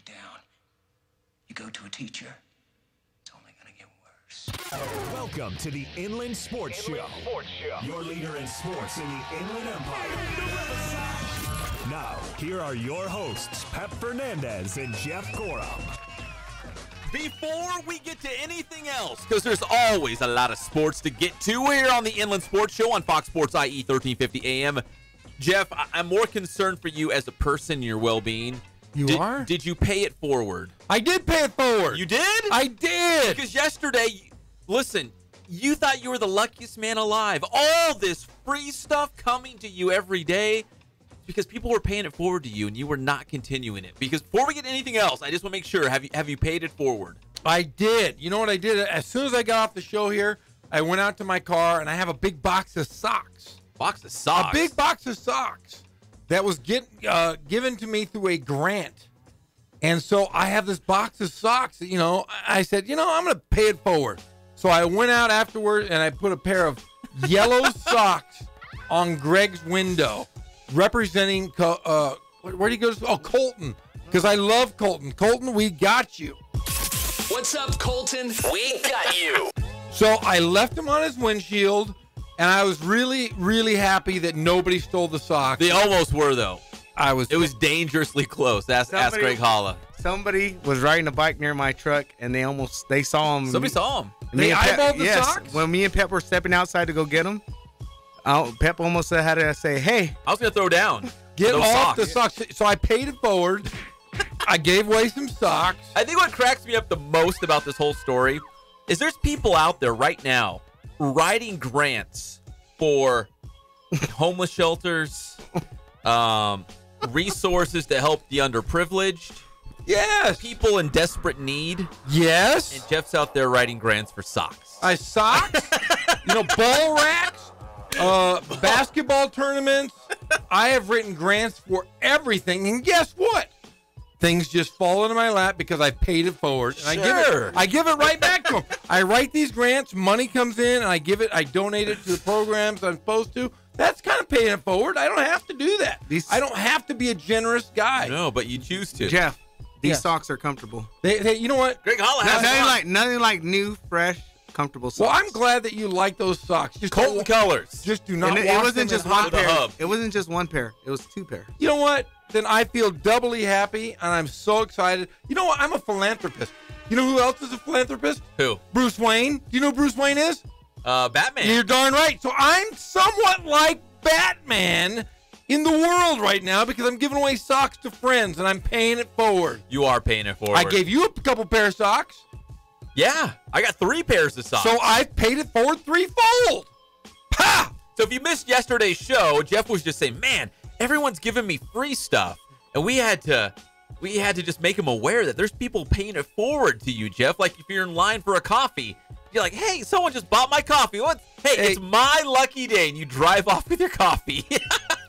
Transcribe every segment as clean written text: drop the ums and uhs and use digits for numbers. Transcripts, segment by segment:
you down. You go to a teacher, it's only gonna get worse. Welcome to the Inland Sports Show. Your leader in sports in the Inland Empire. Now, here are your hosts, Pep Fernandez and Jeff Gorham. Before we get to anything else, because there's always a lot of sports to get to here on the Inland Sports Show on Fox Sports IE 1350 AM. Jeff, I'm more concerned for you as a person, your well-being. You are? Did you pay it forward? I did pay it forward. You did? I did. Because yesterday, listen, you thought you were the luckiest man alive. All this free stuff coming to you every day because people were paying it forward to you and you were not continuing it. Because before we get anything else, I just want to make sure, have you paid it forward? I did. You know what I did? As soon as I got off the show here, I went out to my car and I have a big box of socks. Box of socks? A big box of socks that was given to me through a grant. And so I have this box of socks that, I said, I'm going to pay it forward. So I went out afterward and I put a pair of yellow socks on Greg's window, representing, where do you go? Oh, Colton, because I love Colton. Colton, we got you. What's up, Colton? We got you. So I left him on his windshield, and I was really, really happy that nobody stole the socks. They almost were, though. It was dangerously close. Ask Greg Holla. Somebody was riding a bike near my truck, and they saw him. Somebody saw him. They eyeballed the socks? Yes. When me and Pep were stepping outside to go get them, Pep almost had to say, hey. I was going to throw down. Get off the socks. So I paid it forward. I gave away some socks. I think what cracks me up the most about this whole story is there's people out there right now writing grants for homeless shelters, resources to help the underprivileged. Yes. People in desperate need. Yes. And Jeff's out there writing grants for socks. Socks? Ball racks, basketball tournaments. I have written grants for everything. And guess what? Things just fall into my lap because I paid it forward. And I give it right back to them. I write these grants, money comes in, and I donate it to the programs I'm supposed to. That's kind of paying it forward. I don't have to do that. I don't have to be a generous guy. No, but you choose to. Jeff, these socks are comfortable. They you know what? Greg Holla has nothing like new, fresh, comfortable socks. Well, I'm glad that you like those socks. Just Colton colors. Just do not wash it wasn't just one pair. Hub. It wasn't just one pair. It was two pairs. You know what? Then I feel doubly happy, and I'm so excited. You know what? I'm a philanthropist. You know who else is a philanthropist? Who? Bruce Wayne. Do you know who Bruce Wayne is? Batman. You're darn right. So I'm somewhat like Batman in the world right now because I'm giving away socks to friends, and I'm paying it forward. You are paying it forward. I gave you a couple pair of socks. Yeah, I got 3 pairs of socks. So I paid it forward threefold. Ha! So if you missed yesterday's show, Jeff was just saying, man, everyone's giving me free stuff. And we had to just make him aware that there's people paying it forward to you, Jeff. Like if you're in line for a coffee, you're like, hey, someone just bought my coffee. Hey, it's my lucky day. And you drive off with your coffee.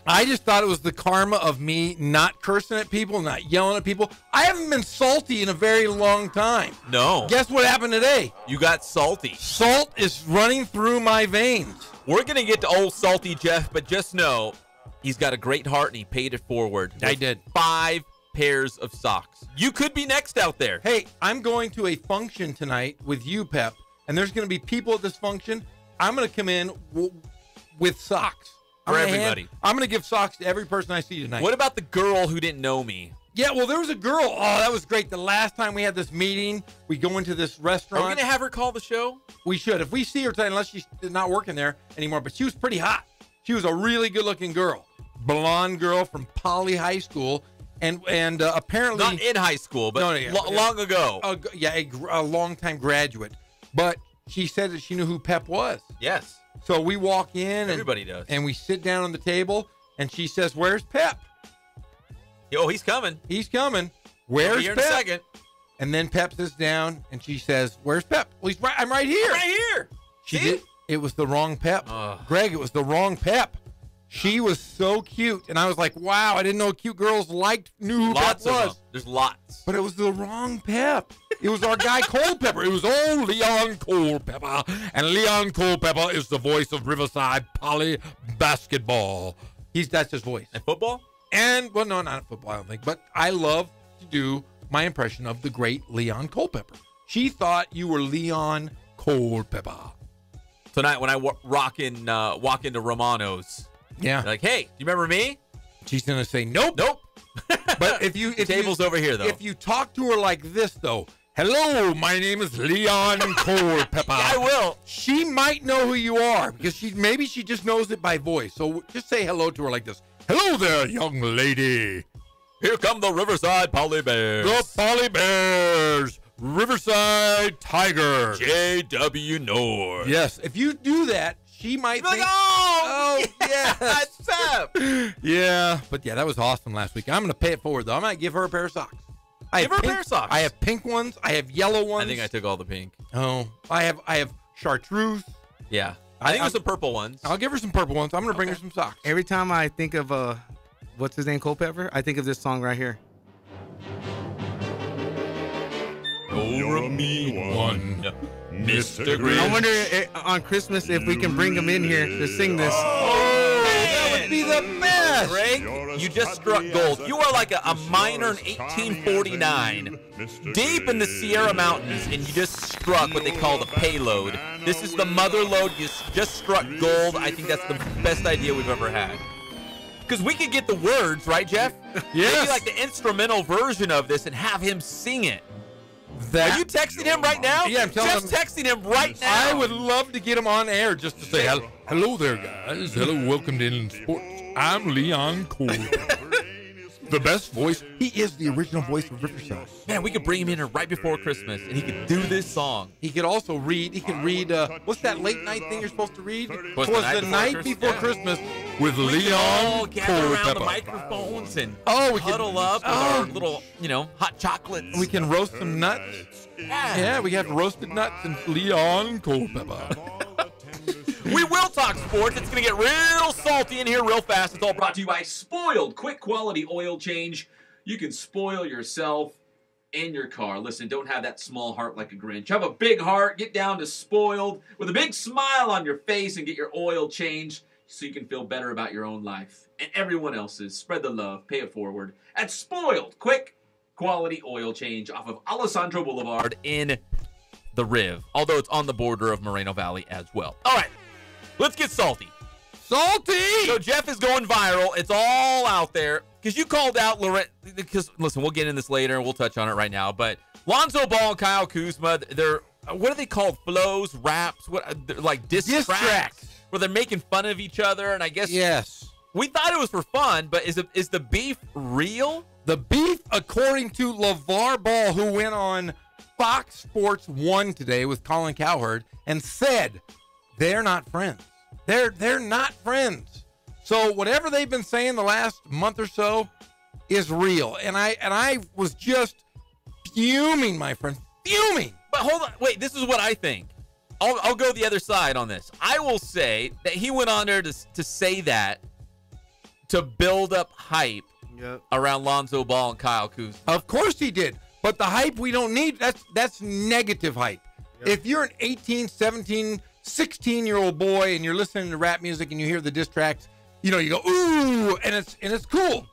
I just thought it was the karma of me not cursing at people, not yelling at people. I haven't been salty in a very long time. No. Guess what happened today? You got salty. Salt is running through my veins. We're going to get to old salty Jeff, but just know he's got a great heart and he paid it forward. I did. 5 pairs of socks. You could be next out there. Hey, I'm going to a function tonight with you, Pep, and there's going to be people at this function. I'm going to come in with socks. For everybody. I'm going to give socks to every person I see tonight. What about the girl who didn't know me? Yeah, well, there was a girl. Oh, that was great. The last time we had this meeting, we go into this restaurant. Are we going to have her call the show? We should. If we see her tonight, unless she's not working there anymore. But she was pretty hot. She was a really good-looking girl. Blonde girl from Poly High School. And apparently... Not in high school, but long ago. A long-time graduate. But she said that she knew who Pep was. Yes. So we walk in. Everybody does. And we sit down on the table, and she says, where's Pep? Oh, he's coming. He's coming. Where's Pep? In a second. And then Pep sits down, and she says, where's Pep? Well, he's right. I'm right here. I'm right here. She did. It was the wrong Pep. Greg, it was the wrong Pep. She was so cute, and I was like, wow, I didn't know cute girls knew who Lots Pep of was. them. There's lots. But it was the wrong Pep. It was our guy Culpepper. It was old Leon Culpepper. And Leon Culpepper is the voice of Riverside Poly basketball. That's his voice. And football? And, well, no, not football, I don't think. But I love to do my impression of the great Leon Culpepper. She thought you were Leon Culpepper. Tonight when I walk into Romano's, Yeah. like, hey, do you remember me? She's going to say, nope. Nope. But if Table's over here, though. If you talk to her like this, though, hello, my name is Leon Culpepper. I will. She might know who you are because maybe she just knows it by voice. So just say hello to her like this. Hello there, young lady. Here come the Riverside Poly Bears. The Poly Bears. Riverside Tigers. J.W. North. Yes, if you do that, she might Like, think, oh, yes. that's Pep. Yeah, but yeah, that was awesome last week. I'm going to pay it forward, though. I might give her a pair of socks. Give her a pair of socks. I have pink ones. I have yellow ones. I think I took all the pink. Oh, I have chartreuse. Yeah. I think it was the purple ones. I'll give her some purple ones. I'm going to bring her some socks. Every time I think of what's his name, Culpepper, I think of this song right here. You're a mean one, Mr. Grinch. I wonder on Christmas if we can bring him in here to sing this. Oh, that would be the best. Greg, you just struck gold. You are like a miner in 1849, deep in the Sierra Mountains, and you just struck what they call the payload. This is the mother lode. You just struck gold. I think that's the best idea we've ever had. Because we could get the words, right, Jeff? Yes. Maybe like the instrumental version of this and have him sing it. Are you texting him right now? Yeah, I'm telling Jeff's him. texting him right now. I would love to get him on air just to say, hello there, guys. Hello, welcome to Inland Sports. I'm Leon Cole. The best voice. He is the original voice of Riverside. Man, we could bring him in here right before Christmas, and he could do this song. He could also read. He could read. What's that late night thing you're supposed to read? What's Was the the night night before before Christmas? Christmas with We could all Leon gather around the Culpepper. microphones and Oh, we could huddle up with our little, hot chocolates. We can roast some nuts. Yeah, we have roasted nuts and Leon Culpepper. We will talk sports. It's going to get real salty in here real fast. It's all brought to you by Spoiled quick quality oil change. You can spoil yourself and your car. Listen, don't have that small heart like a Grinch. Have a big heart. Get down to Spoiled with a big smile on your face and get your oil changed so you can feel better about your own life and everyone else's. Spread the love. Pay it forward at Spoiled quick quality oil change off of Alessandro Boulevard in the Riv, although it's on the border of Moreno Valley as well. All right, let's get salty. Salty! So Jeff is going viral. It's all out there. Because you called out Lorette. Because, listen, we'll get in this later and we'll touch on it right now. But Lonzo Ball and Kyle Kuzma, they're, what are they called? Flows, raps, they're like diss tracks. Where they're making fun of each other. And I guess Yes. we thought it was for fun, but is the beef real? The beef, according to LeVar Ball, who went on Fox Sports 1 today with Colin Cowherd and said they're not friends. They're not friends. So whatever they've been saying the last month or so is real. And I was just fuming, my friend. Fuming. But hold on. Wait, this is what I think. I'll go the other side on this. I will say that he went on there to say that to build up hype around Lonzo Ball and Kyle Kuzma. Of course he did. But the hype we don't need, that's negative hype. Yep. If you're an 18, 17, 16-year-old boy and you're listening to rap music and you hear the diss tracks, you go, ooh, and it's cool.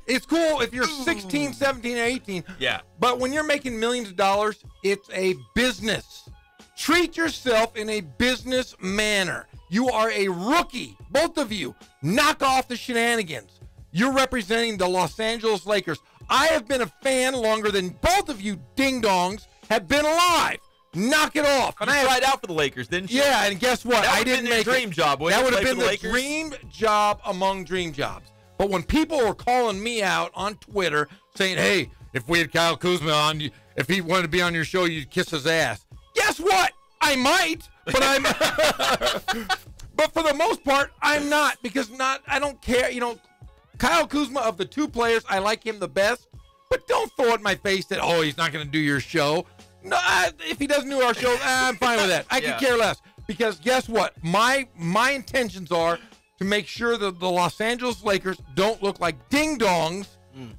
It's cool if you're 16, 17, or 18. Yeah. But when you're making millions of dollars, it's a business. Treat yourself in a business manner. You are a rookie. Both of you. Knock off the shenanigans. You're representing the Los Angeles Lakers. I have been a fan longer than both of you ding-dongs have been alive. Knock it off. And I tried out for the Lakers, didn't you? Yeah, and guess what? That I didn't make dream job. That would have play been for the Lakers? dream job among dream jobs. But when people were calling me out on Twitter saying, hey, if we had Kyle Kuzma on, if he wanted to be on your show, you'd kiss his ass. Guess what? I might, but I'm but for the most part, I'm not, because I don't care. Kyle Kuzma, of the two players, I like him the best, but don't throw it in my face that, oh, he's not going to do your show. No, if he doesn't do our show, I'm fine with that. I could care less, because guess what? My intentions are to make sure that the Los Angeles Lakers don't look like ding-dongs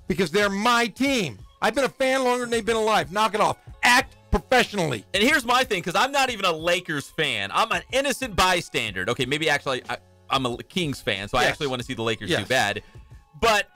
because they're my team. I've been a fan longer than they've been alive. Knock it off. Act professionally. And here's my thing, because I'm not even a Lakers fan. I'm an innocent bystander. Okay, maybe actually I'm a Kings fan, so I actually want to see the Lakers do bad. But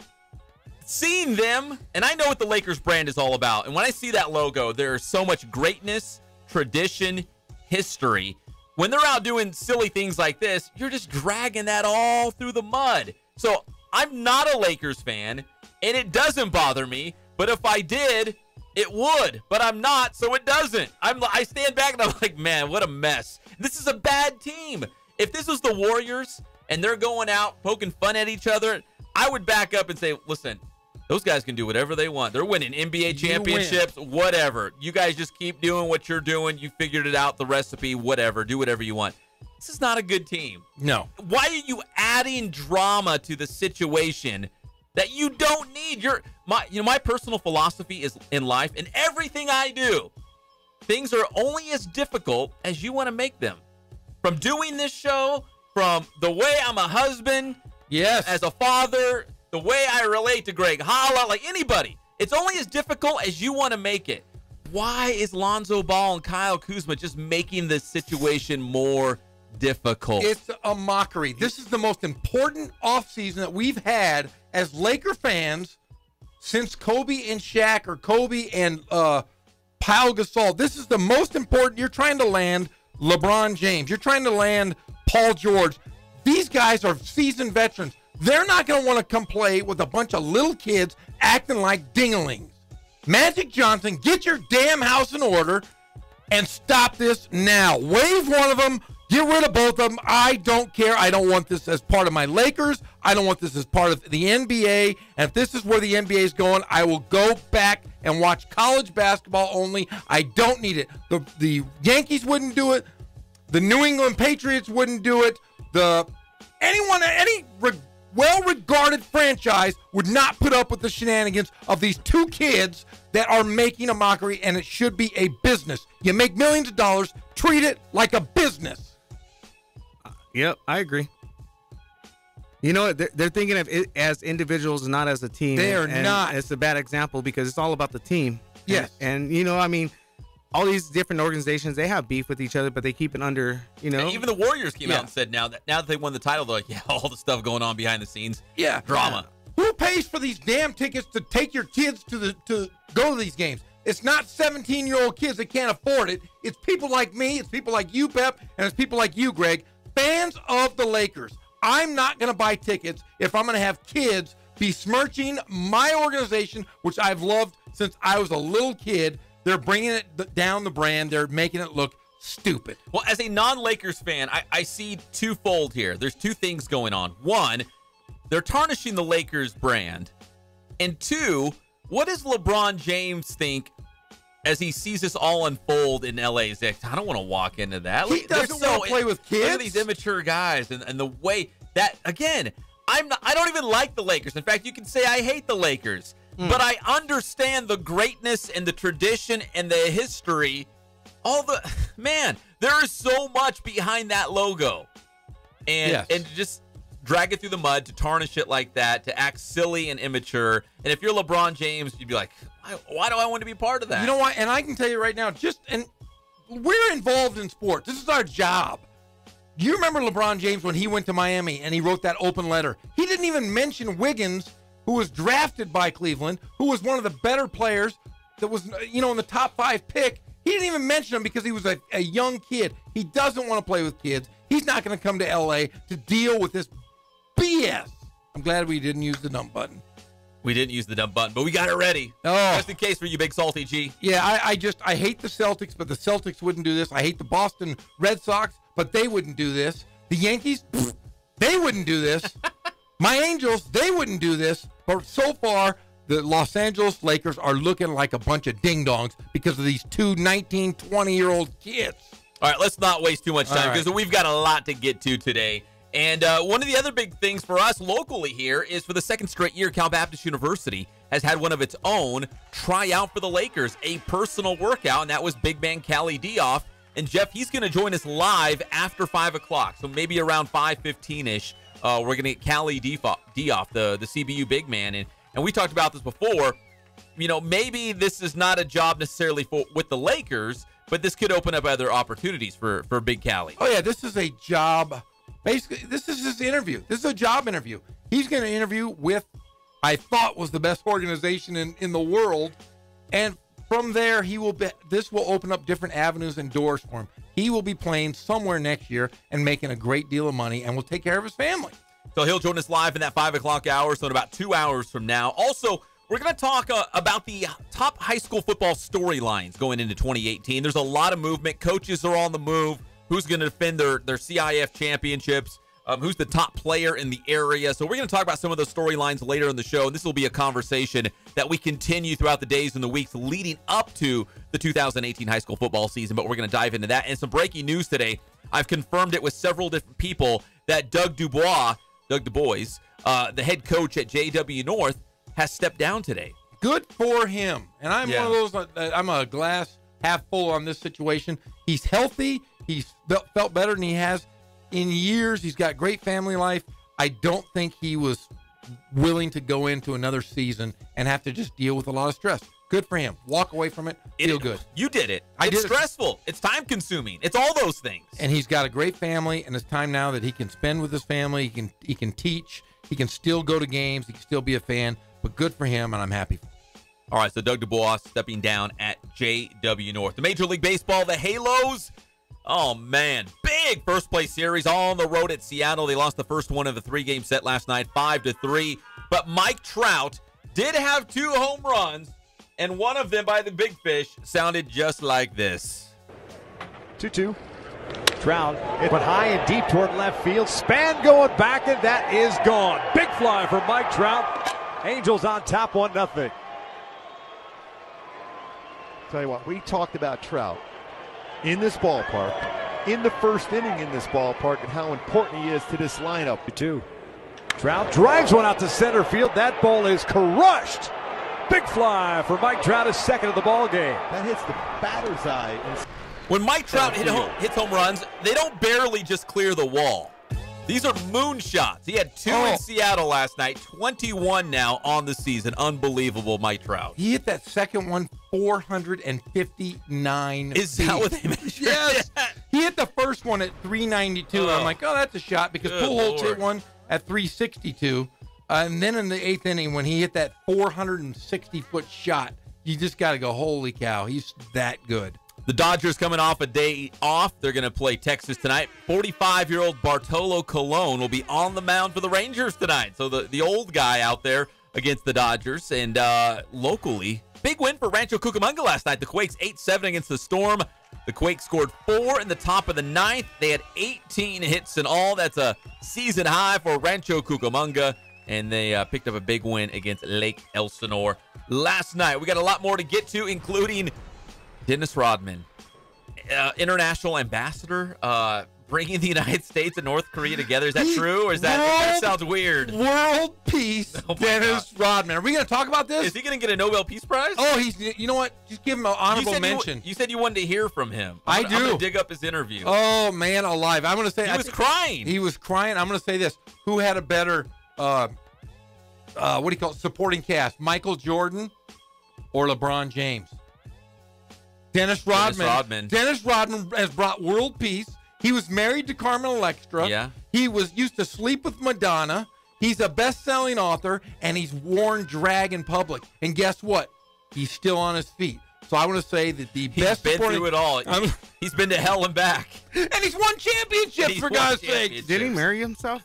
seeing them, and I know what the Lakers brand is all about. And when I see that logo, there's so much greatness, tradition, history. When they're out doing silly things like this, you're just dragging that all through the mud. So I'm not a Lakers fan, and it doesn't bother me. But if I did, it would. But I'm not, so it doesn't. I stand back and I'm like, man, what a mess. This is a bad team. If this was the Warriors and they're going out poking fun at each other, I would back up and say, listen, those guys can do whatever they want. They're winning NBA championships, whatever. You guys just keep doing what you're doing. You figured it out, the recipe, whatever. Do whatever you want. This is not a good team. No. Why are you adding drama to the situation that you don't need? My personal philosophy is in life, and everything I do, things are only as difficult as you want to make them. From doing this show, from the way I'm a husband, yes, as a father, the way I relate to Greg Holla, like anybody, it's only as difficult as you want to make it. Why is Lonzo Ball and Kyle Kuzma just making this situation more difficult? It's a mockery. This is the most important offseason that we've had as Laker fans since Kobe and Shaq, or Kobe and Pau Gasol. This is the most important. You're trying to land LeBron James. You're trying to land Paul George. These guys are seasoned veterans. They're not going to want to come play with a bunch of little kids acting like dinglings. Magic Johnson, get your damn house in order and stop this now. Waive one of them. Get rid of both of them. I don't care. I don't want this as part of my Lakers. I don't want this as part of the NBA. And if this is where the NBA is going, I will go back and watch college basketball only. I don't need it. The Yankees wouldn't do it. The New England Patriots wouldn't do it. Any well-regarded franchise would not put up with the shenanigans of these two kids that are making a mockery, and it should be a business. You make millions of dollars, treat it like a business. Yep, I agree. You know, they're thinking of it as individuals, not as a team. They are not. It's a bad example because it's all about the team. Yes. And you know, I mean, all these different organizations, they have beef with each other, but they keep it under, you know. And even the Warriors came out and said now that they won the title, they're like, yeah, all the stuff going on behind the scenes. Yeah. Drama. Who pays for these damn tickets to take your kids to go to these games? It's not 17-year-old kids that can't afford it. It's people like me, it's people like you, Pep, and it's people like you, Greg, fans of the Lakers. I'm not going to buy tickets if I'm going to have kids besmirching my organization, which I've loved since I was a little kid. They're bringing it down the brand. They're making it look stupid. Well, as a non-Lakers fan, I see twofold here. There's two things going on. One, they're tarnishing the Lakers brand. And two, what does LeBron James think as he sees this all unfold in LA? He's like, I don't want to walk into that. He doesn't want to play with kids. Look at these immature guys and the way that, again, I don't even like the Lakers. In fact, you can say I hate the Lakers. But I understand the greatness and the tradition and the history. There is so much behind that logo. And to just drag it through the mud, to tarnish it like that, to act silly and immature. And if you're LeBron James, you'd be like, why do I want to be part of that? You know what? And I can tell you right now, and we're involved in sports. This is our job. You remember LeBron James when he went to Miami and he wrote that open letter? He didn't even mention Wiggins, who was drafted by Cleveland, who was one of the better players that was, in the top 5 pick. He didn't even mention him because he was a young kid. He doesn't want to play with kids. He's not going to come to L.A. to deal with this BS. I'm glad we didn't use the dump button. We didn't use the dump button, but we got it ready. Oh. Just in case for you big salty G. Yeah, I hate the Celtics, but the Celtics wouldn't do this. I hate the Boston Red Sox, but they wouldn't do this. The Yankees, they wouldn't do this. My Angels, they wouldn't do this. But so far, the Los Angeles Lakers are looking like a bunch of ding-dongs because of these two 19, 20-year-old kids. All right, let's not waste too much time because we've got a lot to get to today. And one of the other big things for us locally here is for the second straight year, Cal Baptist University has had one of its own try out for the Lakers, a personal workout, and that was big man Callie Dioff. And Jeff, he's going to join us live after 5 o'clock, so maybe around 5:15-ish. We're going to get Callie Dioff, the CBU big man. And we talked about this before. Maybe this is not a job necessarily with the Lakers, but this could open up other opportunities for big Callie. Oh, yeah, this is a job. Basically, this is his interview. This is a job interview. He's going to interview with I thought was the best organization in the world. And from there, this will open up different avenues and doors for him. He will be playing somewhere next year and making a great deal of money and will take care of his family. So he'll join us live in that 5 o'clock hour, so in about 2 hours from now. Also, we're going to talk about the top high school football storylines going into 2018. There's a lot of movement. Coaches are on the move. Who's going to defend their CIF championships? Who's the top player in the area? So we're going to talk about some of those storylines later in the show, and this will be a conversation that we continue throughout the days and the weeks leading up to the 2018 high school football season, but we're going to dive into that. And some breaking news today. I've confirmed it with several different people that Doug Du Bois, the head coach at JW North, has stepped down today. Good for him. And I'm one of those, I'm a glass half full on this situation. He's healthy. He's felt better than he has in years. He's got great family life. I don't think he was willing to go into another season and have to just deal with a lot of stress. Good for him. Walk away from it. Feel good. You did it. I did it's it. Stressful. It's time consuming. It's all those things. And he's got a great family, and it's time now that he can spend with his family. He can teach. He can still go to games. He can still be a fan. But good for him, and I'm happy for him. All right, so Doug Du Bois stepping down at JW North. The Major League Baseball, the Halos. Oh, man. Big first-place series all on the road at Seattle. They lost the first one of the 3-game set last night, 5-3. But Mike Trout did have 2 home runs, and one of them by the Big Fish sounded just like this. 2-2. Trout, it went high and deep toward left field. Span going back, and that is gone. Big fly for Mike Trout. Angels on top 1-0. Tell you what, we talked about Trout in this ballpark, in the first inning in this ballpark, and how important he is to this lineup. 2. Trout drives one out to center field. That ball is crushed. Big fly for Mike Trout, his second of the ball game. That hits the batter's eye. When Mike Trout hits home runs, they don't barely just clear the wall. These are moonshots. He had 2 in Seattle last night, 21 now on the season. Unbelievable, Mike Trout. He hit that second one 459 Is feet. that what they measured? Yes. He hit the first one at 392. I'm like, oh, that's a shot, because Pujols hit one at 362. And then in the 8th inning, when he hit that 460-foot shot, you just got to go, holy cow, he's that good. The Dodgers coming off a day off. They're going to play Texas tonight. 45-year-old Bartolo Colon will be on the mound for the Rangers tonight. So the old guy out there against the Dodgers. And locally, big win for Rancho Cucamonga last night. The Quakes 8-7 against the Storm. The Quakes scored 4 in the top of the 9th. They had 18 hits in all. That's a season high for Rancho Cucamonga. And they picked up a big win against Lake Elsinore last night. We got a lot more to get to, including Dennis Rodman, international ambassador, bringing the United States and North Korea together. Is that true, or is that sounds weird? World peace, Dennis Rodman. Are we going to talk about this? Is he going to get a Nobel Peace Prize? Oh, you know what? Just give him an honorable mention. You said you wanted to hear from him. I do. I'm going to dig up his interview. Oh, man, alive. I'm going to say he was crying. He was crying. I'm going to say this. Who had a better, what do you call it, supporting cast, Michael Jordan or LeBron James? Dennis Rodman. Dennis Rodman has brought world peace. He was married to Carmen Electra. Yeah. He used to sleep with Madonna. He's a best-selling author, and he's worn drag in public. And guess what? He's still on his feet. So I want to say that the best been through it all. He's been to hell and back. And he's won championships, for God's sake. Did he marry himself?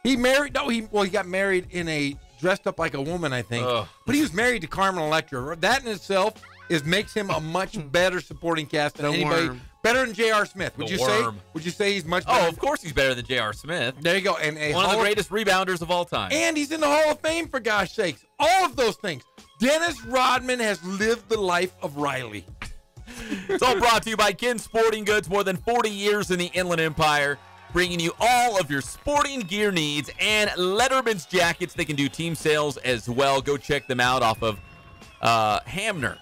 He got married in dressed up like a woman, I think. But he was married to Carmen Electra. That in itself makes him a much better supporting cast than anybody. Worm. Better than J.R. Smith. Would you say? Would you say he's much better? Oh, of course he's better than J.R. Smith. There you go. And one of the greatest rebounders of all time. And he's in the Hall of Fame, for gosh sakes. All of those things. Dennis Rodman has lived the life of Riley. It's all brought to you by Ken Sporting Goods. More than 40 years in the Inland Empire, bringing you all of your sporting gear needs and Letterman's jackets. They can do team sales as well. Go check them out off of Hamner.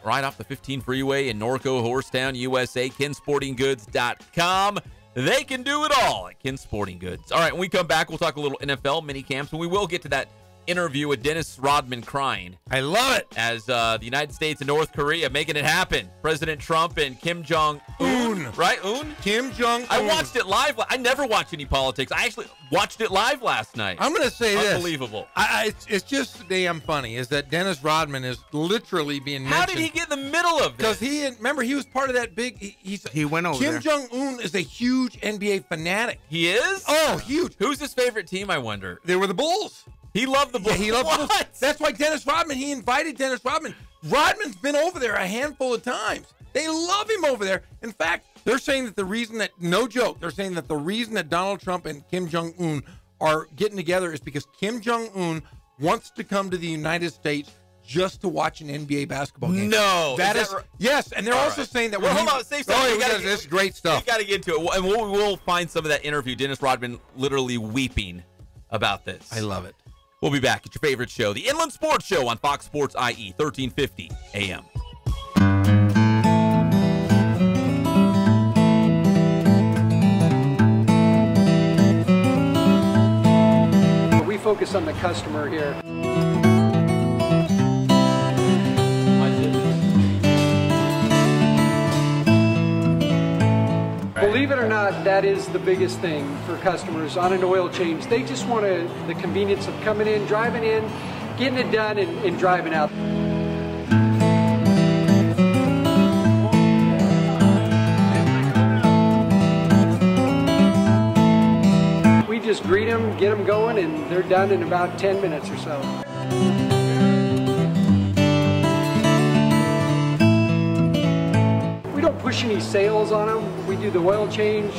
Right off the 15 freeway in Norco, Horstown, USA. KenSportingGoods.com. They can do it all at Ken Sporting Goods. All right, when we come back, we'll talk a little NFL mini camps, and we will get to that interview with Dennis Rodman crying. I love it. As the United States and North Korea making it happen. President Trump and Kim Jong-un. Right? Kim Jong-un. I watched it live. I never watch any politics. I actually watched it live last night. I'm going to say this. Unbelievable. It's just damn funny is that Dennis Rodman is literally being mentioned. How did he get in the middle of this? Because remember, he was part of that big. He went over Kim there. Jong-un is a huge NBA fanatic. He is? Oh, huge. Who's his favorite team, I wonder? They were the Bulls. He loved the Bulls. Yeah, he loved the Bulls. What? That's why Dennis Rodman, he invited Dennis Rodman. Rodman's been over there a handful of times. They love him over there. In fact, they're saying that the reason that, no joke, they're saying that the reason that Donald Trump and Kim Jong-un are getting together is because Kim Jong-un wants to come to the United States just to watch an NBA basketball game. No. That is yes, and they're also saying that hold on, say something. This is great stuff. We got to get to it. And we'll find some of that interview. Dennis Rodman literally weeping about this. I love it. We'll be back at your favorite show, the Inland Sports Show on Fox Sports IE, 1350 AM. We focus on the customer here. Believe it or not, that is the biggest thing for customers on an oil change. They just want the convenience of coming in, driving in, getting it done, and driving out. We just greet them, get them going, and they're done in about 10 minutes or so. We don't push any sales on them. We do the oil change,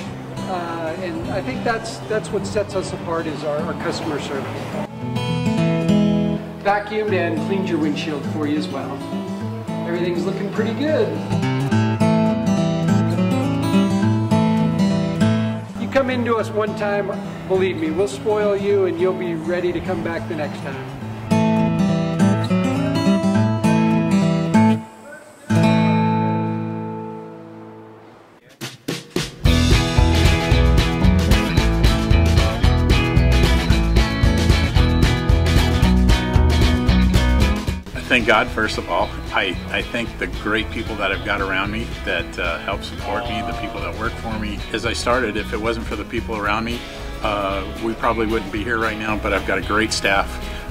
and I think that's what sets us apart is our customer service. Vacuumed and cleaned your windshield for you as well. Everything's looking pretty good. You come into us one time, believe me, we'll spoil you and you'll be ready to come back the next time. Thank God, first of all. I thank the great people that I've got around me that help support me, the people that work for me. As I started, if it wasn't for the people around me, we probably wouldn't be here right now, but I've got a great staff.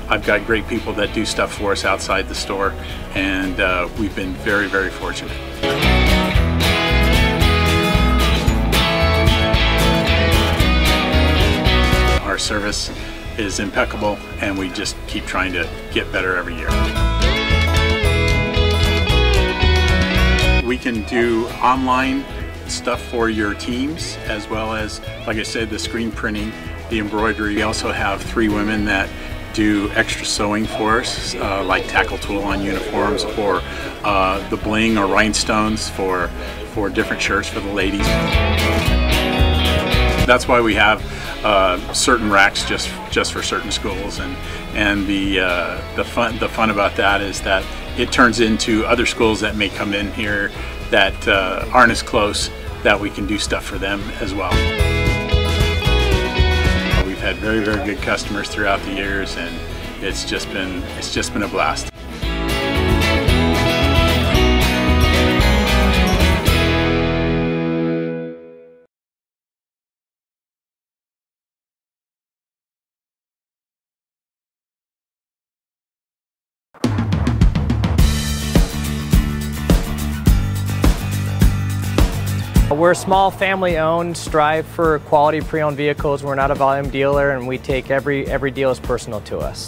I've got great people that do stuff for us outside the store, and we've been very, very fortunate. Our service is impeccable, and we just keep trying to get better every year. We can do online stuff for your teams, as well as, like I said, the screen printing, the embroidery. We also have 3 women that do extra sewing for us, like tackle tool on uniforms, or the bling or rhinestones for different shirts for the ladies. That's why we have certain racks just for certain schools, and the fun about that is that it turns into other schools that may come in here that aren't as close, that we can do stuff for them as well. We've had very, very good customers throughout the years, and it's just been a blast. We're a small family-owned, strive for quality pre-owned vehicles. We're not a volume dealer, and we take every deal as personal to us.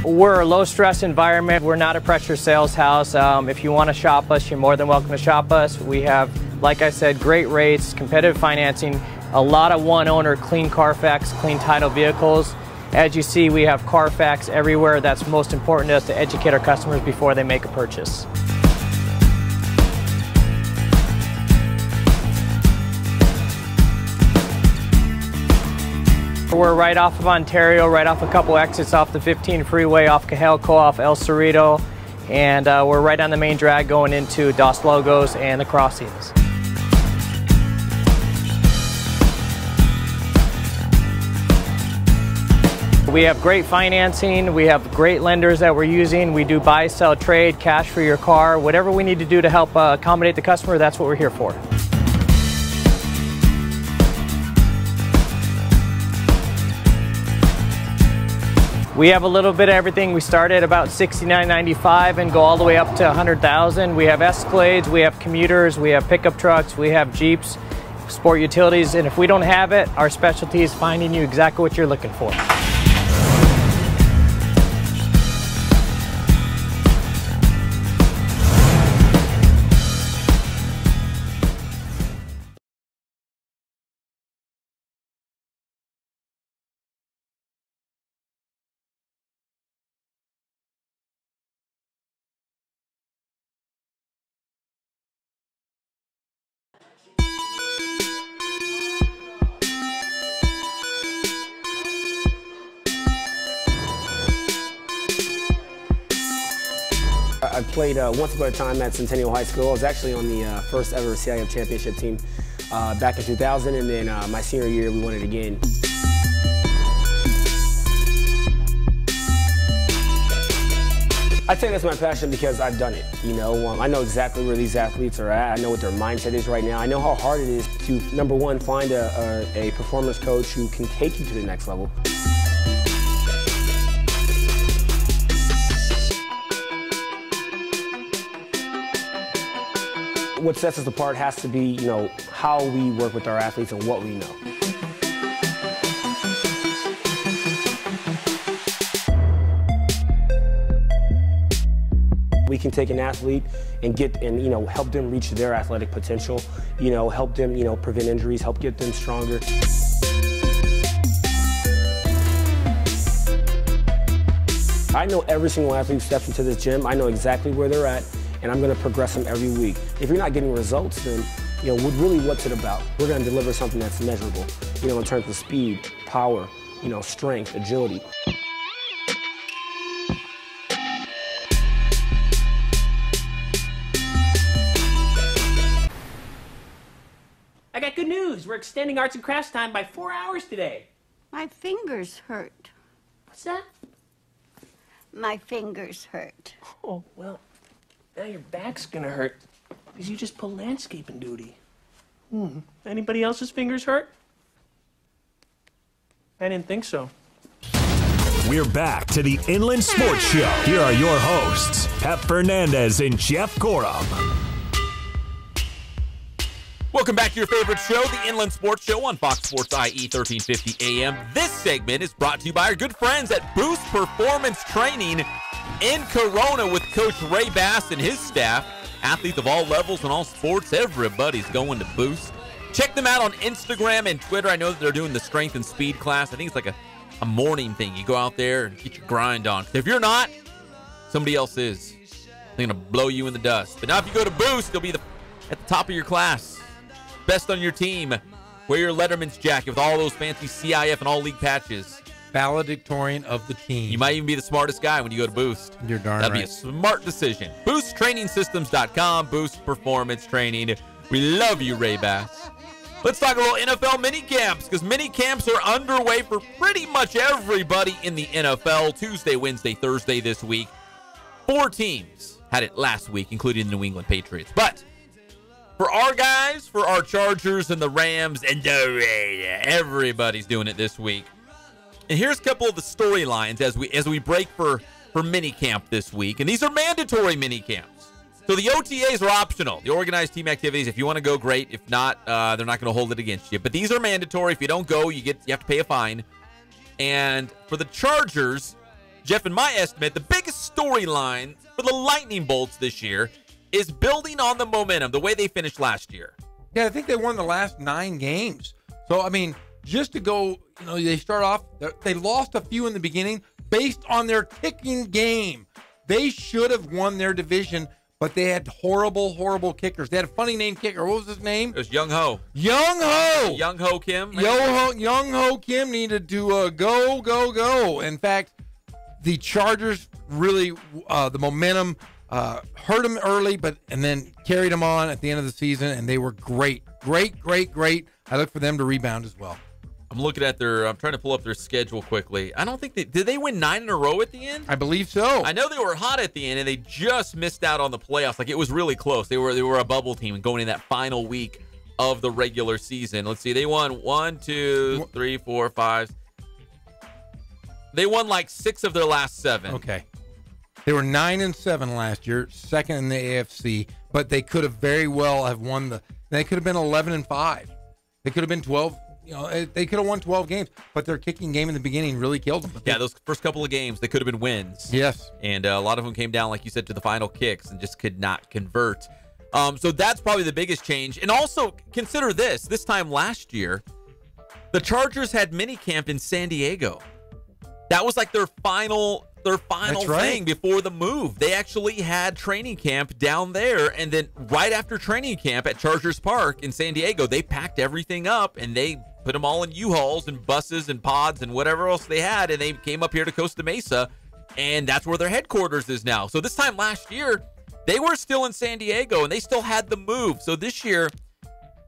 We're a low-stress environment. We're not a pressure sales house. If you want to shop us, you're more than welcome to shop us. We have, like I said, great rates, competitive financing, a lot of one-owner, clean Carfax, clean title vehicles. As you see, we have Carfax everywhere. That's most important to us, to educate our customers before they make a purchase. We're right off of Ontario, right off a couple exits off the 15 freeway, off Cahelco, off El Cerrito, and we're right on the main drag going into Dos Logos and the crossings. We have great financing, we have great lenders that we're using. We do buy, sell, trade, cash for your car. Whatever we need to do to help accommodate the customer, that's what we're here for. We have a little bit of everything. We start at about $69.95 and go all the way up to $100,000. We have Escalades, we have commuters, we have pickup trucks, we have Jeeps, sport utilities, and if we don't have it, our specialty is finding you exactly what you're looking for. I played once upon a time at Centennial High School. I was actually on the first ever CIF championship team back in 2000, and then my senior year we won it again. I think that's my passion because I've done it. You know, I know exactly where these athletes are at. I know what their mindset is right now. I know how hard it is to, number one, find a performance coach who can take you to the next level. What sets us apart has to be, you know, how we work with our athletes and what we know. We can take an athlete and you know, help them reach their athletic potential, you know, help them, you know, prevent injuries, help get them stronger. I know every single athlete who steps into this gym. I know exactly where they're at, and I'm going to progress them every week. If you're not getting results, then, you know, really what's it about? We're going to deliver something that's measurable, you know, in terms of speed, power, you know, strength, agility. I got good news. We're extending arts and crafts time by 4 hours today. My fingers hurt. What's that? My fingers hurt. Oh, well, now your back's gonna hurt because you just pulled landscaping duty. Anybody else's fingers hurt? I didn't think so. We're back to the Inland Sports Show. Here are your hosts, Pep Fernandez and Jeff Gorham. Welcome back to your favorite show, the Inland Sports Show on Fox Sports IE 1350 AM. This segment is brought to you by our good friends at Boost Performance Training in Corona with Coach Ray Bass and his staff. Athletes of all levels and all sports, everybody's going to Boost. Check them out on Instagram and Twitter. I know that they're doing the strength and speed class. I think it's like a morning thing. You go out there and get your grind on. If you're not, somebody else is. They're going to blow you in the dust. But now if you go to Boost, you'll be at the top of your class. Best on your team. Wear your Letterman's jacket with all those fancy CIF and all league patches. Valedictorian of the team. You might even be the smartest guy when you go to Boost. You're darn That'd right. be a smart decision. BoostTrainingSystems.com. Boost Performance Training. We love you, Ray Bass. Let's talk a little NFL mini camps, because mini camps are underway for pretty much everybody in the NFL. Tuesday, Wednesday, Thursday this week. 4 teams had it last week, including the New England Patriots. But for our guys, for our Chargers and the Rams and the Raiders, everybody's doing it this week. And here's a couple of the storylines as we break for mini camp this week. And these are mandatory mini camps. So the OTAs are optional. The organized team activities, if you want to go, great. If not, they're not going to hold it against you. But these are mandatory. If you don't go, you have to pay a fine. And for the Chargers, Jeff, in my estimate, the biggest storyline for the Lightning Bolts this year is building on the momentum, the way they finished last year. Yeah, I think they won the last 9 games. So, I mean, just to go, you know, they start off, they lost a few in the beginning based on their kicking game. They should have won their division, but they had horrible, horrible kickers. They had a funny name kicker. What was his name? It was Young Ho. Young Ho! Young Ho Kim. Young Ho Kim needed to go. In fact, the Chargers really, the momentum hurt them early, and then carried them on at the end of the season, and they were great. I look for them to rebound as well. I'm looking at I'm trying to pull up their schedule quickly. I don't think did they win 9 in a row at the end? I believe so. I know they were hot at the end, and they just missed out on the playoffs. Like, it was really close. They were a bubble team going in that final week of the regular season. Let's see. They won 1, 2, 3, 4, 5. They won like 6 of their last 7. Okay. They were 9-7 last year, second in the AFC, but they could have very well have won they could have been 11-5. They could have been 12. They could have won 12 games, but their kicking game in the beginning really killed them. Yeah, those first couple of games, they could have been wins. Yes. And a lot of them came down, like you said, to the final kicks and just could not convert. So that's probably the biggest change. And also, consider this time last year, the Chargers had minicamp in San Diego. That was like their final thing before the move. They actually had training camp down there, and then right after training camp at Chargers Park in San Diego, they packed everything up and they put them all in U-Hauls and buses and pods and whatever else they had, and they came up here to Costa Mesa, and that's where their headquarters is now. So this time last year, they were still in San Diego, and they still had the move. So this year,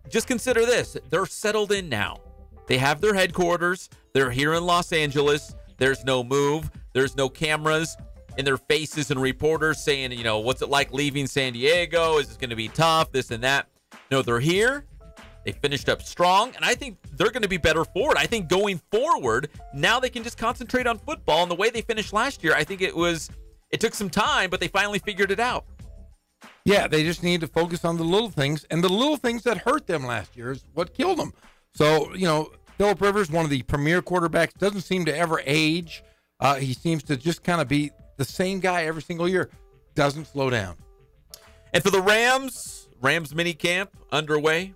just consider this. They're settled in now. They have their headquarters. They're here in Los Angeles. There's no move. There's no cameras in their faces and reporters saying, what's it like leaving San Diego? Is this going to be tough? This and that. No, they're here. They finished up strong, and I think they're going to be better for it. I think going forward, now they can just concentrate on football. And the way they finished last year, I think it took some time, but they finally figured it out. Yeah, they just need to focus on the little things, and the little things that hurt them last year is what killed them. So, Phillip Rivers, one of the premier quarterbacks, doesn't seem to ever age. He seems to just kind of be the same guy every single year. Doesn't slow down. And for the Rams mini camp underway.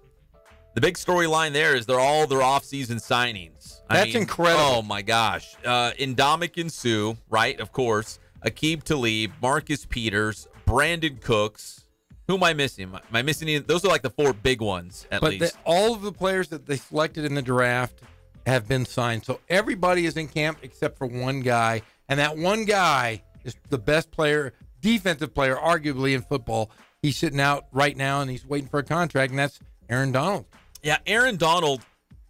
The big storyline there is they're all their offseason signings. That's incredible. Oh, my gosh. Ndamukong Suh, right, of course. Aqib Talib, Marcus Peters, Brandon Cooks. Who am I missing? Am I missing any? Those are like the 4 big ones, at least. All of the players that they selected in the draft have been signed. So everybody is in camp except for one guy. And that one guy is the best player, defensive player, arguably, in football. He's sitting out right now, and he's waiting for a contract, and that's Aaron Donald. Yeah, Aaron Donald.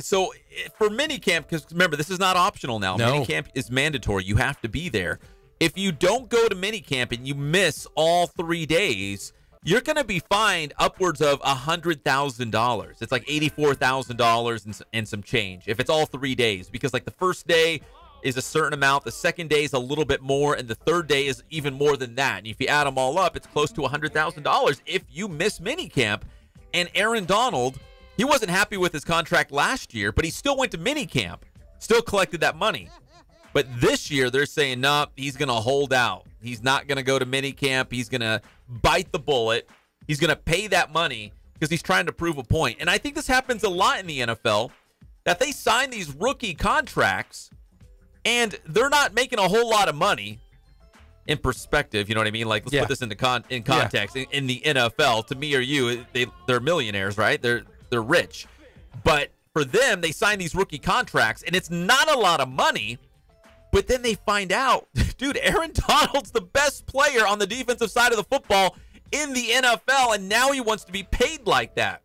So for minicamp, because remember, this is not optional now. No. Minicamp is mandatory. You have to be there. If you don't go to minicamp and you miss all 3 days, you're going to be fined upwards of $100,000. It's like $84,000 and some change if it's all 3 days, because like the first day is a certain amount, the second day is a little bit more, and the third day is even more than that. And if you add them all up, it's close to $100,000 if you miss minicamp. And Aaron Donald, he wasn't happy with his contract last year, but he still went to minicamp, still collected that money. But this year, they're saying, no, he's going to hold out. He's not going to go to minicamp. He's going to bite the bullet. He's going to pay that money because he's trying to prove a point. And I think this happens a lot in the NFL, that they sign these rookie contracts, and they're not making a whole lot of money in perspective. You know what I mean? Like, let's put this into context. Yeah. In the NFL, to me or you, they're millionaires, right? They're rich. But for them, they sign these rookie contracts, and it's not a lot of money. But then they find out, dude, Aaron Donald's the best player on the defensive side of the football in the NFL, and now he wants to be paid like that.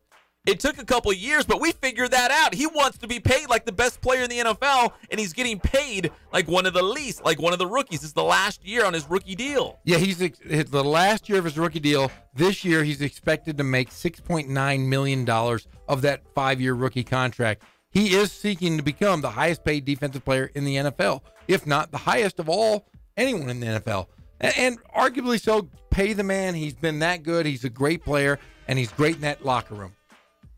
It took a couple of years, but we figured that out. He wants to be paid like the best player in the NFL, and he's getting paid like one of the least, like one of the rookies. It's the last year on his rookie deal. Yeah, he's the last year of his rookie deal. This year, he's expected to make $6.9 million of that 5-year rookie contract. He is seeking to become the highest paid defensive player in the NFL, if not the highest of anyone in the NFL. And arguably so, pay the man. He's been that good. He's a great player, and he's great in that locker room.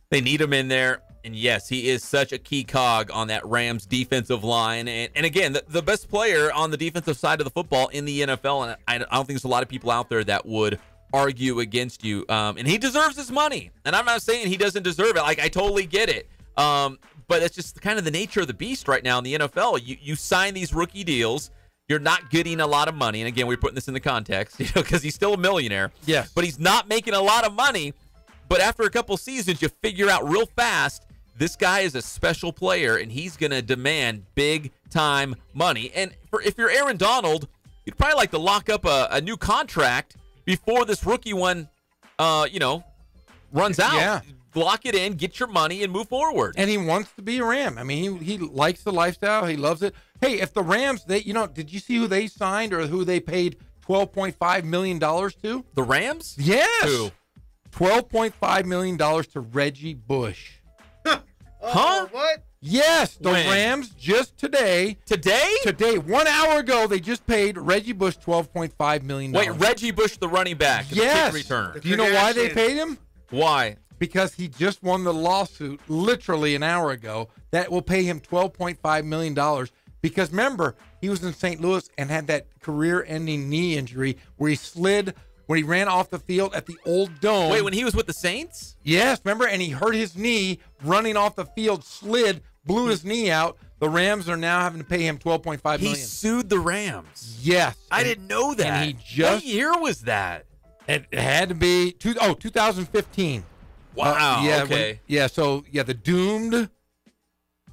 They need him in there. And yes, he is such a key cog on that Rams defensive line. And again, the best player on the defensive side of the football in the NFL. And I don't think there's a lot of people out there that would argue against you. And he deserves his money. And I'm not saying he doesn't deserve it. Like, I totally get it. But it's just kind of the nature of the beast right now in the NFL. You sign these rookie deals. You're not getting a lot of money. And again, we're putting this in the context, because he's still a millionaire. Yes. But he's not making a lot of money. But after a couple seasons, you figure out real fast, this guy is a special player, and he's going to demand big-time money. And if you're Aaron Donald, you'd probably like to lock up a new contract before this rookie one, runs out. Yeah. Lock it in, get your money, and move forward. And he wants to be a Ram. I mean, he likes the lifestyle. He loves it. Hey, if the Rams, did you see who they signed or who they paid $12.5 million to? The Rams? Yes. Who? $12.5 million to Reggie Bush. Huh? What? Yes, the When? Rams just today. Today? Today, 1 hour ago, they just paid Reggie Bush $12.5 million. Wait, Reggie Bush, the running back, the yes. kick returner. Do you know why they Kardashians. paid him? Why? Because he just won the lawsuit literally an hour ago that will pay him $12.5 million. Because remember, he was in St. Louis and had that career-ending knee injury where he slid when he ran off the field at the old Dome. Wait, when he was with the Saints? Yes, remember? And he hurt his knee running off the field, slid, blew his knee out. The Rams are now having to pay him $12.5 million. He sued the Rams. Yes. I didn't know that. And he just... What year was that? It had to be 2015. Wow, yeah, okay. The doomed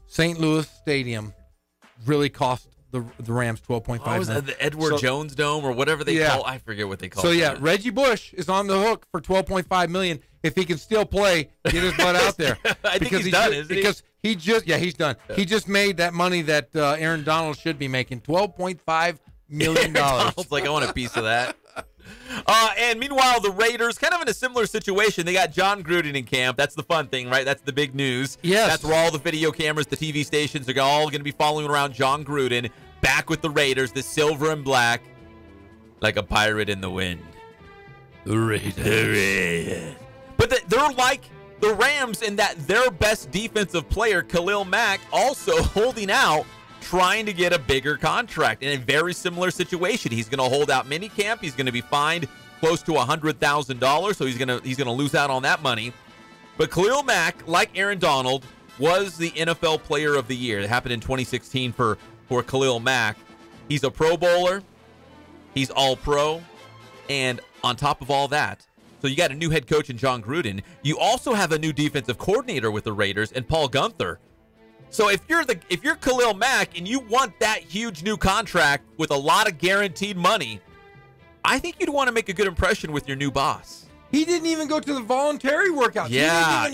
St. Louis Stadium really cost the Rams $12.5 What was million. that, the Edward Jones Dome or whatever they call it? I forget what they call it. So, yeah, Reggie Bush is on the hook for $12.5 million. If he can still play, get his butt out there. I think he's done, isn't he? Because he's done. Yeah. He just made that money that Aaron Donald should be making, $12.5 million. Donald's like, I want a piece of that. And meanwhile, the Raiders, kind of in a similar situation. They got John Gruden in camp. That's the fun thing, right? That's the big news. Yes. That's where all the video cameras, the TV stations are all going to be following around John Gruden, back with the Raiders, the silver and black, like a pirate in the wind. The Raiders. But they're like the Rams in that their best defensive player, Khalil Mack, also holding out, trying to get a bigger contract in a very similar situation. He's going to hold out minicamp. He's going to be fined close to $100,000, so he's going to lose out on that money. But Khalil Mack, like Aaron Donald, was the NFL Player of the Year. It happened in 2016 for Khalil Mack. He's a Pro Bowler. He's All-Pro. And on top of all that, so you got a new head coach in John Gruden. You also have a new defensive coordinator with the Raiders and Paul Gunther. So if you're Khalil Mack and you want that huge new contract with a lot of guaranteed money, I think you'd want to make a good impression with your new boss. He didn't even go to the voluntary workouts. Yeah,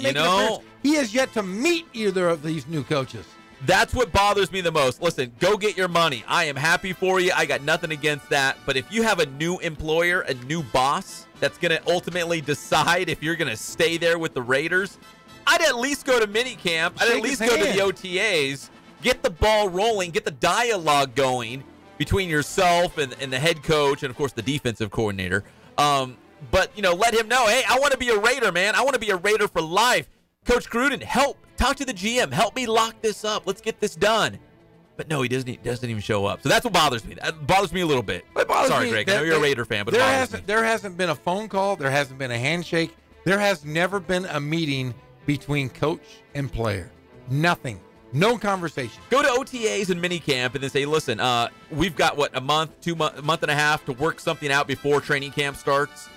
he has yet to meet either of these new coaches. That's what bothers me the most. Listen, go get your money. I am happy for you. I got nothing against that. But if you have a new employer, a new boss that's going to ultimately decide if you're going to stay there with the Raiders, I'd at least go to minicamp. I'd at least go to the OTAs, get the ball rolling, get the dialogue going between yourself and the head coach and, of course, the defensive coordinator. But, let him know, hey, I want to be a Raider, man. I want to be a Raider for life. Coach Gruden, help. Talk to the GM. Help me lock this up. Let's get this done. But no, he doesn't even show up. So that's what bothers me. That bothers me a little bit. Sorry, Greg. I know you're a Raider fan, but it bothers me. There hasn't been a phone call. There hasn't been a handshake. There has never been a meeting between coach and player. Nothing. No conversation. Go to OTAs and minicamp and then say, listen, we've got, a month and a half to work something out before training camp starts.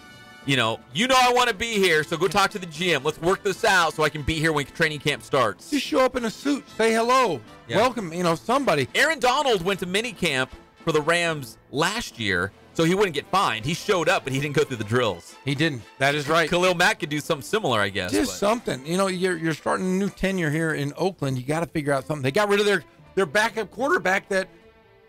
I want to be here, so go talk to the GM. Let's work this out so I can be here when training camp starts. Just show up in a suit. Say hello. Yeah. Welcome, somebody. Aaron Donald went to minicamp for the Rams last year, so he wouldn't get fined. He showed up, but he didn't go through the drills. He didn't. That is right. Khalil Mack could do something similar, I guess. Just something. You're starting a new tenure here in Oakland. You got to figure out something. They got rid of their backup quarterback that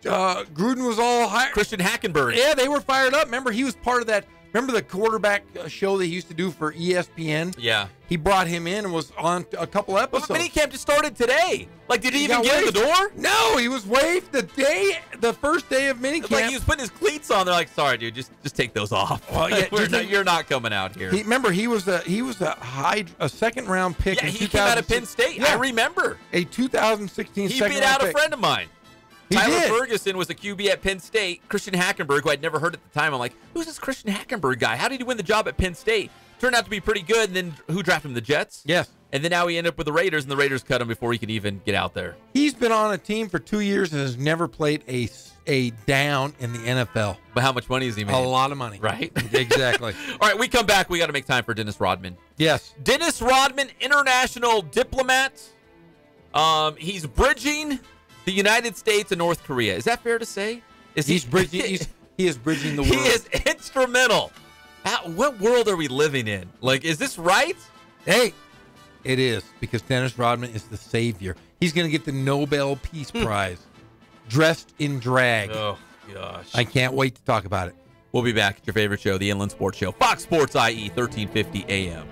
Gruden was all hired. Christian Hackenberg. Yeah, they were fired up. Remember, he was part of that. Remember the quarterback show that he used to do for ESPN? Yeah. He brought him in and was on a couple episodes. But minicamp just started today. Did he even get in the door? No, he was waived the first day of minicamp. He was putting his cleats on. They're like, sorry, dude, just take those off. Well, yeah, you're not coming out here. Remember, he was a second round pick. Yeah, he came out of Penn State. Yeah. I remember. A 2016 he second beat round out pick. A friend of mine. Tyler Ferguson was a QB at Penn State. Christian Hackenberg, who I'd never heard at the time. I'm like, who's this Christian Hackenberg guy? How did he win the job at Penn State? Turned out to be pretty good. And then who drafted him? The Jets? Yes. And then now he ended up with the Raiders, and the Raiders cut him before he could even get out there. He's been on a team for 2 years and has never played a down in the NFL. But how much money has he made? A lot of money. Right? Exactly. All right, we come back. We got to make time for Dennis Rodman. Yes. Dennis Rodman, international diplomat. He's bridging the United States and North Korea. Is that fair to say? He is bridging the world. He is instrumental What world are we living in? Like, is this right? Hey, it is, because Dennis Rodman is the savior. He's going to get the Nobel Peace Prize dressed in drag. Oh, gosh. I can't wait to talk about it. We'll be back at your favorite show, the Inland Sports Show. Fox Sports IE, 1350 AM.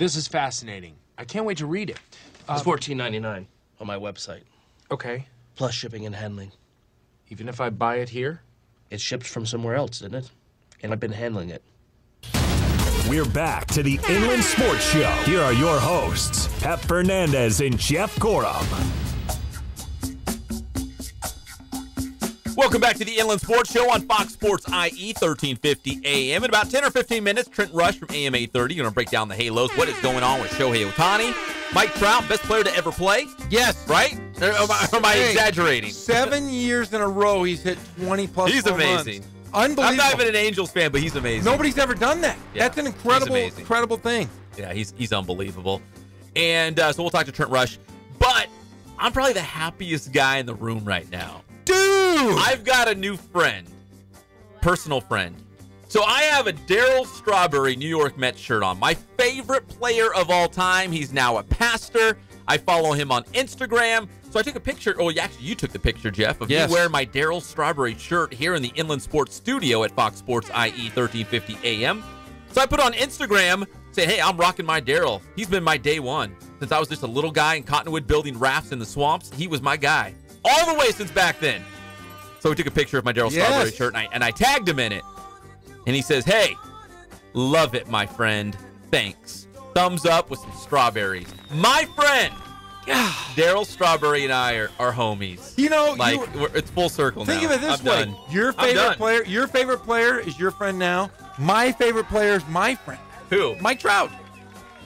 This is fascinating. I can't wait to read it. It's $14.99 on my website. Okay. Plus shipping and handling. Even if I buy it here? It's shipped from somewhere else, isn't it? And I've been handling it. We're back to the Inland Sports Show. Here are your hosts, Pep Fernandez and Jeff Gorham. Welcome back to the Inland Sports Show on Fox Sports IE 1350 AM. In about 10 or 15 minutes, Trent Rush from AM 830 going to break down the halos, what is going on with Shohei Ohtani. Mike Trout, best player to ever play. Yes. Right? Or am I exaggerating? 7 years in a row, he's hit 20-plus He's amazing. Unbelievable. I'm not even an Angels fan, but he's amazing. Nobody's ever done that. Yeah, That's an incredible thing. Yeah, he's unbelievable. And so we'll talk to Trent Rush. But I'm probably the happiest guy in the room right now. Dude! I've got a new friend. Personal friend. So I have a Darryl Strawberry New York Mets shirt on. My favorite player of all time. He's now a pastor. I follow him on Instagram. So I took a picture. Oh, actually, you took the picture, Jeff, of me wearing my Darryl Strawberry shirt here in the Inland Sports Studio at Fox Sports IE 1350 AM. So I put on Instagram, saying, hey, I'm rocking my Darryl. He's been my day one. Since I was just a little guy in Cottonwood building rafts in the swamps, he was my guy. All the way since back then. So we took a picture of my Darryl Strawberry shirt, and I tagged him in it. And he says, hey, love it, my friend. Thanks. Thumbs up with some strawberries. My friend, Darryl Strawberry and I are homies. You know, it's full circle now. Think of it this way. Done. Your favorite player is your friend now. My favorite player is my friend. Who? Mike Trout.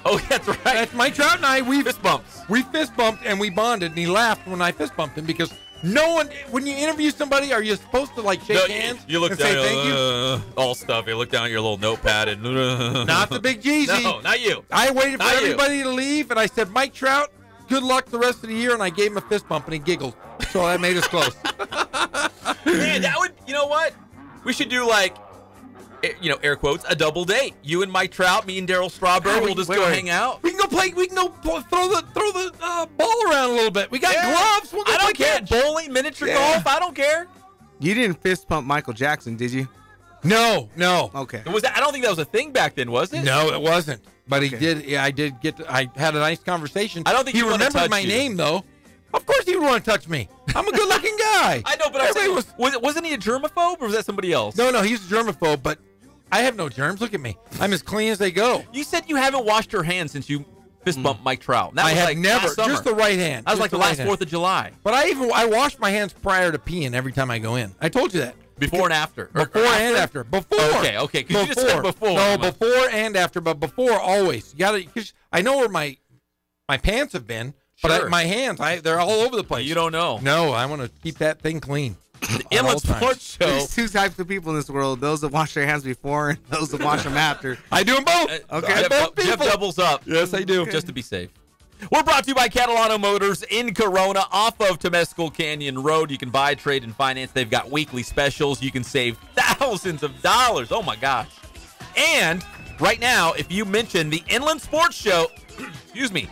Oh, that's right. That's Mike Trout and I. We fist bumps. We fist bumped and we bonded, and he laughed when I fist bumped him because no one. When you interview somebody, are you supposed to shake hands? You look and down, say thank you. All stuff. You look down at your little notepad and not the big Jeezy. No, not you. I waited for Not you. everybody to leave, and I said, Mike Trout, good luck the rest of the year, and I gave him a fist bump, and he giggled. So that made us close. Man, that would. You know what? We should do air quotes, a double date. You and Mike Trout, me and Darryl Strawberry. We'll just go hang out. We can go play. We can go throw the ball around a little bit. We got gloves. We'll go I don't play care. catch. Bowling, miniature golf. I don't care. You didn't fist pump Michael Jackson, did you? No. Okay. Was that? I don't think that was a thing back then, was it? No, it wasn't. But he did. Yeah, I did get. I had a nice conversation. I don't think he he wanted to remembered touch my you. name though. Of course he would want to touch me. I'm a good-looking guy. I know, but wasn't he a germaphobe or was that somebody else? No, he's a germaphobe, but I have no germs. Look at me. I'm as clean as they go. You said you haven't washed your hands since you fist bumped Mike Trout. That I was have like never. last summer. Just the right hand. That was Just like the right last hand. 4th of July. But I wash my hands prior to peeing every time I go in. I told you that. Before and after. Before and after. Before. Okay. Because you just said before. No, before and after, but before always. You gotta. Cause I know where my pants have been, but my hands, they're all over the place. You don't know. No, I want to keep that thing clean. Inland Sports Show. There's two types of people in this world: those that wash their hands before and those that wash them after. I do them both. Okay. Jeff doubles up. Yes, I do. Just to be safe. We're brought to you by Catalano Motors in Corona off of Temescal Canyon Road. You can buy, trade, and finance. They've got weekly specials. You can save thousands of dollars. Oh, my gosh. And right now, if you mention the Inland Sports Show, excuse me,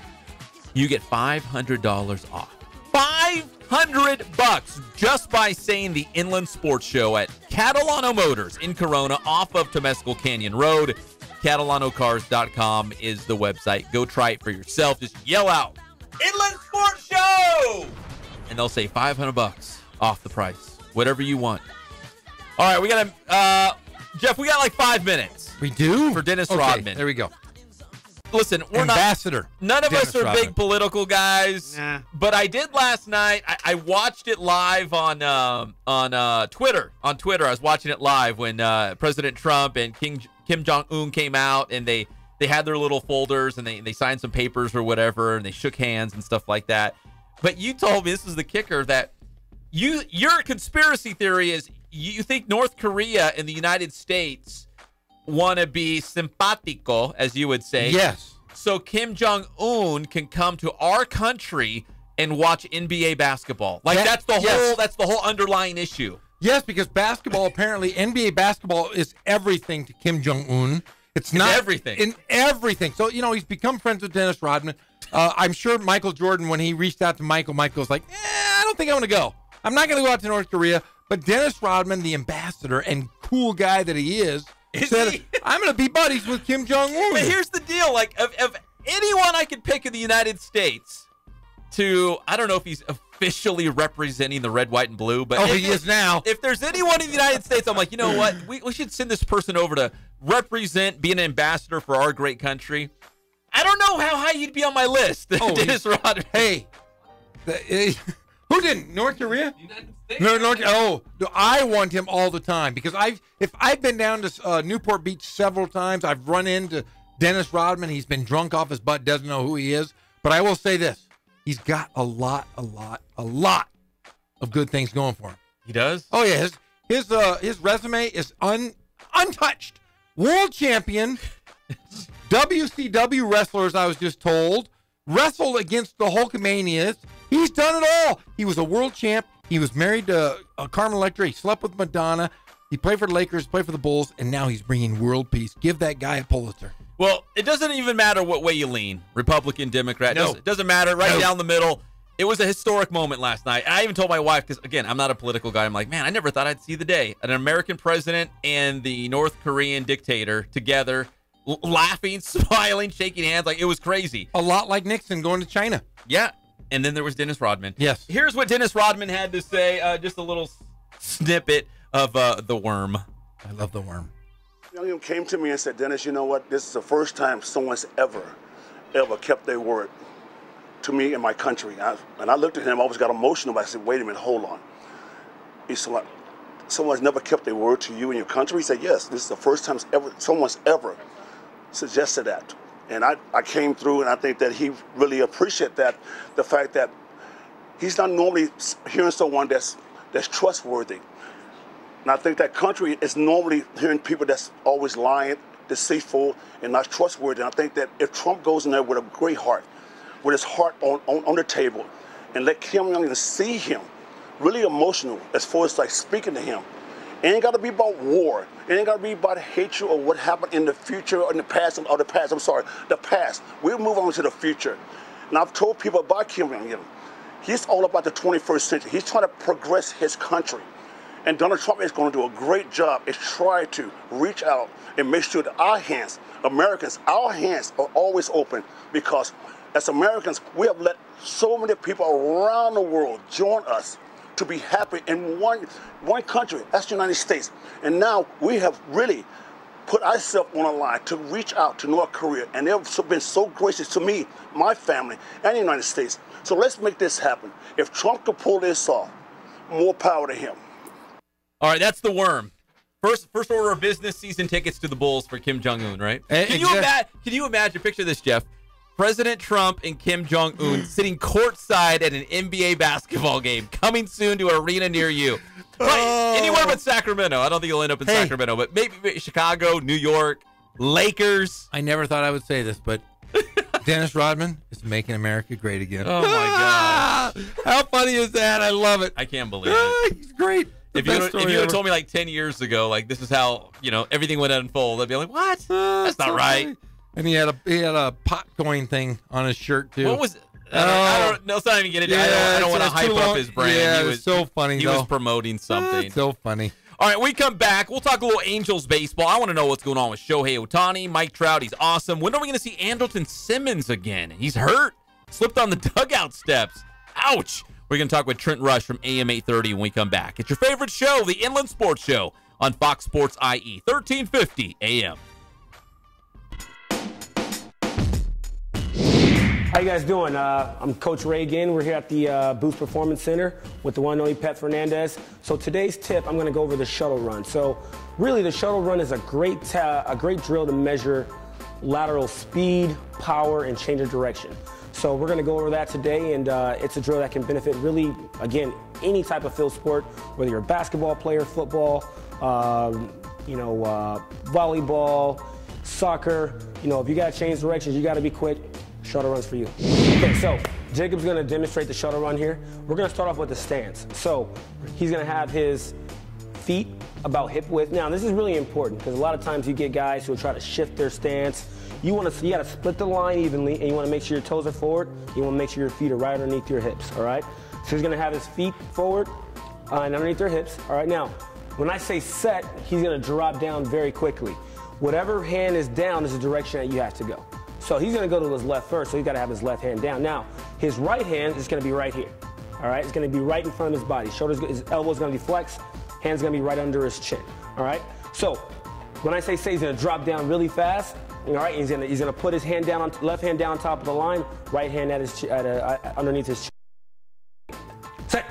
you get $500 off. $500 just by saying the Inland Sports Show at Catalano Motors in Corona off of Temescal Canyon Road. CatalanoCars.com is the website. Go try it for yourself. Just yell out, Inland Sports Show! And they'll say $500 off the price. Whatever you want. All right, we got to, Jeff, we got like 5 minutes. We do? For Dennis Okay, Rodman. there we go. Listen, we're Ambassador. None of Dennis us are Rodman. big political guys, but I did last night. I watched it live on Twitter. On Twitter, I was watching it live when President Trump and Kim Jong-un came out, and they had their little folders, and they signed some papers or whatever, and they shook hands and stuff like that. But you told me, this is the kicker, that your conspiracy theory is you think North Korea and the United States want to be simpatico, as you would say. Yes. So Kim Jong-un can come to our country and watch NBA basketball. That's the whole underlying issue. Yes, because basketball, apparently, NBA basketball is everything to Kim Jong-un. It's not everything. In everything. So, he's become friends with Dennis Rodman. I'm sure Michael Jordan, when he reached out to Michael's like, I don't think I want to go. I'm not going to go out to North Korea. But Dennis Rodman, the ambassador and cool guy that he is said, I'm going to be buddies with Kim Jong-un. But here's the deal. anyone I could pick in the United States to, I don't know if he's officially representing the red, white, and blue, but he is now. If there's anyone in the United States, I'm like, you know what? We should send this person over to represent, be an ambassador for our great country. I don't know how high you'd be on my list, Dennis Rodman. Hey, who didn't? North Korea? United States. No, I want him all the time because if I've been down to Newport Beach several times, I've run into Dennis Rodman. He's been drunk off his butt, doesn't know who he is. But I will say this. He's got a lot of good things going for him. He does? Oh, yeah. His resume is untouched. World champion, WCW wrestlers, I was just told, wrestled against the Hulkamanias. He's done it all. He was a world champ. He was married to Carmen Electra. He slept with Madonna. He played for the Lakers, played for the Bulls, and now he's bringing world peace. Give that guy a Pulitzer. Well, it doesn't even matter what way you lean, Republican, Democrat. No. It doesn't matter. Right down the middle. It was a historic moment last night. And I even told my wife, because, again, I'm not a political guy. I'm like, man, I never thought I'd see the day. An American president and the North Korean dictator together, laughing, smiling, shaking hands. Like, it was crazy. A lot like Nixon going to China. Yeah. And then there was Dennis Rodman. Yes. Here's what Dennis Rodman had to say. Just a little snippet of The Worm. I love The Worm. Young came to me and said, Dennis, you know what? This is the first time someone's ever kept their word to me and my country. And I looked at him, I always got emotional, but I said, wait a minute, hold on. He said, someone's never kept their word to you and your country? He said, yes, this is the first time someone's ever suggested that. And I came through, and I think that he really appreciated that, the fact that he's not normally hearing someone that's trustworthy. And I think that country is normally hearing people that's always lying, deceitful, and not trustworthy. And I think that if Trump goes in there with a great heart, with his heart on the table, and let Kim Jong-un see him, really emotional as far as like speaking to him. It ain't got to be about war. It ain't got to be about hatred or what happened in the future or in the past, the past. We'll move on to the future. And I've told people about Kim Jong-un. He's all about the 21st century. He's trying to progress his country. And Donald Trump is going to do a great job is try to reach out and make sure that our hands, Americans, our hands are always open, because as Americans, we have let so many people around the world join us to be happy in one country, that's the United States. And now we have really put ourselves on a line to reach out to North Korea, and they've been so gracious to me, my family, and the United States. So let's make this happen. If Trump could pull this off, more power to him. All right, that's The Worm. First order of business, season tickets to the Bulls for Kim Jong-un, right? Can you imagine, picture this, Jeff, President Trump and Kim Jong-un sitting courtside at an NBA basketball game, coming soon to an arena near you. Right, anywhere but Sacramento. I don't think you'll end up in Sacramento, but maybe Chicago, New York, Lakers. I never thought I would say this, but Dennis Rodman is making America great again. Oh, my God. How funny is that? I love it. I can't believe it. He's great. If you had told me like 10 years ago, like this is how, everything would unfold, I'd be like, what? That's not right. Funny. And he had a pot coin thing on his shirt too. What was it? I don't know. Let's not even get into it. I don't want to hype up his brand. Yeah, it was so funny. He was promoting something. So funny. All right, we come back. We'll talk a little Angels baseball. I want to know what's going on with Shohei Ohtani, Mike Trout. He's awesome. When are we going to see Andrelton Simmons again? He's hurt. Slipped on the dugout steps. Ouch. We're going to talk with Trent Rush from AM 830 when we come back. It's your favorite show, the Inland Sports Show on Fox Sports IE, 1350 AM. How you guys doing? I'm Coach Ray again. We're here at the Boost Performance Center with the one and only Pep Fernandez. So today's tip, I'm going to go over the shuttle run. So really, the shuttle run is a great drill to measure lateral speed, power, and change of direction. So we're going to go over that today, and it's a drill that can benefit really, again, any type of field sport, whether you're a basketball player, football, volleyball, soccer. If you got to change directions, you got to be quick. Shuttle run's for you. Okay, so Jacob's going to demonstrate the shuttle run here. We're going to start off with the stance. So he's going to have his feet about hip width. Now, this is really important because a lot of times you get guys who will try to shift their stance. You got to split the line evenly, and you want to make sure your toes are forward. You want to make sure your feet are right underneath your hips, all right? So he's going to have his feet forward and underneath their hips. All right, now, when I say set, he's going to drop down very quickly. Whatever hand is down is the direction that you have to go. So he's going to go to his left first, so he's got to have his left hand down. Now, his right hand is going to be right here. All right, it's going to be right in front of his body. His elbow's going to be flexed. Hand's going to be right under his chin. All right. So when I say he's going to drop down really fast, all right, he's going to put his hand down, left hand down on top of the line, right hand at his underneath his chin. Set.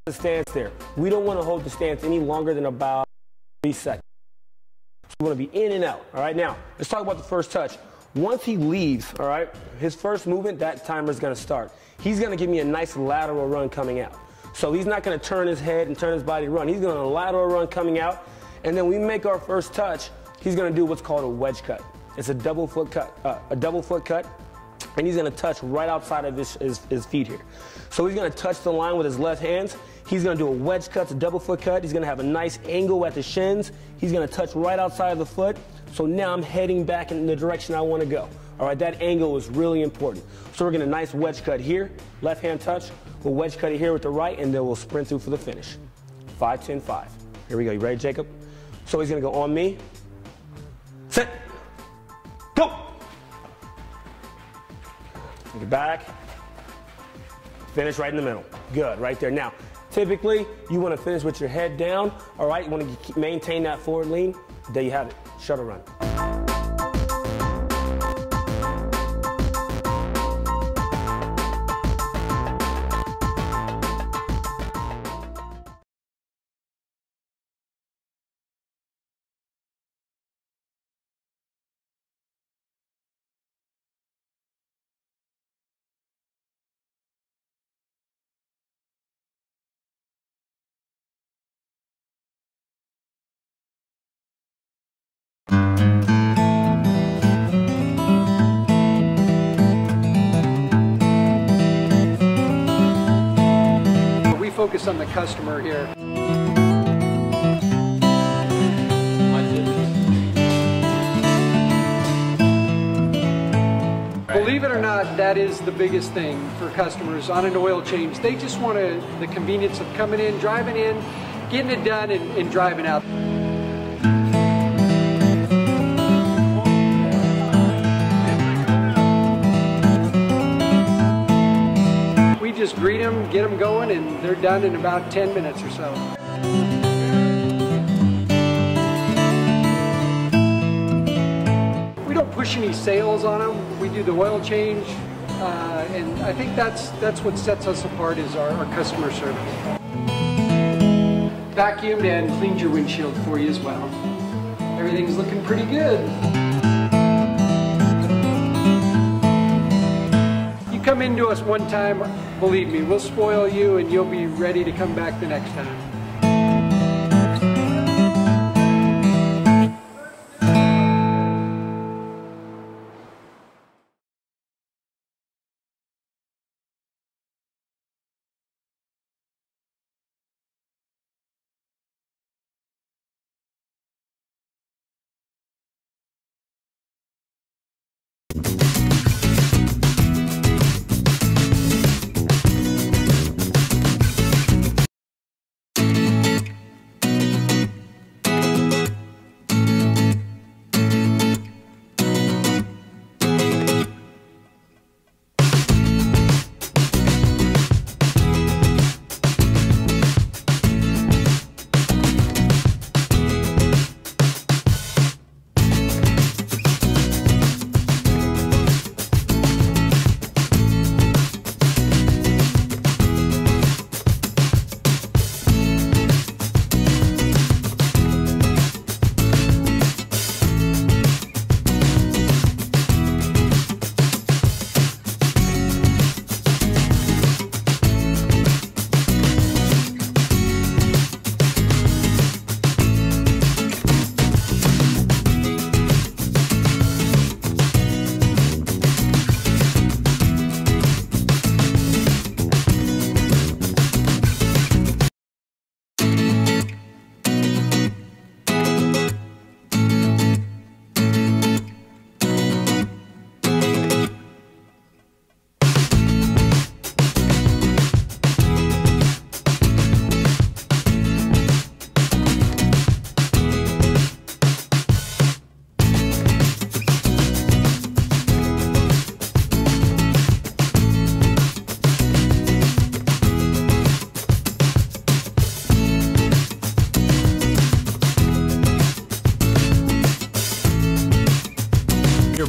The stance there. We don't want to hold the stance any longer than about 3 seconds. So we want to be in and out. All right. Now let's talk about the first touch. Once he leaves, all right, his first movement, that timer is going to start. He's going to give me a nice lateral run coming out. So he's not going to turn his head and turn his body to run. He's going to lateral run coming out. And then we make our first touch. He's going to do what's called a wedge cut. It's a double foot cut, and he's going to touch right outside of his feet here. So he's going to touch the line with his left hands. He's going to do a wedge cut, a double foot cut. He's going to have a nice angle at the shins. He's going to touch right outside of the foot. So now I'm heading back in the direction I want to go. All right, that angle is really important. So we're getting a nice wedge cut here, left hand touch. We'll wedge cut it here with the right, and then we'll sprint through for the finish. 5, 10, 5. Here we go. You ready, Jacob? So he's going to go on me. Set. Go. Get back. Finish right in the middle. Good, right there. Now, typically, you want to finish with your head down. All right, you want to maintain that forward lean. There you have it. Shuttle run. Focus on the customer here. Believe it or not, that is the biggest thing for customers on an oil change. They just want the convenience of coming in, driving in, getting it done, and driving out. Just greet them, get them going, and they're done in about 10 minutes or so. We don't push any sales on them. We do the oil change, and I think that's what sets us apart is our customer service. Vacuumed and cleaned your windshield for you as well. Everything's looking pretty good. Come into us one time, believe me, we'll spoil you and you'll be ready to come back the next time.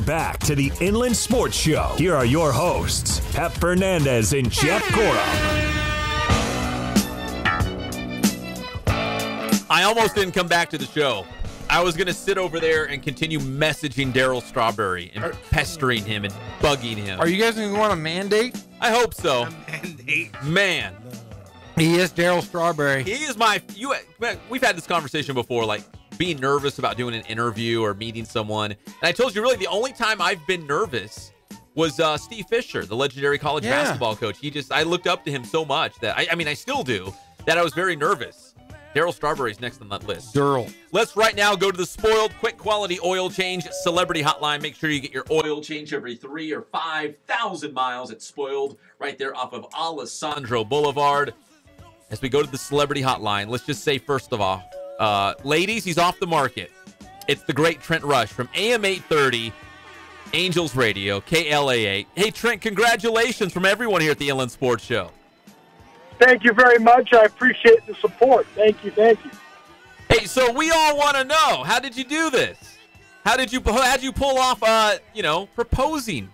back to the Inland Sports Show. Here are your hosts, Pep Fernandez and Jeff Gorham. I almost didn't come back to the show. I was going to sit over there and continue messaging Darryl Strawberry and pestering him and bugging him. Are you guys going to go on a mandate? I hope so. Mandate. Man. He is Darryl Strawberry. He is we've had this conversation before, like being nervous about doing an interview or meeting someone. And I told you, really, the only time I've been nervous was Steve Fisher, the legendary college basketball coach. I looked up to him so much that, I still do, that I was very nervous. Darryl Strawberry's next on that list. Darryl. Let's right now go to the Spoiled Quick Quality Oil Change Celebrity Hotline. Make sure you get your oil change every 3,000 or 5,000 miles at Spoiled, right there off of Alessandro Boulevard. As we go to the Celebrity Hotline, let's just say, first of all, ladies, he's off the market. It's the great Trent Rush from AM 830, Angels Radio, KLAA. Hey, Trent, congratulations from everyone here at the Inland Sports Show. Thank you very much. I appreciate the support. Thank you. Hey, so we all want to know, how did you do this? How'd you pull off, proposing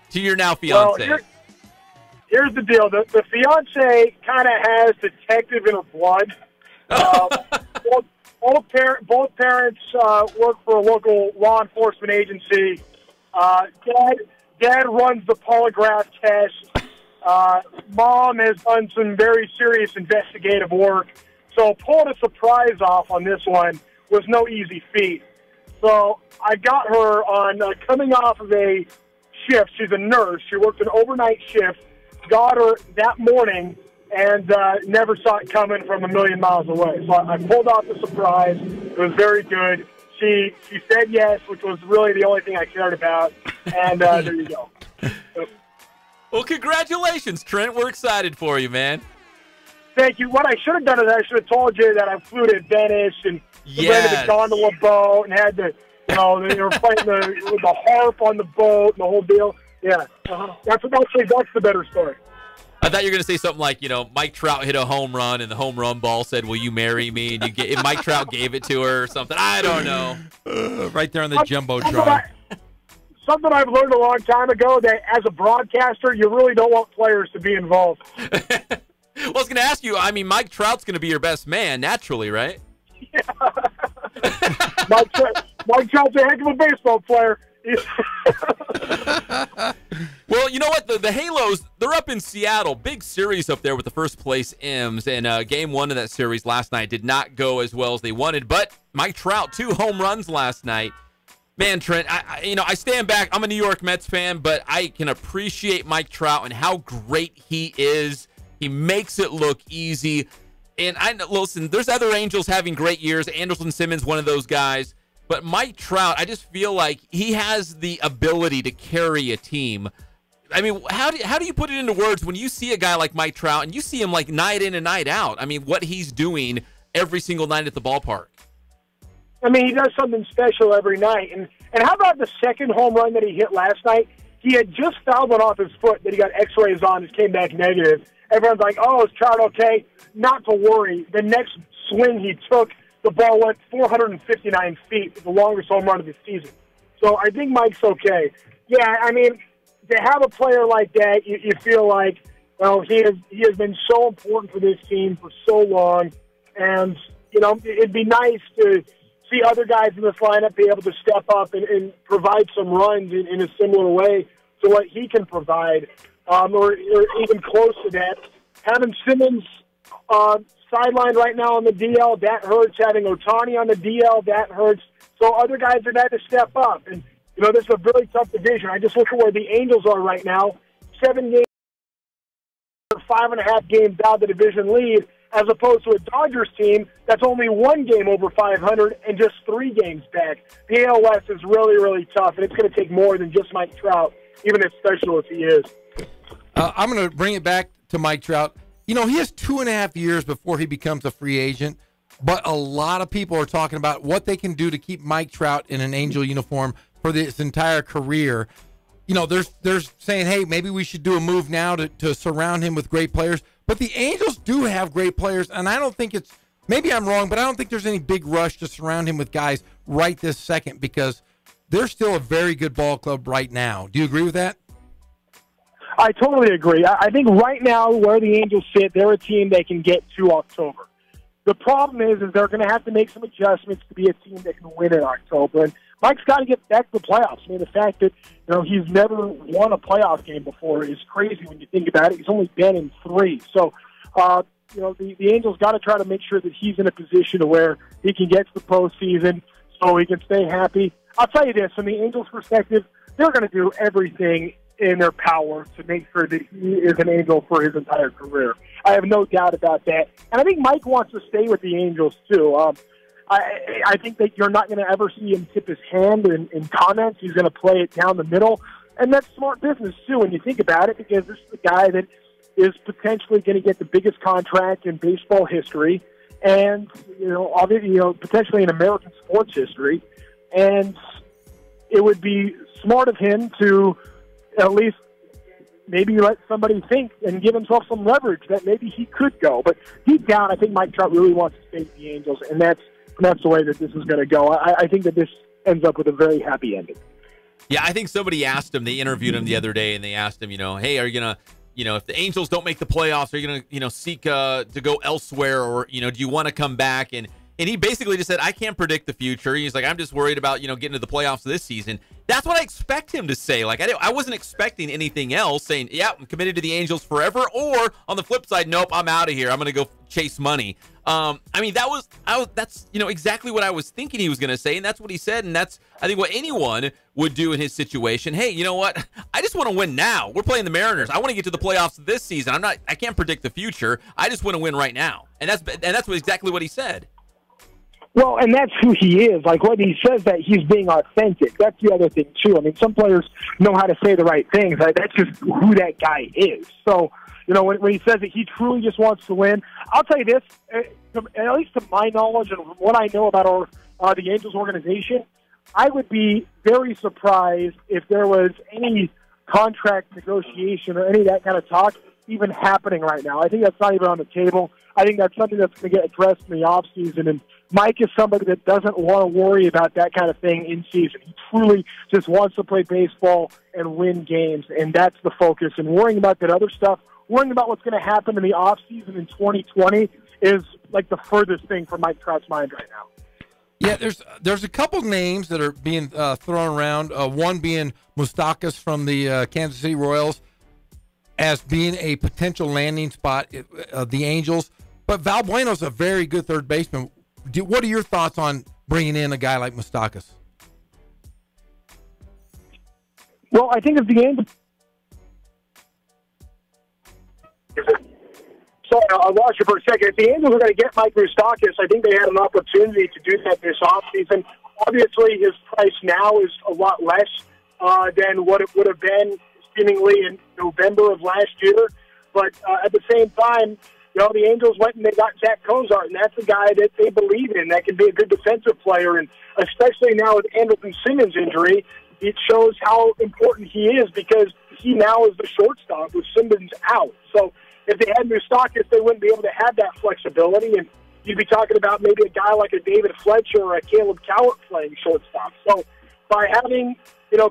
to your now fiance? Well, here's the deal. The fiance kind of has detective in her blood. Both parents work for a local law enforcement agency. Dad runs the polygraph test. Mom has done some very serious investigative work. So pulling a surprise off on this one was no easy feat. So I got her on coming off of a shift. She's a nurse. She worked an overnight shift. Got her that morning and never saw it coming from a million miles away. So I pulled off the surprise. It was very good. She said yes, which was really the only thing I cared about. And there you go. Well, congratulations, Trent. We're excited for you, man. Thank you. What I should have done is I should have told you that I flew to Venice and rented the gondola boat and had the, they were playing with the harp on the boat and the whole deal. Yeah. That's the better story. I thought you were going to say something like, Mike Trout hit a home run and the home run ball said, "Will you marry me?" And Mike Trout gave it to her or something. I don't know. Right there on the Jumbotron. Something I've learned a long time ago, that as a broadcaster, you really don't want players to be involved. Well, I was going to ask you, Mike Trout's going to be your best man, naturally, right? Yeah. Mike Trout's a heck of a baseball player. Well, you know what? The Halos, they're up in Seattle. Big series up there with the first place M's. And game one of that series last night did not go as well as they wanted. But Mike Trout, 2 home runs last night. Man, Trent, I stand back. I'm a New York Mets fan, but I can appreciate Mike Trout and how great he is. He makes it look easy. And listen, there's other Angels having great years. Anderson Simmons, one of those guys. But Mike Trout, I just feel like he has the ability to carry a team. How do you put it into words when you see a guy like Mike Trout and you see him like night in and night out? What he's doing every single night at the ballpark. He does something special every night. And how about the second home run that he hit last night? He had just fouled one off his foot that he got x-rays on. It came back negative. Everyone's like, "Oh, is Trout okay?" Not to worry. The next swing he took, the ball went 459 feet, the longest home run of the season. So I think Mike's okay. Yeah, to have a player like that, you feel like, well, he has been so important for this team for so long. And, it'd be nice to see other guys in this lineup be able to step up and provide some runs in a similar way to what he can provide, or even close to that. Having Simmons sidelined right now on the DL, that hurts. Having Ohtani on the DL, that hurts. So other guys are going to step up. And, this is a really tough division. I just look at where the Angels are right now. 7 games, 5.5 games out of the division lead, as opposed to a Dodgers team that's only 1 game over 500 and just 3 games back. The AL West is really, really tough, and it's going to take more than just Mike Trout, even as special as he is. I'm going to bring it back to Mike Trout. He has 2.5 years before he becomes a free agent, but a lot of people are talking about what they can do to keep Mike Trout in an Angel uniform for his entire career. They're saying, hey, maybe we should do a move now to surround him with great players. But the Angels do have great players, and I don't think maybe I'm wrong, but I don't think there's any big rush to surround him with guys right this second because they're still a very good ball club right now. Do you agree with that? I totally agree. I think right now where the Angels sit, they're a team they can get to October. The problem is they're going to have to make some adjustments to be a team that can win in October. And Mike's got to get back to the playoffs. I mean, the fact that he's never won a playoff game before is crazy when you think about it. He's only been in 3. So, the Angels got to try to make sure that he's in a position to where he can get to the postseason so he can stay happy. I'll tell you this, from the Angels' perspective, they're going to do everything in their power to make sure that he is an Angel for his entire career. I have no doubt about that. And I think Mike wants to stay with the Angels, too. I think that you're not going to ever see him tip his hand in comments. He's going to play it down the middle. And that's smart business, too, when you think about it, because this is the guy that is potentially going to get the biggest contract in baseball history and, potentially in American sports history. And it would be smart of him to at least maybe let somebody think and give himself some leverage that maybe he could go. But deep down, I think Mike Trout really wants to stay with the Angels, and that's the way that this is going to go. I think that this ends up with a very happy ending. Yeah, I think somebody asked him, they interviewed him the other day, and they asked him, hey, are you going to, if the Angels don't make the playoffs, are you going to, seek to go elsewhere, or, do you want to come back? And he basically just said, I can't predict the future. He's like, I'm just worried about, getting to the playoffs this season. That's what I expect him to say. Like, I wasn't expecting anything else, saying, yeah, I'm committed to the Angels forever. Or on the flip side, nope, I'm out of here. I'm going to go chase money. That's exactly what I was thinking he was going to say. And that's what he said. And that's, I think, what anyone would do in his situation. Hey, you know what? I just want to win now. We're playing the Mariners. I want to get to the playoffs this season. I can't predict the future. I just want to win right now. And that's exactly what he said. Well, and that's who he is. Like, when he says that, he's being authentic. That's the other thing, too. I mean, some players know how to say the right things. That's just who that guy is. So, when he says that he truly just wants to win, I'll tell you this, at least to my knowledge and what I know about the Angels organization, I would be very surprised if there was any contract negotiation or any of that kind of talk even happening right now. I think that's not even on the table. I think that's something that's going to get addressed in the offseason, and Mike is somebody that doesn't want to worry about that kind of thing in season. He truly just wants to play baseball and win games, and that's the focus. And worrying about that other stuff, worrying about what's going to happen in the offseason in 2020 is like the furthest thing from Mike Trout's mind right now. Yeah, there's a couple names that are being thrown around, one being Moustakas from the Kansas City Royals as being a potential landing spot of the Angels. But Val Bueno's a very good third baseman. What are your thoughts on bringing in a guy like Moustakas? Well, I think if the Angels... Sorry, I lost you for a second. If the Angels are going to get Mike Moustakas, I think they had an opportunity to do that this offseason. Obviously, his price now is a lot less than what it would have been seemingly in November of last year. But at the same time, the Angels went and they got Zach Cozart, and that's a guy that they believe in that can be a good defensive player. And especially now with Andrelton Simmons' injury, it shows how important he is because he now is the shortstop with Simmons out. So if they had Moustakas, they wouldn't be able to have that flexibility, and you'd be talking about maybe a guy like a David Fletcher or a Caleb Cowart playing shortstop. So by having,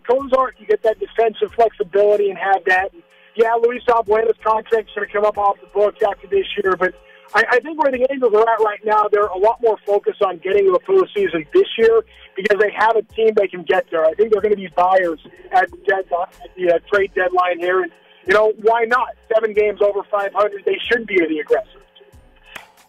Cozart, you get that defensive flexibility and have that. Yeah, Luis Albuena's contract's going to come up off the books after this year, but I think where the Angels are at right now, they're a lot more focused on getting to the postseason this year because they have a team they can get there. I think they're going to be buyers at the trade deadline here, and why not? 7 games over 500, they should be the aggressors.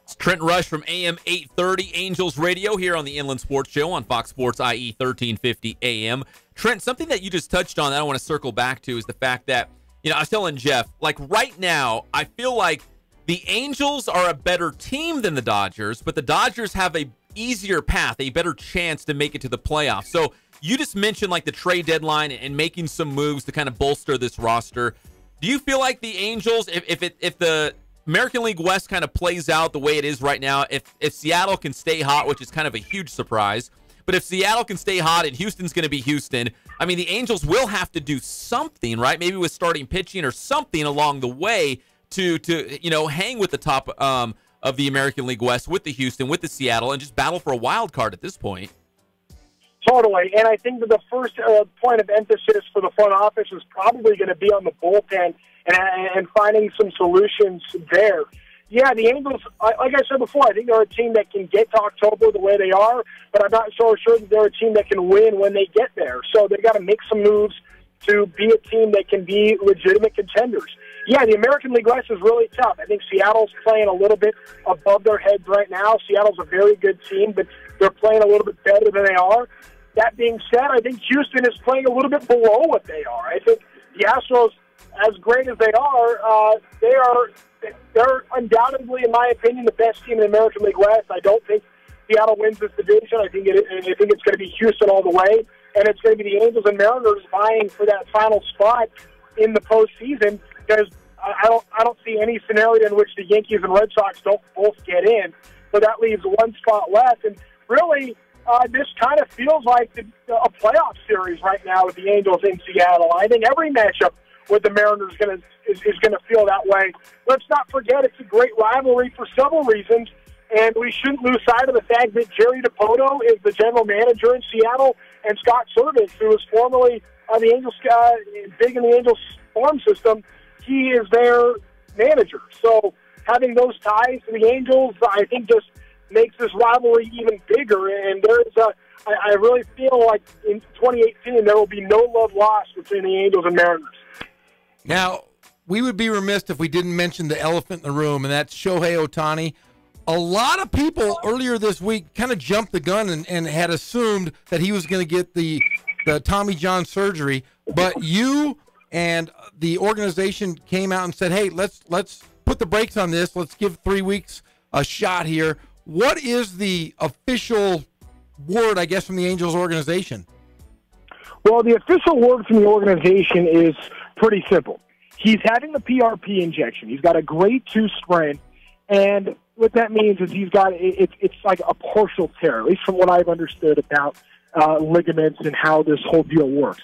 It's Trent Rush from AM 830 Angels Radio here on the Inland Sports Show on Fox Sports IE 1350 AM. Trent, something that you just touched on that I want to circle back to is the fact that, I was telling Jeff, like right now, I feel like the Angels are a better team than the Dodgers, but the Dodgers have a easier path, a better chance to make it to the playoffs. So you just mentioned like the trade deadline and making some moves to kind of bolster this roster. Do you feel like the Angels, if the American League West kind of plays out the way it is right now, if Seattle can stay hot, which is kind of a huge surprise, but if Seattle can stay hot and Houston's going to be Houston, I mean, the Angels will have to do something, right? Maybe with starting pitching or something along the way to hang with the top of the American League West with the Houston, with the Seattle, and just battle for a wild card at this point. Totally, and I think that the first point of emphasis for the front office is probably going to be on the bullpen and finding some solutions there. Yeah, the Angels, like I said before, I think they're a team that can get to October the way they are, but I'm not so sure that they're a team that can win when they get there. So they've got to make some moves to be a team that can be legitimate contenders. Yeah, the American League West is really tough. I think Seattle's playing a little bit above their heads right now. Seattle's a very good team, but they're playing a little bit better than they are. That being said, I think Houston is playing a little bit below what they are. I think the Astros, as great as they are, they're undoubtedly, in my opinion, the best team in the American League West. I don't think Seattle wins this division. I think it's going to be Houston all the way, and it's going to be the Angels and Mariners vying for that final spot in the postseason. Because I don't see any scenario in which the Yankees and Red Sox don't both get in. So that leaves one spot left, and really. This kind of feels like a playoff series right now with the Angels in Seattle. I think every matchup with the Mariners is going to feel that way. Let's not forget it's a great rivalry for several reasons, and we shouldn't lose sight of the fact that Jerry DiPoto is the general manager in Seattle, and Scott Servais, who was formerly the Angels big in the Angels farm system, he is their manager. So having those ties to the Angels, I think just makes this rivalry even bigger, and I really feel like in 2018 there will be no love lost between the Angels and Mariners. Now, we would be remiss if we didn't mention the elephant in the room, and that's Shohei Ohtani. A lot of people earlier this week kind of jumped the gun and had assumed that he was going to get the Tommy John surgery, but you and the organization came out and said, hey, let's put the brakes on this. Let's give 3 weeks a shot here. What is the official word, I guess, from the Angels organization? Well, the official word from the organization is pretty simple. He's having the PRP injection. He's got a grade 2 sprain, and what that means is it's like a partial tear, at least from what I've understood about ligaments and how this whole deal works.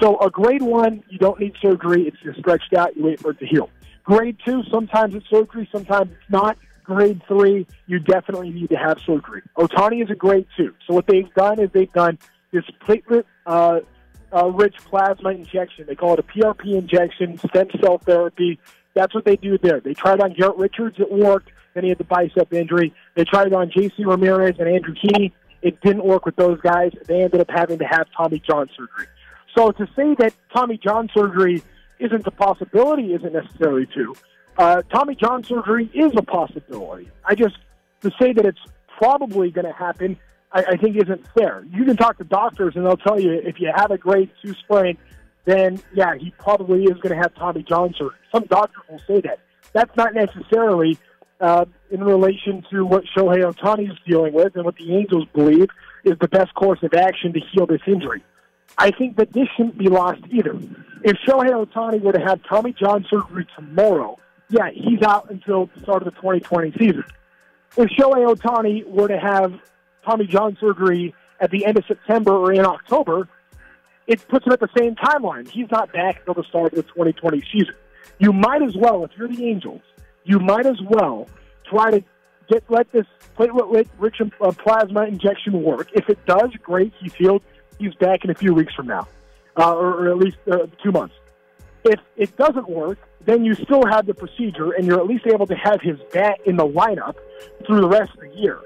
So a grade 1, you don't need surgery. It's just stretched out. You wait for it to heal. Grade 2, sometimes it's surgery, sometimes it's not. Grade 3, you definitely need to have surgery. Ohtani is a grade 2. So what they've done is they've done this platelet-rich plasma injection. They call it a PRP injection, stem cell therapy. That's what they do there. They tried on Garrett Richards. It worked. Then he had the bicep injury. They tried it on J.C. Ramirez and Andrew Heaney. It didn't work with those guys. They ended up having to have Tommy John surgery. So to say that Tommy John surgery isn't a possibility isn't necessarily true. Tommy John surgery is a possibility. To say that it's probably going to happen, I think isn't fair. You can talk to doctors and they'll tell you if you have a grade 2 sprain, then yeah, he probably is going to have Tommy John surgery. Some doctors will say that. That's not necessarily in relation to what Shohei Ohtani is dealing with and what the Angels believe is the best course of action to heal this injury. I think that this shouldn't be lost either. If Shohei Ohtani were to have Tommy John surgery tomorrow, yeah, he's out until the start of the 2020 season. If Shohei Ohtani were to have Tommy John surgery at the end of September or in October, it puts him at the same timeline. He's not back until the start of the 2020 season. You might as well, if you're the Angels, you might as well try to let this platelet-rich plasma injection work. If it does, great, he's healed. He's back in a few weeks from now, or at least 2 months. If it doesn't work, then you still have the procedure, and you're at least able to have his bat in the lineup through the rest of the year.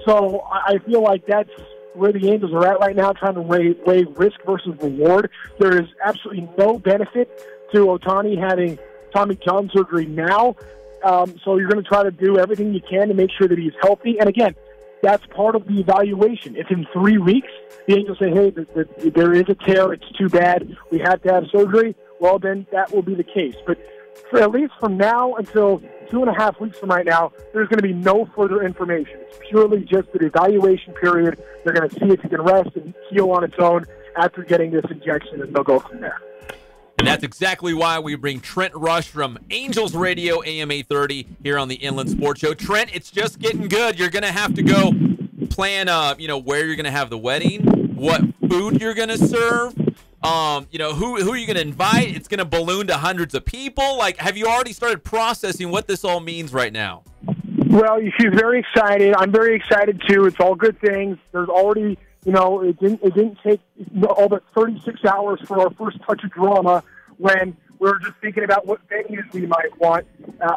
So I feel like that's where the Angels are at right now, trying to weigh risk versus reward. There is absolutely no benefit to Ohtani having Tommy John surgery now. So you're going to try to do everything you can to make sure that he's healthy. And again, that's part of the evaluation. If in 3 weeks the Angels say, hey, there is a tear, it's too bad, we have to have surgery, well, then that will be the case. But for at least from now until 2.5 weeks from right now, there's going to be no further information. It's purely just an evaluation period. They're going to see if he can rest and heal on its own after getting this injection, and they'll go from there. And that's exactly why we bring Trent Rush from Angels Radio, AM 830, here on the Inland Sports Show. Trent, it's just getting good. You're going to have to go plan, where you're going to have the wedding, what food you're going to serve, who are you going to invite? It's going to balloon to hundreds of people. Like, have you already started processing what this all means right now? Well, she's very excited. I'm very excited, too. It's all good things. There's already, it didn't take all but 36 hours for our first touch of drama when we were just thinking about what venues we might want.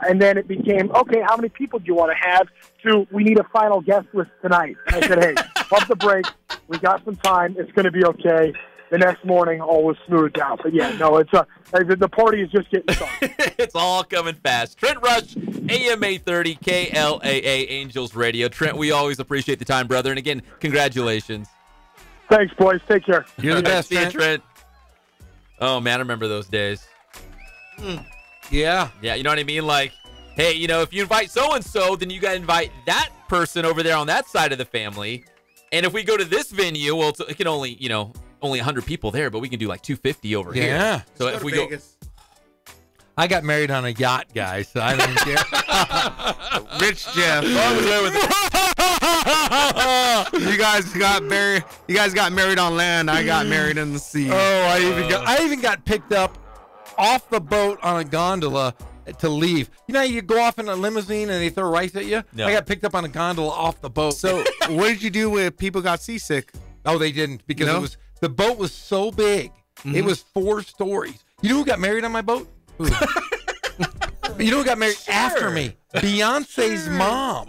And then it became, okay, how many people do you want to have? To, we need a final guest list tonight. And I said, hey, pump the brakes. We got some time. It's going to be okay. The next morning, all was smoothed out. But yeah, no, it's the party is just getting started. It's all coming fast. Trent Rush, AM 830, KLAA Angels Radio. Trent, we always appreciate the time, brother. And again, congratulations. Thanks, boys. Take care. You're the best, See you, Trent. Oh, man, I remember those days. Yeah. Yeah, you know what I mean? Like, hey, if you invite so-and-so, then you got to invite that person over there on that side of the family. And if we go to this venue, well, it can only 100 people there, but we can do like 250 over here. Yeah. So if we go, I got married on a yacht, guys, so I don't care. Rich Jeff. You guys got married on land. I got married in the sea. Oh, I even got picked up off the boat on a gondola to leave. You know how you go off in a limousine and they throw rice at you? No. I got picked up on a gondola off the boat. So what did you do when people got seasick? Oh, they didn't, because the boat was so big. Mm-hmm. It was 4 stories. You know who got married on my boat? You know who got married after me? Beyonce's mom.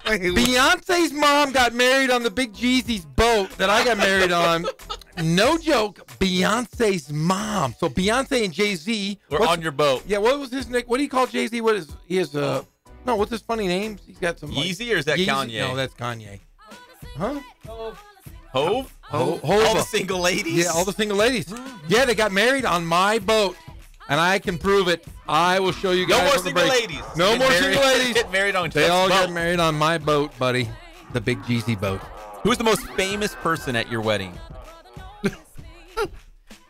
Beyonce's mom got married on the Big Jeezy's boat that I got married on. No joke, Beyonce's mom. So Beyonce and Jay-Z we're on your boat. Yeah, what was his nick? What do you call Jay-Z? What is his no, what's his funny name? He's got some Yeezy, or is that Yeezy? Kanye? No, that's Kanye. Huh? Hove? Hova. All the single ladies? Yeah, all the single ladies. Yeah, they got married on my boat. And I can prove it. I will show you guys. No more on the single break. ladies. No more single ladies. Get married on They Jeff's all boat. got married on my boat, buddy. The Big Jeezy boat. Who's the most famous person at your wedding?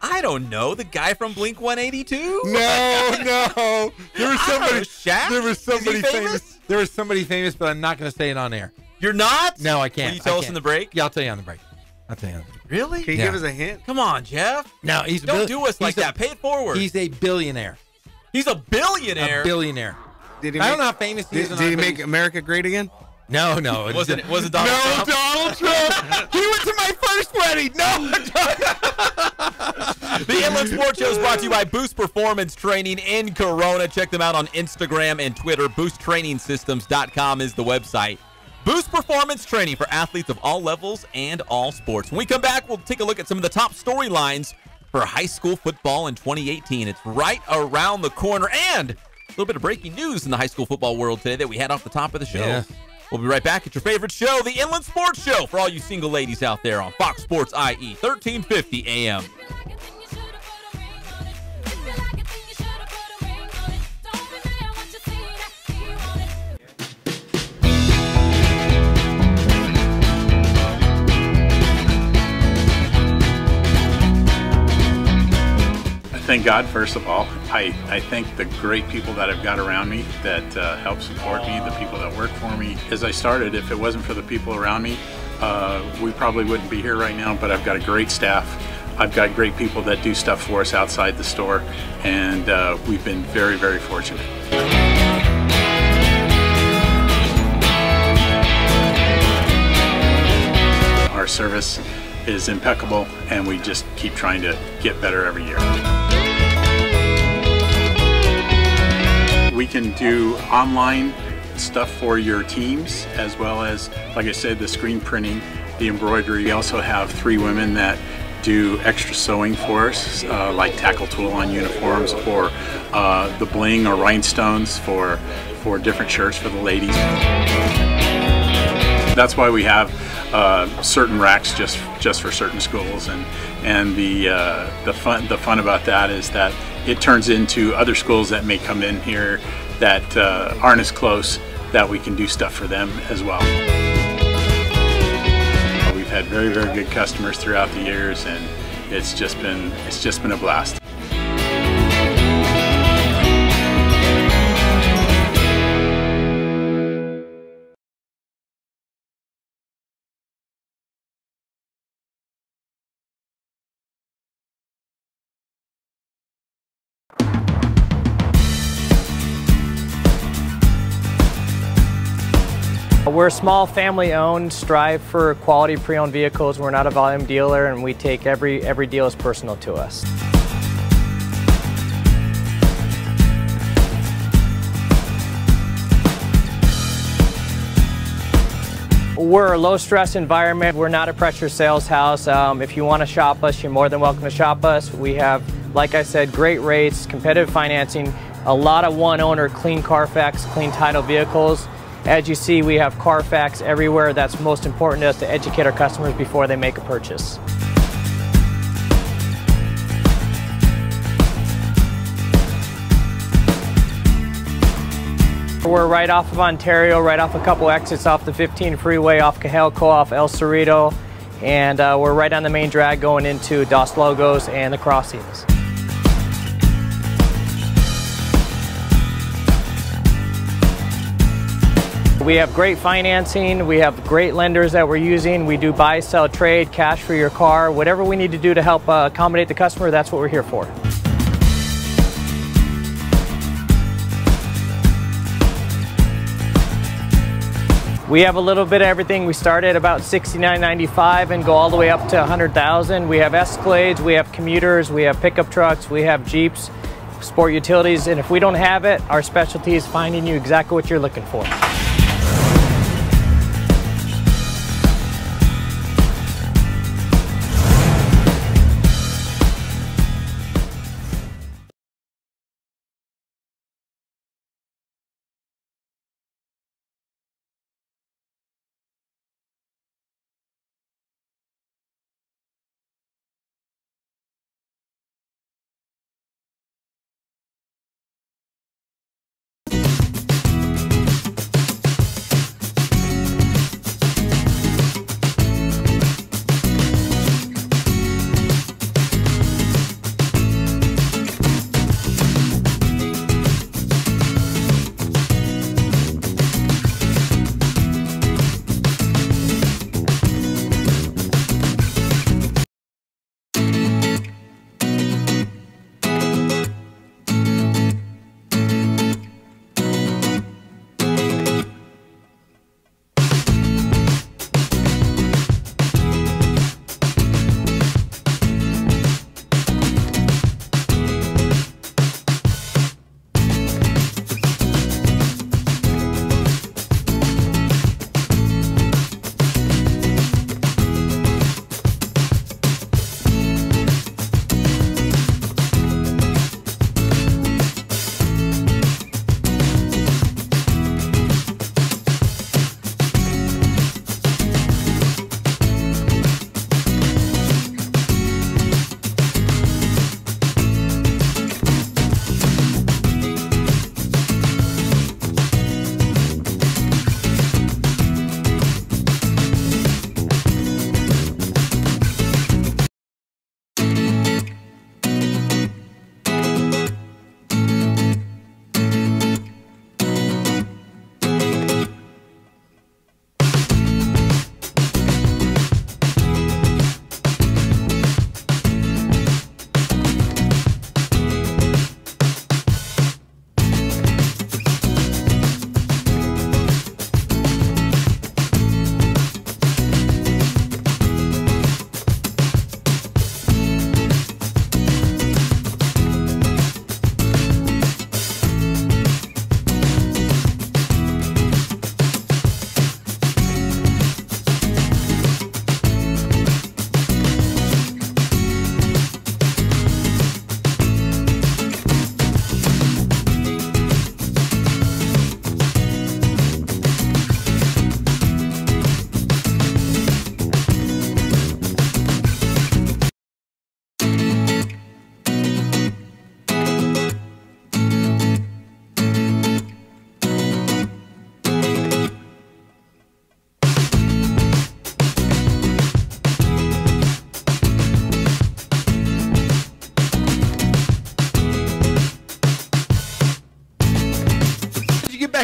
I don't know. The guy from Blink 182? No. There was somebody. Shaq? There was somebody Is he famous? There was somebody famous, but I'm not going to say it on air. You're not? No, I can't. Will you tell I us can't. in the break? Yeah, I'll tell you on the break. Really? Can you give us a hint? Come on, Jeff. No, he's Don't do us like that. Pay it forward. He's a billionaire. He's a billionaire. A billionaire. Did he I don't know how famous he is. Did he make America great again? No. Was it Donald Trump? Donald Trump. He went to my first wedding. No. The Inland Sports Show is brought to you by Boost Performance Training in Corona. Check them out on Instagram and Twitter. BoostTrainingsystems.com is the website. Boost Performance Training for athletes of all levels and all sports. When we come back, we'll take a look at some of the top storylines for high school football in 2018. It's right around the corner. And a little bit of breaking news in the high school football world today that we had off the top of the show. Yeah. We'll be right back at your favorite show, the Inland Sports Show, for all you single ladies out there on Fox Sports IE, 1350 AM. Thank God, first of all. I thank the great people that I've got around me that help support me, the people that work for me. As I started, if it wasn't for the people around me, we probably wouldn't be here right now, but I've got a great staff. I've got great people that do stuff for us outside the store, and we've been very, very fortunate. Our service is impeccable, and we just keep trying to get better every year. We can do online stuff for your teams, as well as, like I said, the screen printing, the embroidery. We also have 3 women that do extra sewing for us, like tackle tool on uniforms, or the bling or rhinestones for different shirts for the ladies. That's why we have certain racks just for certain schools, and the fun about that is that it turns into other schools that may come in here that aren't as close, that we can do stuff for them as well. We've had very, very good customers throughout the years, and it's just been a blast. We're small, family-owned, strive for quality pre-owned vehicles. We're not a volume dealer, and we take every deal as personal to us. We're a low-stress environment. We're not a pressure sales house. If you want to shop us, you're more than welcome to shop us. We have, like I said, great rates, competitive financing, a lot of one-owner, clean Carfax, clean title vehicles. As you see, we have Carfax everywhere. That's most important to us, to educate our customers before they make a purchase. We're right off of Ontario, right off a couple exits off the 15 freeway, off Cajalco, off El Cerrito, and we're right on the main drag going into Dos Logos and the crossings. We have great financing, we have great lenders that we're using. We do buy, sell, trade, cash for your car. Whatever we need to do to help accommodate the customer, that's what we're here for. We have a little bit of everything. We start at about $69.95 and go all the way up to $100,000. We have Escalades, we have commuters, we have pickup trucks, we have Jeeps, sport utilities, and if we don't have it, our specialty is finding you exactly what you're looking for.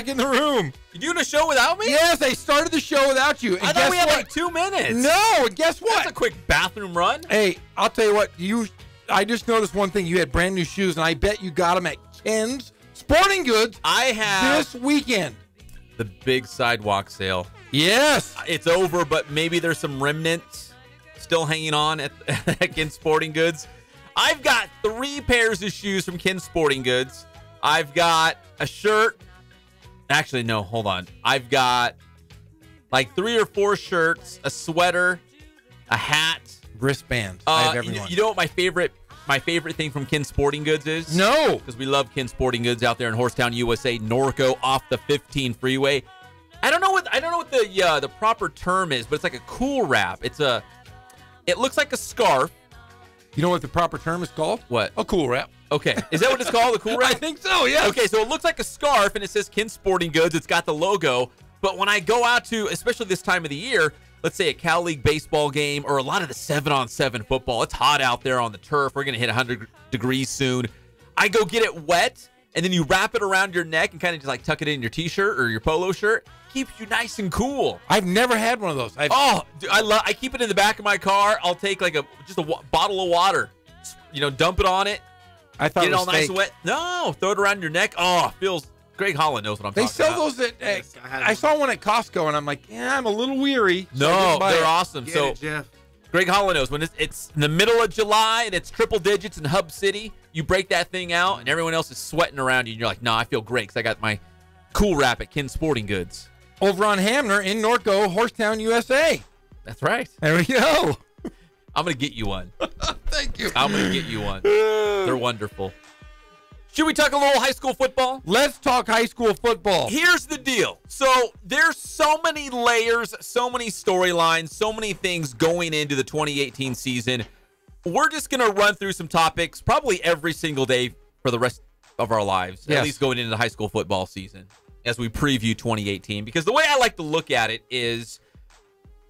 back in the room. You doing a show without me? Yes, I started the show without you. And I thought we had like 2 minutes. No, and guess what? That's a quick bathroom run. Hey, I'll tell you what. I just noticed one thing. You had brand new shoes, and I bet you got them at Ken's Sporting Goods I have this weekend. the big sidewalk sale. Yes. It's over, but maybe there's some remnants still hanging on at Ken Sporting Goods. I've got 3 pairs of shoes from Ken Sporting Goods. I've got a shirt. Actually, no, hold on. I've got like 3 or 4 shirts, a sweater, a hat, wristbands. I have everyone. You know what my favorite thing from Ken Sporting Goods is? No. Because we love Ken Sporting Goods out there in Horsetown, USA, Norco, off the 15 freeway. I don't know what the proper term is, but it's like a cool wrap. It looks like a scarf. You know what the proper term is called? What? A cool wrap. Okay. Is that what it's called? A cool wrap? I think so, yeah. Okay, so it looks like a scarf, and it says Ken Sporting Goods. It's got the logo. But when I go out to, especially this time of the year, let's say a KLAA baseball game or a lot of the 7-on-7 football, it's hot out there on the turf. We're going to hit 100 degrees soon. I go get it wet, and then you wrap it around your neck and kind of just like tuck it in your T-shirt or your polo shirt. Keeps you nice and cool. I've never had one of those. I keep it in the back of my car. I'll take like just a bottle of water, dump it on it. I thought get it it was all nice fake. and wet. No, throw it around your neck. Oh, feels. Greg Holland knows what I'm They talking about. sell those at. I saw one at Costco, and I'm like, yeah, I'm a little weary. So I No, didn't buy they're it. awesome. Get So it, Jeff. Greg Holland knows when it's in the middle of July and it's triple digits in Hub City. You break that thing out, and everyone else is sweating around you, and you're like, no, I feel great because I got my cool wrap at Ken Sporting Goods. Over on Hamner in Norco, Horsetown, USA. That's right. There we go. I'm gonna get you one. Thank you. I'm gonna get you one. They're wonderful. Should we talk a little high school football? Let's talk high school football. Here's the deal. So there's so many layers, so many storylines, so many things going into the 2018 season. We're just going to run through some topics probably every single day for the rest of our lives, Yes. at least going into the high school football season as we preview 2018. Because the way I like to look at it is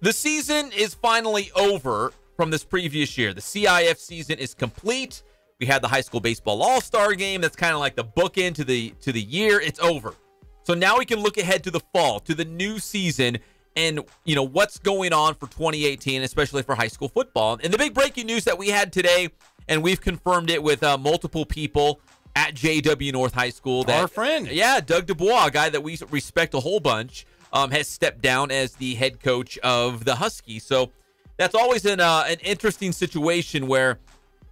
the season is finally over from this previous year. The CIF season is complete. We had the high school baseball all-star game. That's kind of like the bookend to the year. It's over. So now we can look ahead to the fall, to the new season, and what's going on for 2018, especially for high school football. And the big breaking news that we had today, and we've confirmed it with multiple people at JW North High School. That, our friend. Yeah, Doug Dubois, a guy that we respect a whole bunch, has stepped down as the head coach of the Huskies. So that's always an interesting situation where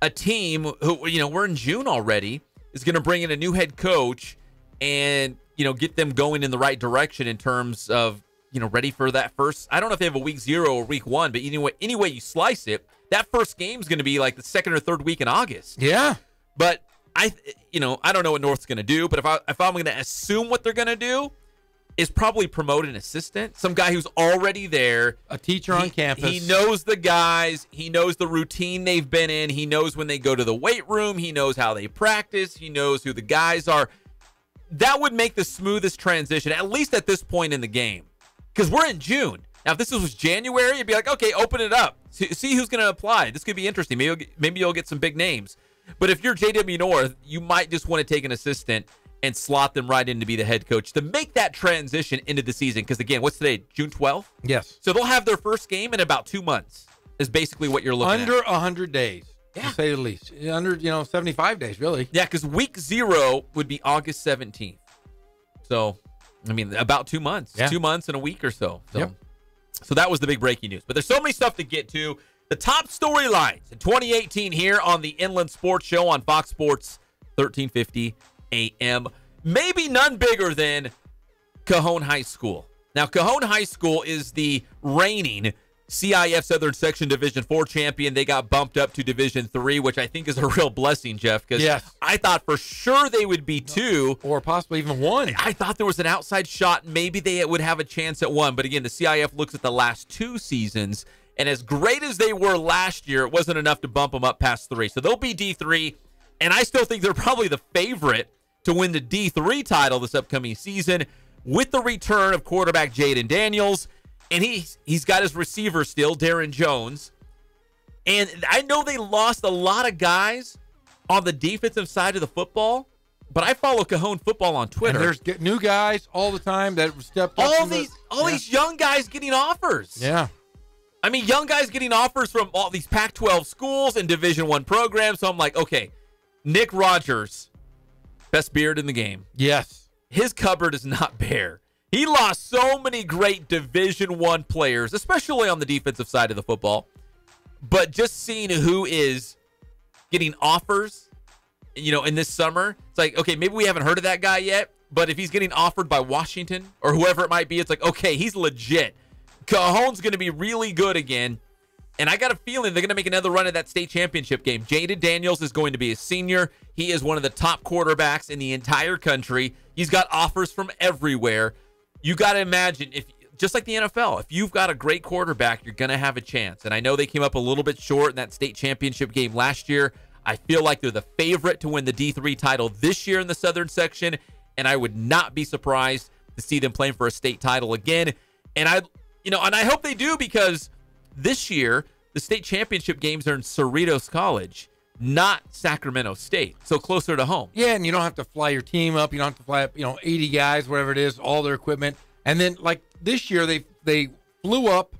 a team who, we're in June already, is going to bring in a new head coach and, get them going in the right direction in terms of, ready for that first. I don't know if they have a week 0 or week 1, but any way you slice it, that first game is going to be like the second or third week in August. Yeah. But I don't know what North's going to do, but if I'm going to assume what they're going to do, is probably promote an assistant, some guy who's already there. A teacher on campus. He knows the guys. He knows the routine they've been in. He knows when they go to the weight room. He knows how they practice. He knows who the guys are. That would make the smoothest transition, at least at this point in the game. Because we're in June. Now, if this was January, it'd be like, okay, open it up. See who's going to apply. This could be interesting. Maybe you'll get some big names. But if you're JW North, you might just want to take an assistant and slot them right in to be the head coach to make that transition into the season. Because, again, what's today? June 12th? Yes. So they'll have their first game in about 2 months is basically what you're looking Under at. 100 days, to say the least. Under, 75 days, really. Yeah, because week 0 would be August 17th. So, about 2 months. Yeah. 2 months and a week or so. Yep. So that was the big breaking news. But there's so many stuff to get to. The top storylines in 2018 here on the Inland Sports Show on Fox Sports 1350 AM. Maybe none bigger than Cajon High School. Now, Cajon High School is the reigning CIF Southern Section Division 4 champion. They got bumped up to Division 3, which I think is a real blessing, Jeff, because I thought for sure they would be 2. Or possibly even 1. I thought there was an outside shot. Maybe they would have a chance at 1. But again, the CIF looks at the last 2 seasons, and as great as they were last year, it wasn't enough to bump them up past 3. So they'll be D3, and I still think they're probably the favorite to win the D3 title this upcoming season with the return of quarterback Jaden Daniels. And he's got his receiver still, Darren Jones. And I know they lost a lot of guys on the defensive side of the football, but I follow Cajon football on Twitter. And there's new guys all the time that stepped up. All these young guys getting offers. Yeah. Young guys getting offers from all these Pac-12 schools and Division I programs. So I'm like, okay, Nick Rogers, best beard in the game. Yes. His cupboard is not bare. He lost so many great Division I players, especially on the defensive side of the football. But just seeing who is getting offers, in this summer, it's like, okay, maybe we haven't heard of that guy yet, but if he's getting offered by Washington or whoever it might be, it's like, okay, he's legit. Cajon's going to be really good again. And I got a feeling they're going to make another run at that state championship game. Jaden Daniels is going to be a senior. He is one of the top quarterbacks in the entire country. He's got offers from everywhere. You got to imagine, if just like the NFL, if you've got a great quarterback, you're going to have a chance. And I know they came up a little bit short in that state championship game last year. I feel like they're the favorite to win the D3 title this year in the Southern section, and I would not be surprised to see them playing for a state title again. And I hope they do, because this year the state championship games are in Cerritos College, not Sacramento State, so closer to home. Yeah, and you don't have to fly your team up. You don't have to fly up, 80 guys, whatever it is, all their equipment. And then, like this year, they flew up,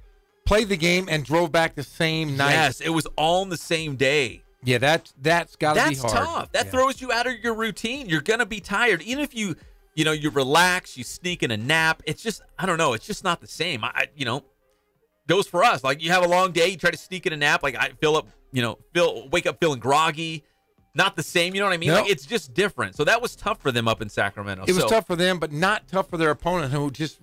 played the game, and drove back the same night. Yes, it was all on the same day. Yeah, that's got to be hard. That's tough. That throws you out of your routine. You're going to be tired. Even if you relax, you sneak in a nap. It's just, I don't know. It's just not the same. Goes for us. Like, you have a long day, you try to sneak in a nap. Like, I wake up feeling groggy. Not the same, you know what I mean? Nope. Like, it's just different. So that was tough for them up in Sacramento. It was tough for them, but not tough for their opponent, who just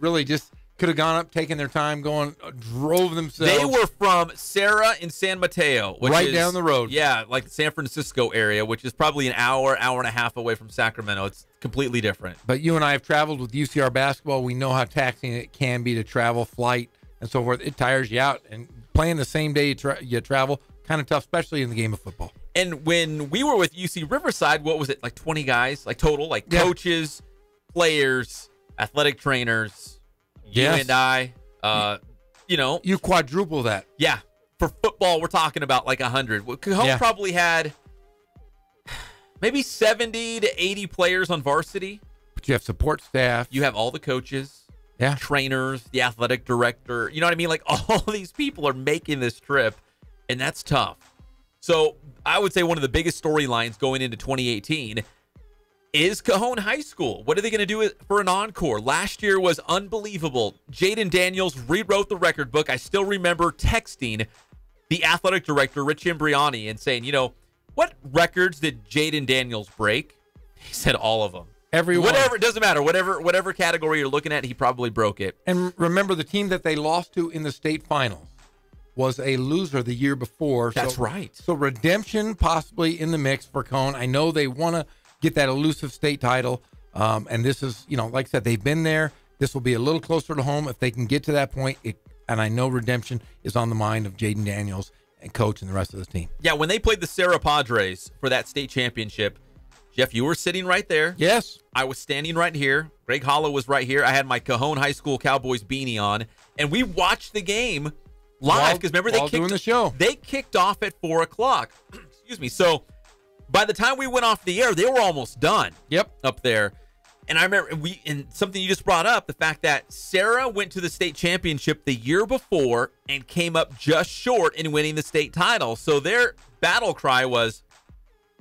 could have gone up, taken their time, drove themselves. They were from Serra in San Mateo, which right is down the road. Yeah, like the San Francisco area, which is probably an hour and a half away from Sacramento. It's completely different. But you and I have traveled with UCR basketball. We know how taxing it can be to travel, flight, and so forth. It tires you out. And playing the same day you travel, kind of tough, especially in the game of football. And when we were with UC Riverside, what was it, like 20 guys, like total, like coaches, players, athletic trainers, you and I, You quadruple that. Yeah. For football, we're talking about like 100. Cajon probably had maybe 70 to 80 players on varsity. But you have support staff. You have all the coaches, yeah, trainers, the athletic director. You know what I mean? Like, all these people are making this trip, and that's tough. So I would say one of the biggest storylines going into 2018 is Cajon High School. What are they going to do for an encore? Last year was unbelievable. Jaden Daniels rewrote the record book. I still remember texting the athletic director, Rich Imbriani, and saying, what records did Jaden Daniels break? He said all of them. Everyone. Whatever, it doesn't matter. Whatever category you're looking at, he probably broke it. And remember, the team that they lost to in the state finals was a loser the year before. That's right. So redemption possibly in the mix for Cajon. I know they want to get that elusive state title. And this is, like I said, they've been there. This will be a little closer to home if they can get to that point. And I know redemption is on the mind of Jaden Daniels and coach and the rest of the team. Yeah, when they played the Serra Padres for that state championship, Jeff, you were sitting right there. Yes. I was standing right here. Greg Hollow was right here. I had my Cajon High School Cowboys beanie on. And we watched the game live, because remember they kicked off at 4:00. Excuse me. So by the time we went off the air, they were almost done. Yep. Up there. And I remember and something you just brought up, the fact that Serra went to the state championship the year before and came up just short in winning the state title. So their battle cry was,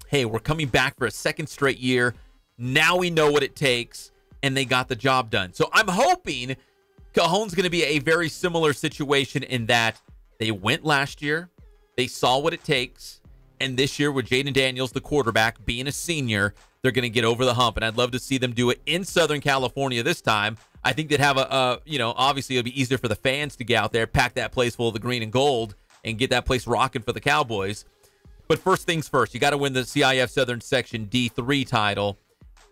hey, we're coming back for a second straight year. Now we know what it takes. And they got the job done. So I'm hoping Cajon's going to be a very similar situation in that they went last year, they saw what it takes, and this year with Jaden Daniels, the quarterback, being a senior, they're going to get over the hump. And I'd love to see them do it in Southern California this time. I think they'd have obviously it'll be easier for the fans to get out there, pack that place full of the green and gold, and get that place rocking for the Cowboys. But first things first, you got to win the CIF Southern Section D3 title,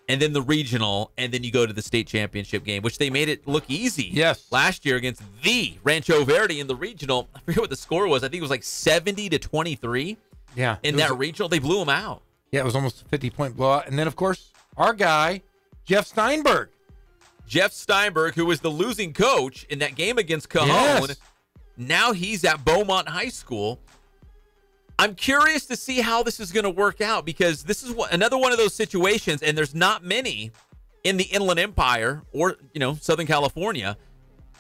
and then the regional, and then you go to the state championship game, which they made it look easy. Yes. Last year against the Rancho Verde in the regional. I forget what the score was. I think it was like 70-23. Yeah. In that regional, they blew them out. Yeah, it was almost a 50-point blowout. And then, of course, our guy, Jeff Steinberg. Jeff Steinberg, who was the losing coach in that game against Cajon. Yes. Now he's at Beaumont High School. I'm curious to see how this is going to work out, because this is another one of those situations, and there's not many in the Inland Empire or, Southern California,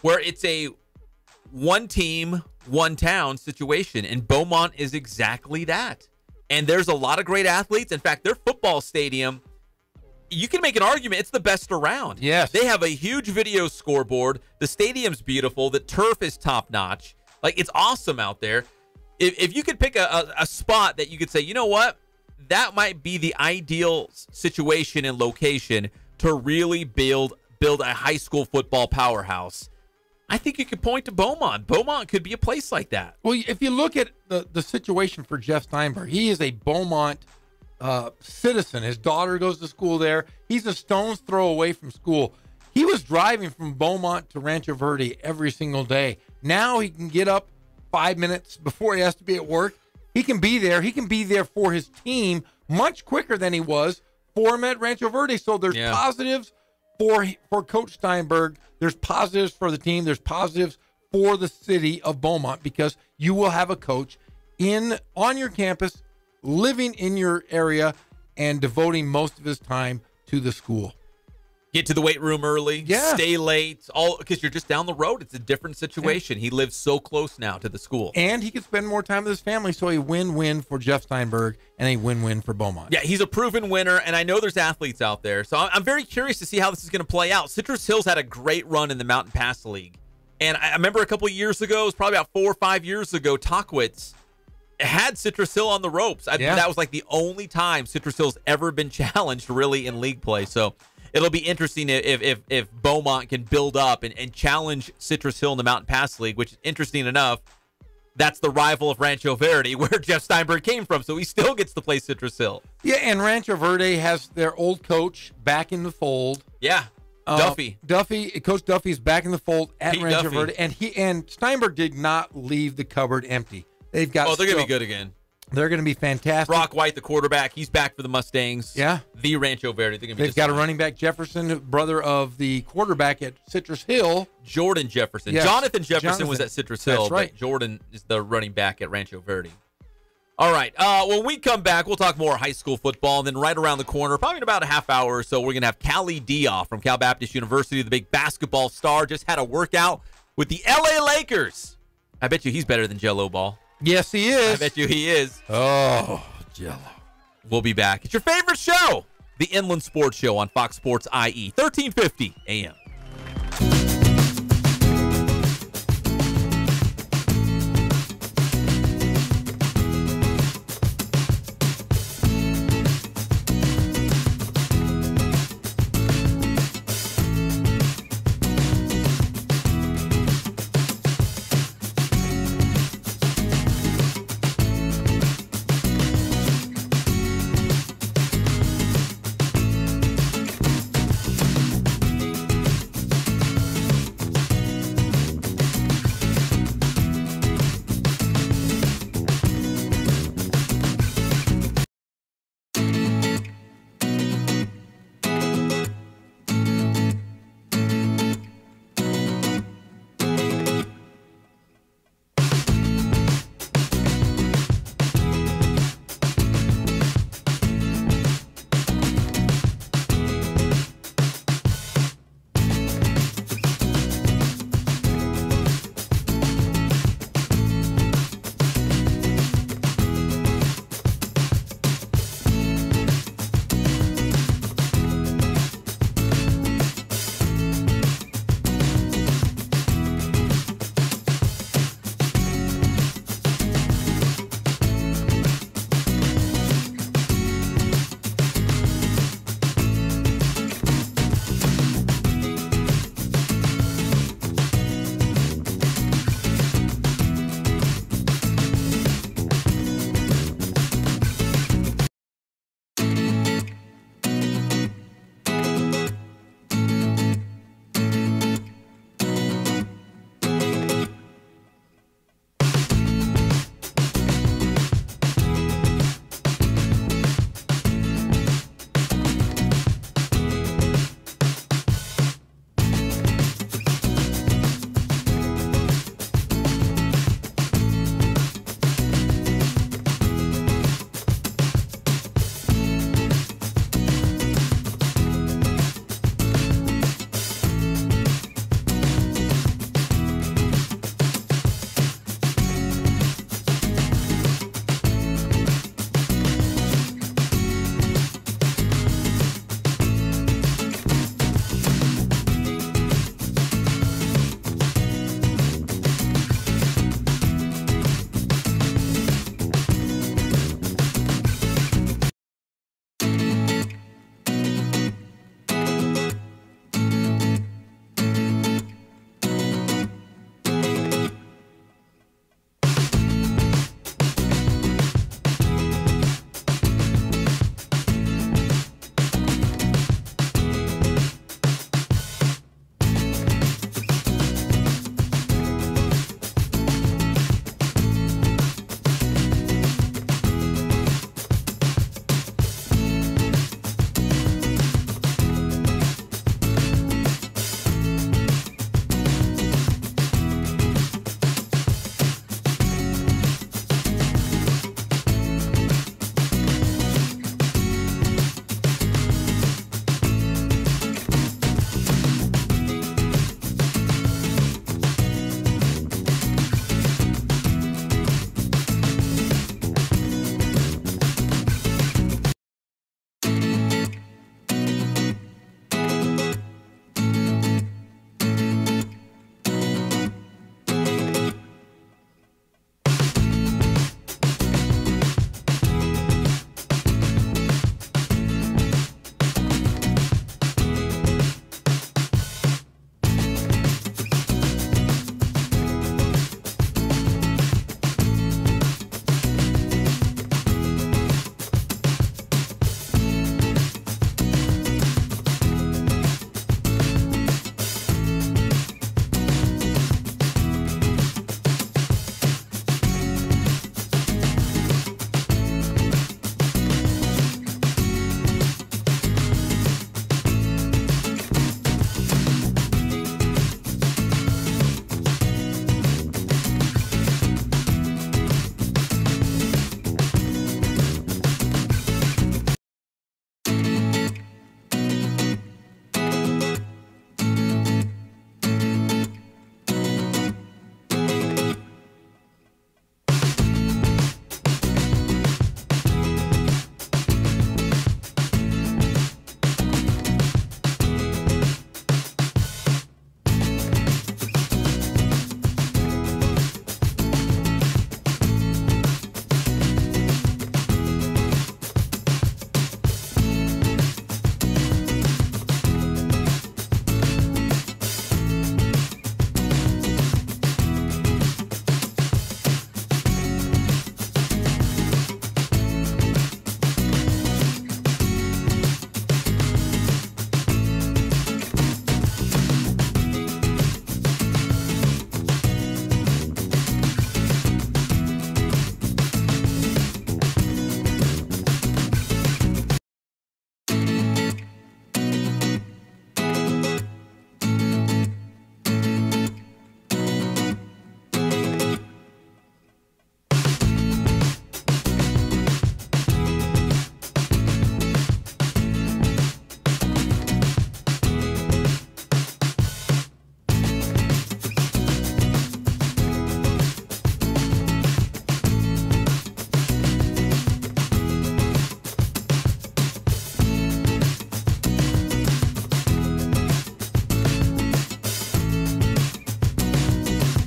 where it's a one team, one town situation, and Beaumont is exactly that. And there's a lot of great athletes. In fact, their football stadium, you can make an argument it's the best around. Yes. They have a huge video scoreboard. The stadium's beautiful. The turf is top-notch. Like, it's awesome out there. If you could pick a spot that you could say, you know what, that might be the ideal situation and location to really build a high school football powerhouse, I think you could point to Beaumont. Beaumont could be a place like that. Well, if you look at the situation for Jeff Steinberg, he is a Beaumont citizen. His daughter goes to school there. He's a stone's throw away from school. He was driving from Beaumont to Rancho Verde every single day. Now he can get up 5 minutes before he has to be at work. He can be there. He can be there for his team much quicker than he was for him at Rancho Verde. So there's positives for Coach Steinberg. There's positives for the team. There's positives for the city of Beaumont because you will have a coach on your campus, living in your area, and devoting most of his time to the school. Get to the weight room early. Yeah. Stay late. All because you're just down the road. It's a different situation. He lives so close now to the school. And he can spend more time with his family. So a win-win for Jeff Steinberg and a win-win for Beaumont. Yeah, he's a proven winner, and I know there's athletes out there. So I'm very curious to see how this is going to play out. Citrus Hills had a great run in the Mountain Pass League. And I remember a couple of years ago, it was probably about 4 or 5 years ago, Tockwitz had Citrus Hill on the ropes. That was like the only time Citrus Hill's ever been challenged really in league play. So it'll be interesting if Beaumont can build up and challenge Citrus Hill in the Mountain Pass League, which is interesting enough. That's the rival of Rancho Verde, where Jeff Steinberg came from, so he still gets to play Citrus Hill. Yeah, and Rancho Verde has their old coach back in the fold. Yeah, Coach Duffy's back in the fold at Pete Rancho Duffy. Verde, and Steinberg did not leave the cupboard empty. They've got. They're going to be good again. They're going to be fantastic. Brock White, the quarterback, he's back for the Mustangs. Yeah. The Rancho Verde. They've got a running back, Jefferson, brother of the quarterback at Citrus Hill. Jordan Jefferson. Yes. Jonathan Jefferson was at Citrus Hill. That's right. But Jordan is the running back at Rancho Verde. All right. When we come back, we'll talk more high school football. And then right around the corner, probably in about a half hour or so, we're going to have Callie Dioff from Cal Baptist University, the big basketball star. Just had a workout with the LA Lakers. I bet you he's better than Jello Ball. Yes, he is. I bet you he is. Oh, Jello. We'll be back. It's your favorite show, the Inland Sports Show on Fox Sports IE, 1350 AM.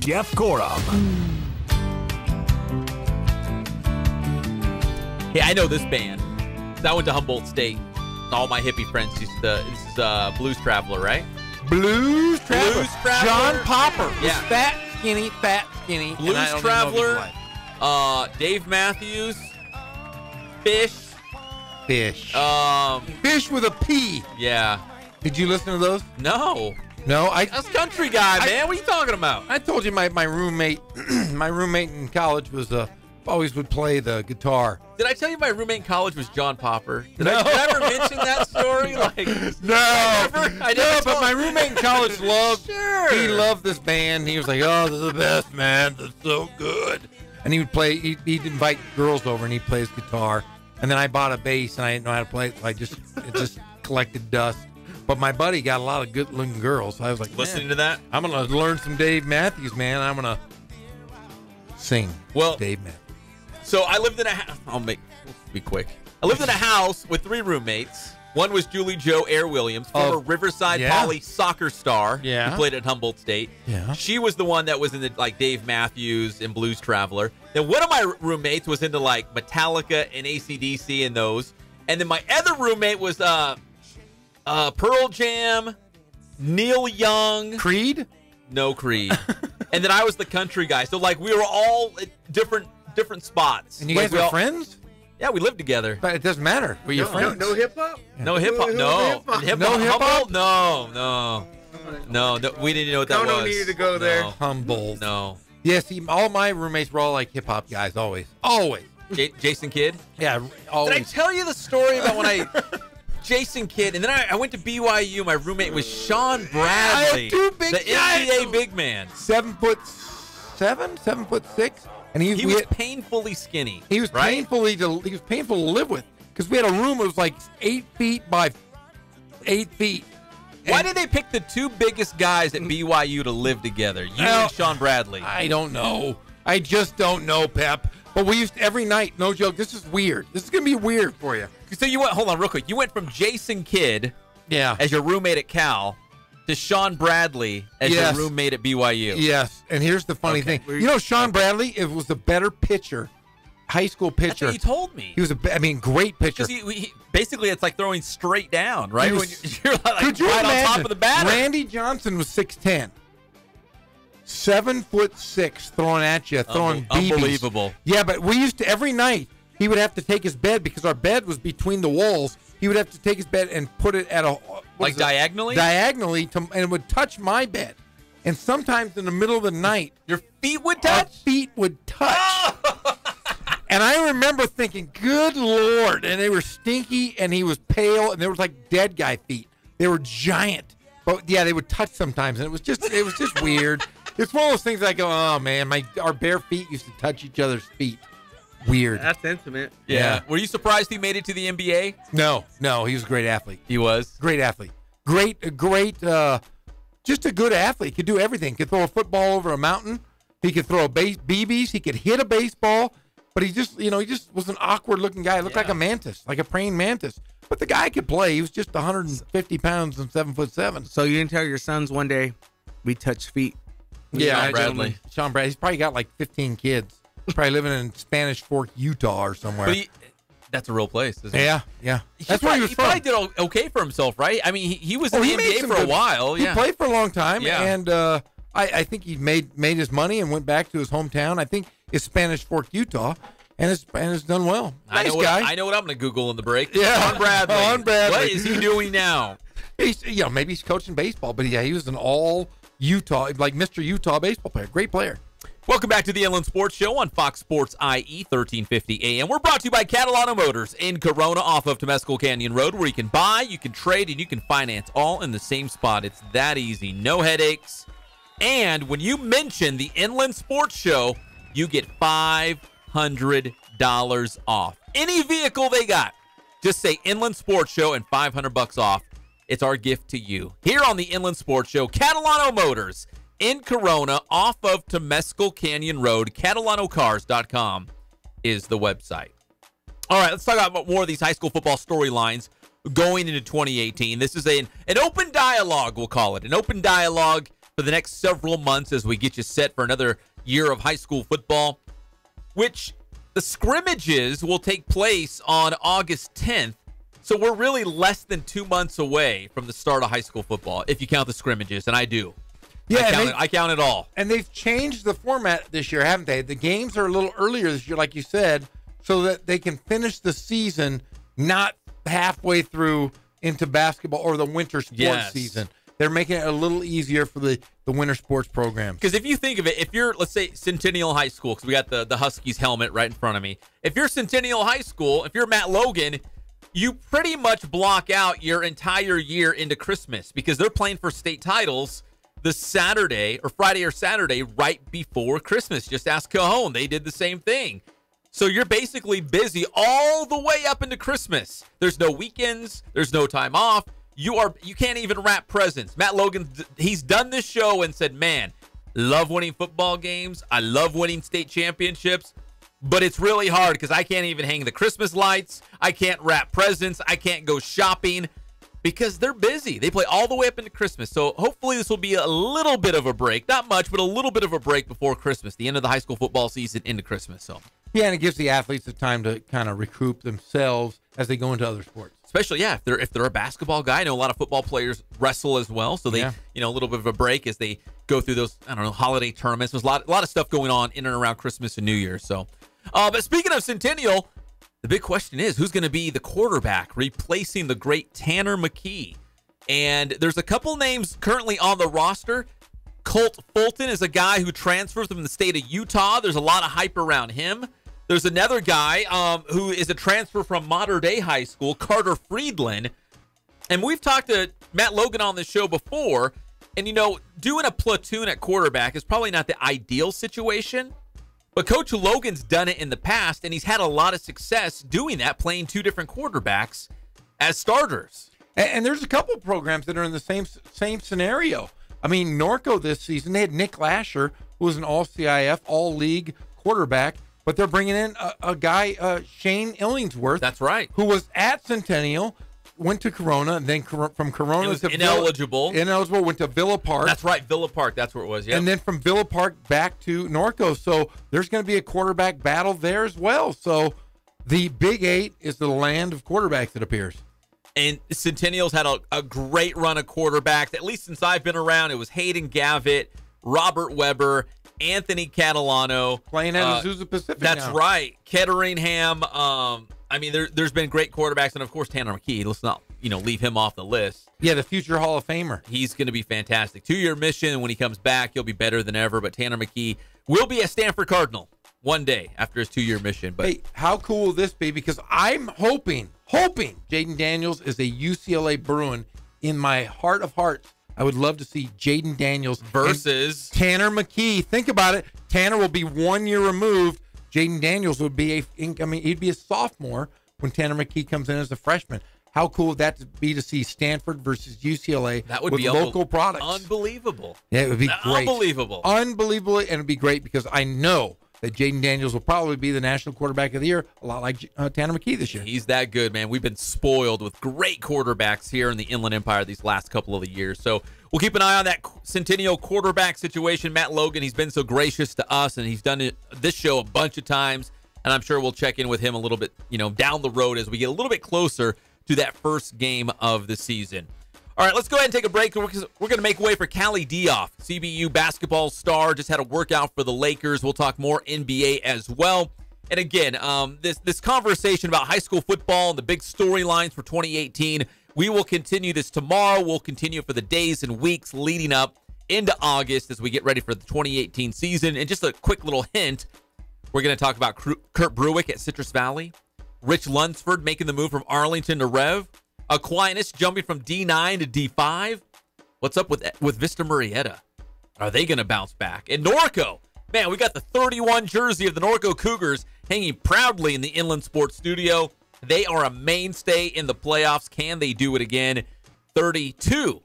Jeff Gorham. Hey, I know this band. I went to Humboldt State. All my hippie friends used to. This is Blues Traveler, right? Blues Traveler. Blues Traveler. John Popper. Yeah. Was fat, skinny. Blues and I don't even know if Traveler. he's alive. Dave Matthews. Fish. Fish with a P. Yeah. Did you listen to those? No. No, That's country guy, man. What are you talking about? I told you my roommate, my roommate in college was always would play the guitar. Did I tell you my roommate in college was John Popper? Did I ever mention that story? Like, No, I never but my roommate in college loved. Sure. He loved this band. He was like, "Oh, they're the best, man. They're so good." And he would play. He'd invite girls over, and he'd play his guitar. And then I bought a bass, and I didn't know how to play it, so it just collected dust. But my buddy got a lot of good-looking girls. So I was like, listening to that, I'm gonna learn some Dave Matthews, man. I'm gonna sing. Dave Matthews. So I lived in a house. Be quick. I lived in a house with 3 roommates. One was Julie Jo Air Williams, former Riverside Poly soccer star who played at Humboldt State. Yeah. She was the one that was in the Dave Matthews and Blues Traveler. Then one of my roommates was into Metallica and AC/DC and those. And then my other roommate was Pearl Jam, Neil Young. Creed? No Creed. And then I was the country guy. So we were all at different spots. And you guys were friends? Yeah, we lived together. But it doesn't matter. Were you friends? No hip hop? No hip hop. No. No hip hop? No. We didn't know what that was. No needed to go there. Humboldt. No. Yeah, see, all my roommates were all like hip hop guys, always. Jason Kidd? Yeah, always. Did I tell you the story about when Jason Kidd, and then I went to BYU. My roommate was Sean Bradley, I have 2 big the guys. NBA big man. 7'7", 7'6", and he was painfully skinny. He was painful to live with because we had a room that was like 8 feet by 8 feet. Why did they pick the 2 biggest guys at BYU to live together? You and Sean Bradley. I don't know. I just don't know, Pep. But we used to, every night, no joke. This is weird. This is gonna be weird for you. So you went. Hold on, real quick. You went from Jason Kidd, as your roommate at Cal, to Sean Bradley as your roommate at BYU. Yes, and here's the funny thing. You know, Sean Bradley was the better pitcher, high school pitcher. That's what you told me. He was great pitcher. He basically, it's like throwing straight down, right? When you're could you right imagine? on top of the batter. Randy Johnson was 6'10", 7'6", throwing at you, throwing BBs. Unbelievable. Yeah, but we used to every night. He would have to take his bed because our bed was between the walls. He would have to take his bed and put it at diagonally? Diagonally, and it would touch my bed. And sometimes in the middle of the night, your feet would touch? Our feet would touch. And I remember thinking, good Lord. And they were stinky, and he was pale, and they were like dead guy feet. They were giant. But, yeah, they would touch sometimes, and it was just weird. It's one of those things I go, oh, man, our bare feet used to touch each other's feet. Weird. That's intimate. Yeah. Were you surprised he made it to the NBA? No, he was a great athlete. He was? Great athlete. Just a good athlete. Could do everything. Could throw a football over a mountain. He could throw BBs. He could hit a baseball. But he just was an awkward-looking guy. He looked like a mantis, like a praying mantis. But the guy could play. He was just 150 pounds and 7'7". So you didn't tell your sons one day we touched feet? Yeah, Sean Bradley. He's probably got like 15 kids. Probably living in Spanish Fork, Utah, or somewhere. But that's a real place, isn't it? Yeah. That's where he was from. He probably did okay for himself, right? I mean, he was in the NBA for a while. He played for a long time, Yeah. and I think he made his money and went back to his hometown. I think it's Spanish Fork, Utah, and has done well. Nice guy. I know what I'm going to Google in the break. Yeah, Sean Bradley. Sean Bradley. What is he doing now? Maybe he's coaching baseball, but he was an all Utah, like Mr. Utah baseball player. Great player. Welcome back to the Inland Sports Show on Fox Sports IE 1350 AM. We're brought to you by KLAA Motors in Corona off of Temescal Canyon Road, where you can buy, you can trade, and you can finance all in the same spot. It's that easy. No headaches. And when you mention the Inland Sports Show, you get $500 off. Any vehicle they got. Just say Inland Sports Show and $500 off. It's our gift to you. Here on the Inland Sports Show, KLAA Motors in Corona, off of Temescal Canyon Road. CatalanoCars.com is the website. All right, let's talk about more of these high school football storylines going into 2018. This is an open dialogue, we'll call it. An open dialogue for the next several months as we get you set for another year of high school football, which the scrimmages will take place on August 10th. So we're really less than 2 months away from the start of high school football, if you count the scrimmages, and I do. Yeah, I count it all. And they've changed the format this year, haven't they? The games are a little earlier this year, like you said, so that they can finish the season not halfway through into basketball or the winter sports season. They're making it a little easier for the winter sports program. Because if you think of it, if you're, let's say, Centennial High School, because we got the Huskies helmet right in front of me. If you're Centennial High School, if you're Matt Logan, you pretty much block out your entire year into Christmas because they're playing for state titles the Saturday or Friday or Saturday right before Christmas. Just ask Cajon. They did the same thing. So you're basically busy all the way up into Christmas. There's no weekends. There's no time off. You can't even wrap presents. Matt Logan, he's done this show and said, man, love winning football games. I love winning state championships, but it's really hard because I can't even hang the Christmas lights. I can't wrap presents. I can't go shopping because they're busy. They play all the way up into Christmas. So hopefully this will be a little bit of a break. Not much, but a little bit of a break before Christmas, the end of the high school football season into Christmas. So yeah, and it gives the athletes the time to kind of recoup themselves as they go into other sports. Especially, yeah, if they're a basketball guy. I know a lot of football players wrestle as well, so they, a little bit of a break as they go through those, holiday tournaments. There's a lot of stuff going on in and around Christmas and New Year. So, but speaking of Centennial, the big question is who's going to be the quarterback replacing the great Tanner McKee? And there's a couple names currently on the roster. Colt Fulton is a guy who transfers from the state of Utah. There's a lot of hype around him. There's another guy who is a transfer from Mater Dei High School, Carter Friedland. And we've talked to Matt Logan on this show before. And, doing a platoon at quarterback is probably not the ideal situation. But Coach Logan's done it in the past, and he's had a lot of success doing that, playing two different quarterbacks as starters. And there's a couple of programs that are in the same scenario. I mean, Norco this season, they had Nick Lasher, who was an all-CIF, all-league quarterback. But they're bringing in a guy, Shane Illingsworth. That's right. Who was at Centennial, went to Corona, and then from Corona to ineligible, went to Villa Park. That's right, Villa Park. That's where it was, yeah. And then from Villa Park back to Norco. So there's going to be a quarterback battle there as well. So the Big Eight is the land of quarterbacks, it appears. And Centennial's had a great run of quarterbacks, at least since I've been around. It was Hayden Gavitt, Robert Weber, Anthony Catalano. Playing at Azusa Pacific That's now. right. Ketteringham. There's been great quarterbacks. And, of course, Tanner McKee. Let's not, leave him off the list. Yeah, the future Hall of Famer. He's going to be fantastic. 2-year mission, and when he comes back, he'll be better than ever. But Tanner McKee will be a Stanford Cardinal one day after his 2-year mission. But hey, how cool will this be? Because I'm hoping Jaden Daniels is a UCLA Bruin. In my heart of hearts, I would love to see Jaden Daniels versus Tanner McKee. Think about it. Tanner will be 1 year removed. Jaden Daniels would be he'd be a sophomore when Tanner McKee comes in as a freshman. How cool would that be to see Stanford versus UCLA that would with be local products? Unbelievable. Yeah, it would be great. Unbelievable. And it'd be great because I know that Jaden Daniels will probably be the national quarterback of the year, a lot like Tanner McKee this year. He's that good, man. We've been spoiled with great quarterbacks here in the Inland Empire these last couple of years. So we'll keep an eye on that Centennial quarterback situation. Matt Logan, he's been so gracious to us, and he's done this show a bunch of times, and I'm sure we'll check in with him a little bit, down the road as we get a little bit closer to that first game of the season. All right, let's go ahead and take a break. We're going to make way for Callie Dioff, CBU basketball star. Just had a workout for the Lakers. We'll talk more NBA as well. And again, this conversation about high school football and the big storylines for 2018, we will continue this tomorrow. We'll continue for the days and weeks leading up into August as we get ready for the 2018 season. And just a quick little hint, we're going to talk about Kurt Bruick at Citrus Valley, Rich Lunsford making the move from Arlington to Rev, Aquinas jumping from D9 to D5. What's up with Vista Murrieta? Are they going to bounce back? And Norco, man, we got the 31 jersey of the Norco Cougars hanging proudly in the Inland Sports Studio. They are a mainstay in the playoffs. Can they do it again? 32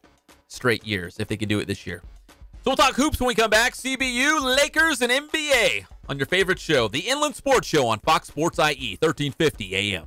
straight years if they can do it this year. So we'll talk hoops when we come back. CBU, Lakers, and NBA on your favorite show, the Inland Sports Show on Fox Sports IE, 1350 AM.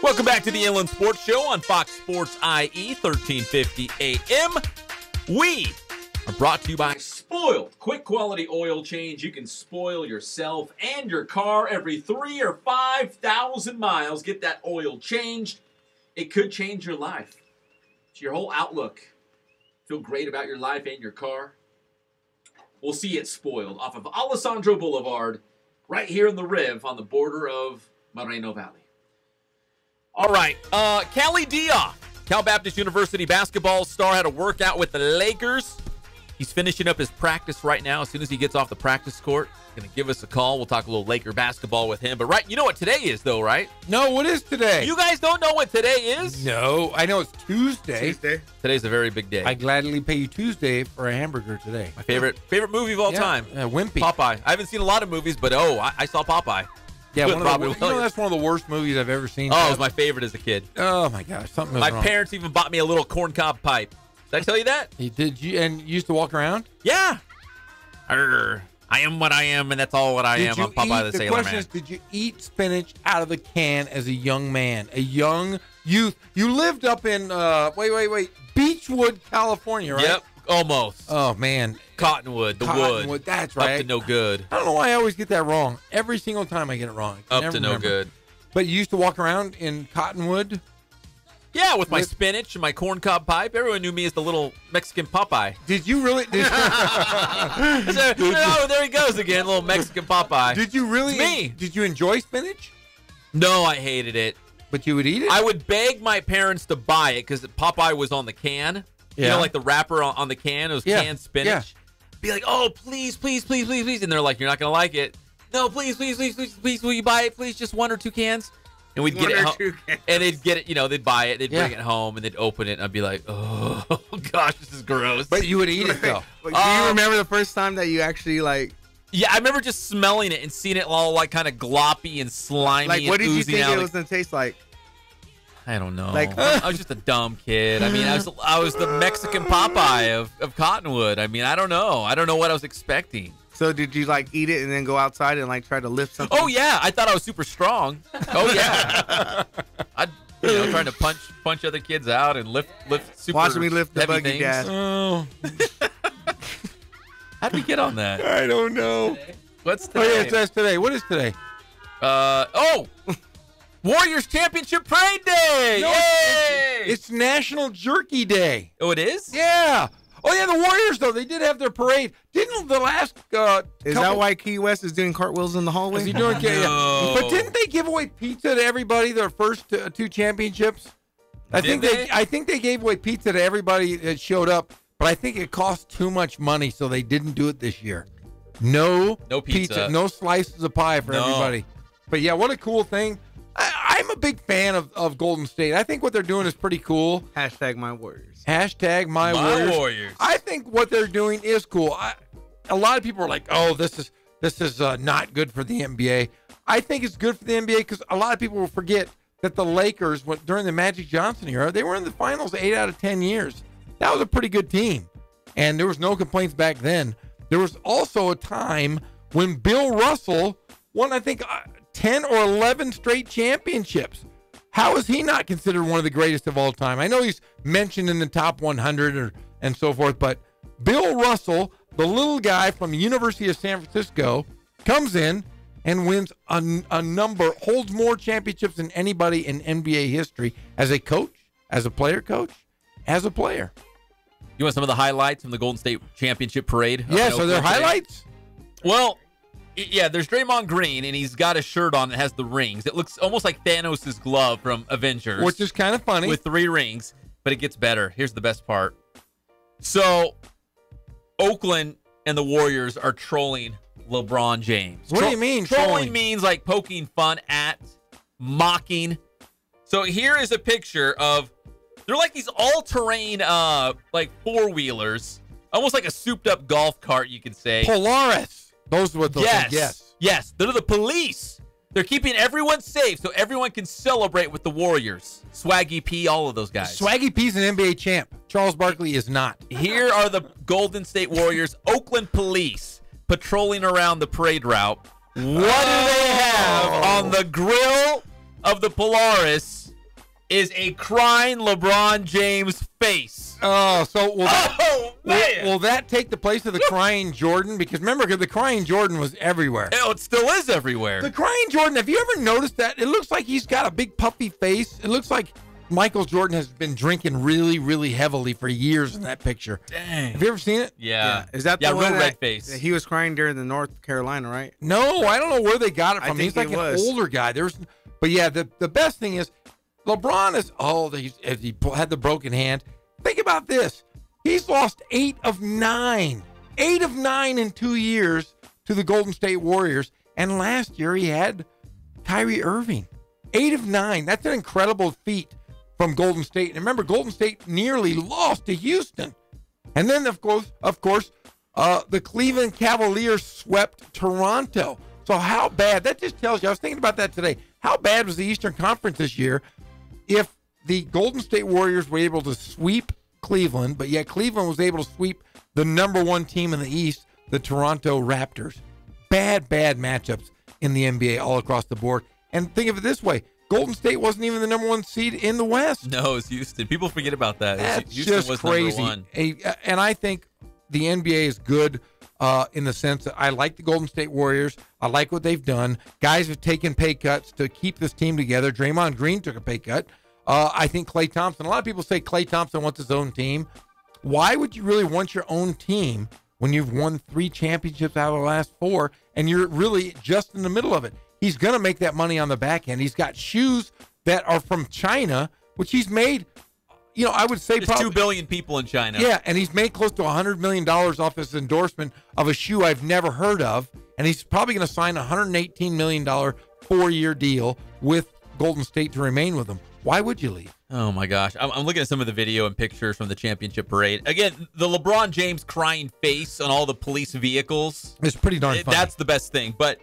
Welcome back to the Inland Sports Show on Fox Sports IE, 1350 AM. We are brought to you by Spoiled. Quick quality oil change. You can spoil yourself and your car every 3,000 or 5,000 miles. Get that oil changed. It could change your life. It's your whole outlook. Feel great about your life and your car. We'll see it Spoiled off of Alessandro Boulevard, right here in the Riv on the border of Moreno Valley. All right, KLAA, Cal Baptist University basketball star, had a workout with the Lakers. He's finishing up his practice right now. As soon as he gets off the practice court, he's going to give us a call. We'll talk a little Laker basketball with him. But right, you know what today is, though, right? No, what is today? You guys don't know what today is? No, I know it's Tuesday. Today's a very big day. I gladly pay you Tuesday for a hamburger today. My favorite movie of all time. Wimpy. Popeye. I haven't seen a lot of movies, but I saw Popeye. Yeah, that's one of the worst movies I've ever seen. Oh, it was my favorite as a kid. Oh my gosh, something was my wrong. parents even bought me a little corncob pipe. Did I tell you that? Did you? And you used to walk around? Yeah. I am what I am, and that's all what I am. I'm Popeye the Sailor Man. The question is, did you eat spinach out of the can as a young man, a young youth? You lived up in Beechwood, California, right? Yep, almost. Oh man, Cottonwood, the wood. That's right. Up to no good. I don't know why I always get that wrong. Every single time I get it wrong. Up to no good. But you used to walk around in Cottonwood? Yeah, with my spinach and my corncob pipe. Everyone knew me as the little Mexican Popeye. Did you really? Oh, there he goes again, little Mexican Popeye. Did you really? It's me. Did you enjoy spinach? No, I hated it. But you would eat it? I would beg my parents to buy it because Popeye was on the can. Yeah. You know, like the wrapper on the can. It was canned spinach. Yeah. Be like, oh, please, please, please, please, please. And they're like, you're not going to like it. No, please, please, please, please, please, will you buy it? Please, just 1 or 2 cans. And we'd get it home. And they'd get it, they'd buy it. They'd bring it home and they'd open it. And I'd be like, oh, gosh, this is gross. But you would eat it, though. Do you remember the first time that you actually, Yeah, I remember just smelling it and seeing it all, kind of gloppy and slimy and what did you oozing think out. it was going to taste like? I don't know. I was just a dumb kid. I mean, I was the Mexican Popeye of Cottonwood. I mean, I don't know. I don't know what I was expecting. So did you eat it and then go outside and try to lift something? Oh yeah, I thought I was super strong. Oh yeah, I'd trying to punch other kids out and lift super. Watching me lift the heavy buggy, things. Dad. Oh. How'd we get on that? I don't know. What's today? Oh yeah, it says today. What is today? Warriors Championship Parade Day! No, Yay! It's National Jerky Day. Oh, it is? Yeah. Oh yeah, the Warriors though, they did have their parade. Didn't the last Is that why Key West is doing cartwheels in the hallway? Is he doing No. But didn't they give away pizza to everybody their first 2 championships? I think they gave away pizza to everybody that showed up, but I think it cost too much money, so they didn't do it this year. No pizza. No slices of pie for everybody. But yeah, what a cool thing. I'm a big fan of Golden State. I think what they're doing is pretty cool. Hashtag my Warriors. Hashtag my Warriors. I think what they're doing is cool. A lot of people are like, oh, this is not good for the NBA. I think it's good for the NBA because a lot of people will forget that the Lakers, during the Magic Johnson era, they were in the finals 8 out of 10 years. That was a pretty good team. And there was no complaints back then. There was also a time when Bill Russell won, I think, 10 or 11 straight championships. How is he not considered one of the greatest of all time? I know he's mentioned in the top 100 and so forth, but Bill Russell, the little guy from the University of San Francisco, comes in and wins a number, holds more championships than anybody in NBA history as a coach, as a player coach, as a player. You want some of the highlights from the Golden State Championship Parade? Yes, are there highlights? Well, yeah, there's Draymond Green, and he's got a shirt on that has the rings. It looks almost like Thanos' glove from Avengers. Which is kind of funny. With 3 rings, but it gets better. Here's the best part. So, Oakland and the Warriors are trolling LeBron James. What do you mean, Trolling means like poking fun at, mocking. So here is a picture of, they're like these all-terrain, like 4-wheelers, almost like a souped-up golf cart, you could say. Polaris. Those are what those things. Yes. They're the police. They're keeping everyone safe so everyone can celebrate with the Warriors. Swaggy P, all of those guys. Swaggy P's an NBA champ. Charles Barkley is not. Here are the Golden State Warriors, Oakland police, patrolling around the parade route. What do they have on the grill of the Polaris? is a crying LeBron James face. Oh, so will that take the place of the crying Jordan? Because remember, the crying Jordan was everywhere. Oh, it still is everywhere. The crying Jordan, have you ever noticed that? It looks like he's got a big puffy face. It looks like Michael Jordan has been drinking really, really heavily for years in that picture. Dang. Have you ever seen it? Yeah. Is that Yeah, the one real that red face. he was crying during the North Carolina, right? No, I don't know where they got it I from. think He's like it an was. older guy. But yeah, the best thing is LeBron is he had the broken hand. Think about this. He's lost 8 of 9. 8 of 9 in 2 years to the Golden State Warriors. And last year he had Kyrie Irving. 8 of 9. That's an incredible feat from Golden State. And remember, Golden State nearly lost to Houston. And then, of course, the Cleveland Cavaliers swept Toronto. So how bad, that just tells you, I was thinking about that today, how bad was the Eastern Conference this year if the Golden State Warriors were able to sweep Cleveland, but yet Cleveland was able to sweep the number 1 team in the East, the Toronto Raptors. Bad matchups in the NBA all across the board. And think of it this way, Golden State wasn't even the number 1 seed in the West. No, it's Houston. People forget about that. That's Houston just was crazy. number 1. And I think the NBA is good in the sense that I like the Golden State Warriors. I like what they've done. Guys have taken pay cuts to keep this team together. Draymond Green took a pay cut. I think Klay Thompson, a lot of people say Klay Thompson wants his own team. Why would you really want your own team when you've won 3 championships out of the last 4 and you're really just in the middle of it? He's going to make that money on the back end. He's got shoes that are from China, which he's made, I would say There's probably 2 billion people in China. Yeah, and he's made close to $100 million off his endorsement of a shoe I've never heard of, and he's probably going to sign a $118 million 4-year deal with Golden State to remain with him. Why would you leave? Oh, my gosh. I'm looking at some of the video and pictures from the championship parade. Again, the LeBron James crying face on all the police vehicles. It's pretty darn funny. That's the best thing. But,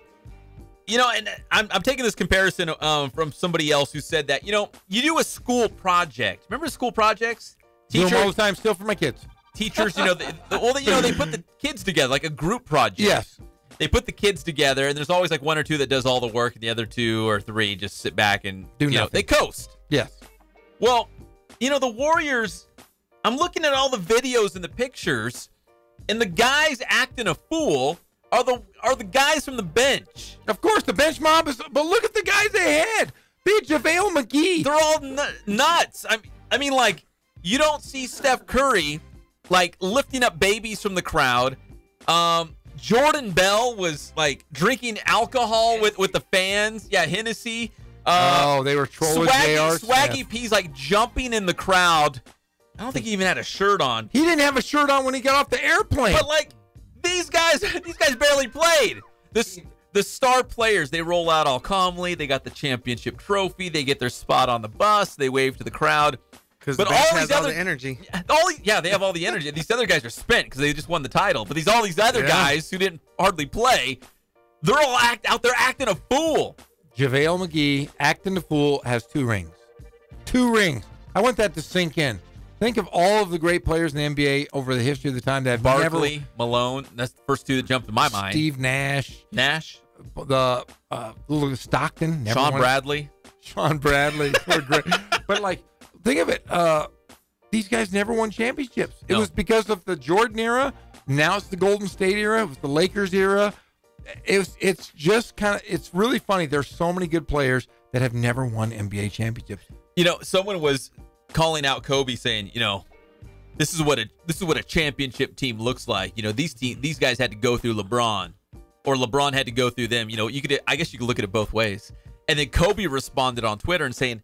and I'm taking this comparison from somebody else who said that, you do a school project. Remember school projects? Do them all the time still for my kids. Teachers, they put the kids together like a group project. Yes. They put the kids together, and there's always like 1 or 2 that does all the work, and the other 2 or 3 just sit back and do nothing. They coast. Yes. Well, the Warriors, I'm looking at all the videos and the pictures, and the guys acting a fool are the guys from the bench. Of course, the bench mob is, but look at the guys they had. Big JaVale McGee. They're all nuts. I mean, like, you don't see Steph Curry, like, lifting up babies from the crowd. Jordan Bell was, like, drinking alcohol with the fans. Yeah, Hennessy. They were trolling JR. Swaggy P's, like, jumping in the crowd. I don't think he even had a shirt on. He didn't have a shirt on when he got off the airplane. But, like, these guys barely played. The star players, they roll out all calmly. They got the championship trophy. They get their spot on the bus. They wave to the crowd. Because the bench has all the energy. They have all the energy. These other guys are spent because they just won the title. But all these other guys who didn't hardly play, they're all out there acting a fool. JaVale McGee, acting the fool, has 2 rings. 2 rings. I want that to sink in. Think of all of the great players in the NBA over the history of the time that have Barkley, Malone. That's the first 2 that jumped to my mind. Steve Nash. The Stockton. Sean Bradley. Were great. But, like, think of it. These guys never won championships. It was because of the Jordan era. Now it's the Golden State era. It was the Lakers era. It's just kind of, it's really funny. There's so many good players that have never won NBA championships. Someone was calling out Kobe saying, this is what a championship team looks like. These guys had to go through LeBron, or LeBron had to go through them. I guess you could look at it both ways. And then Kobe responded on Twitter and saying,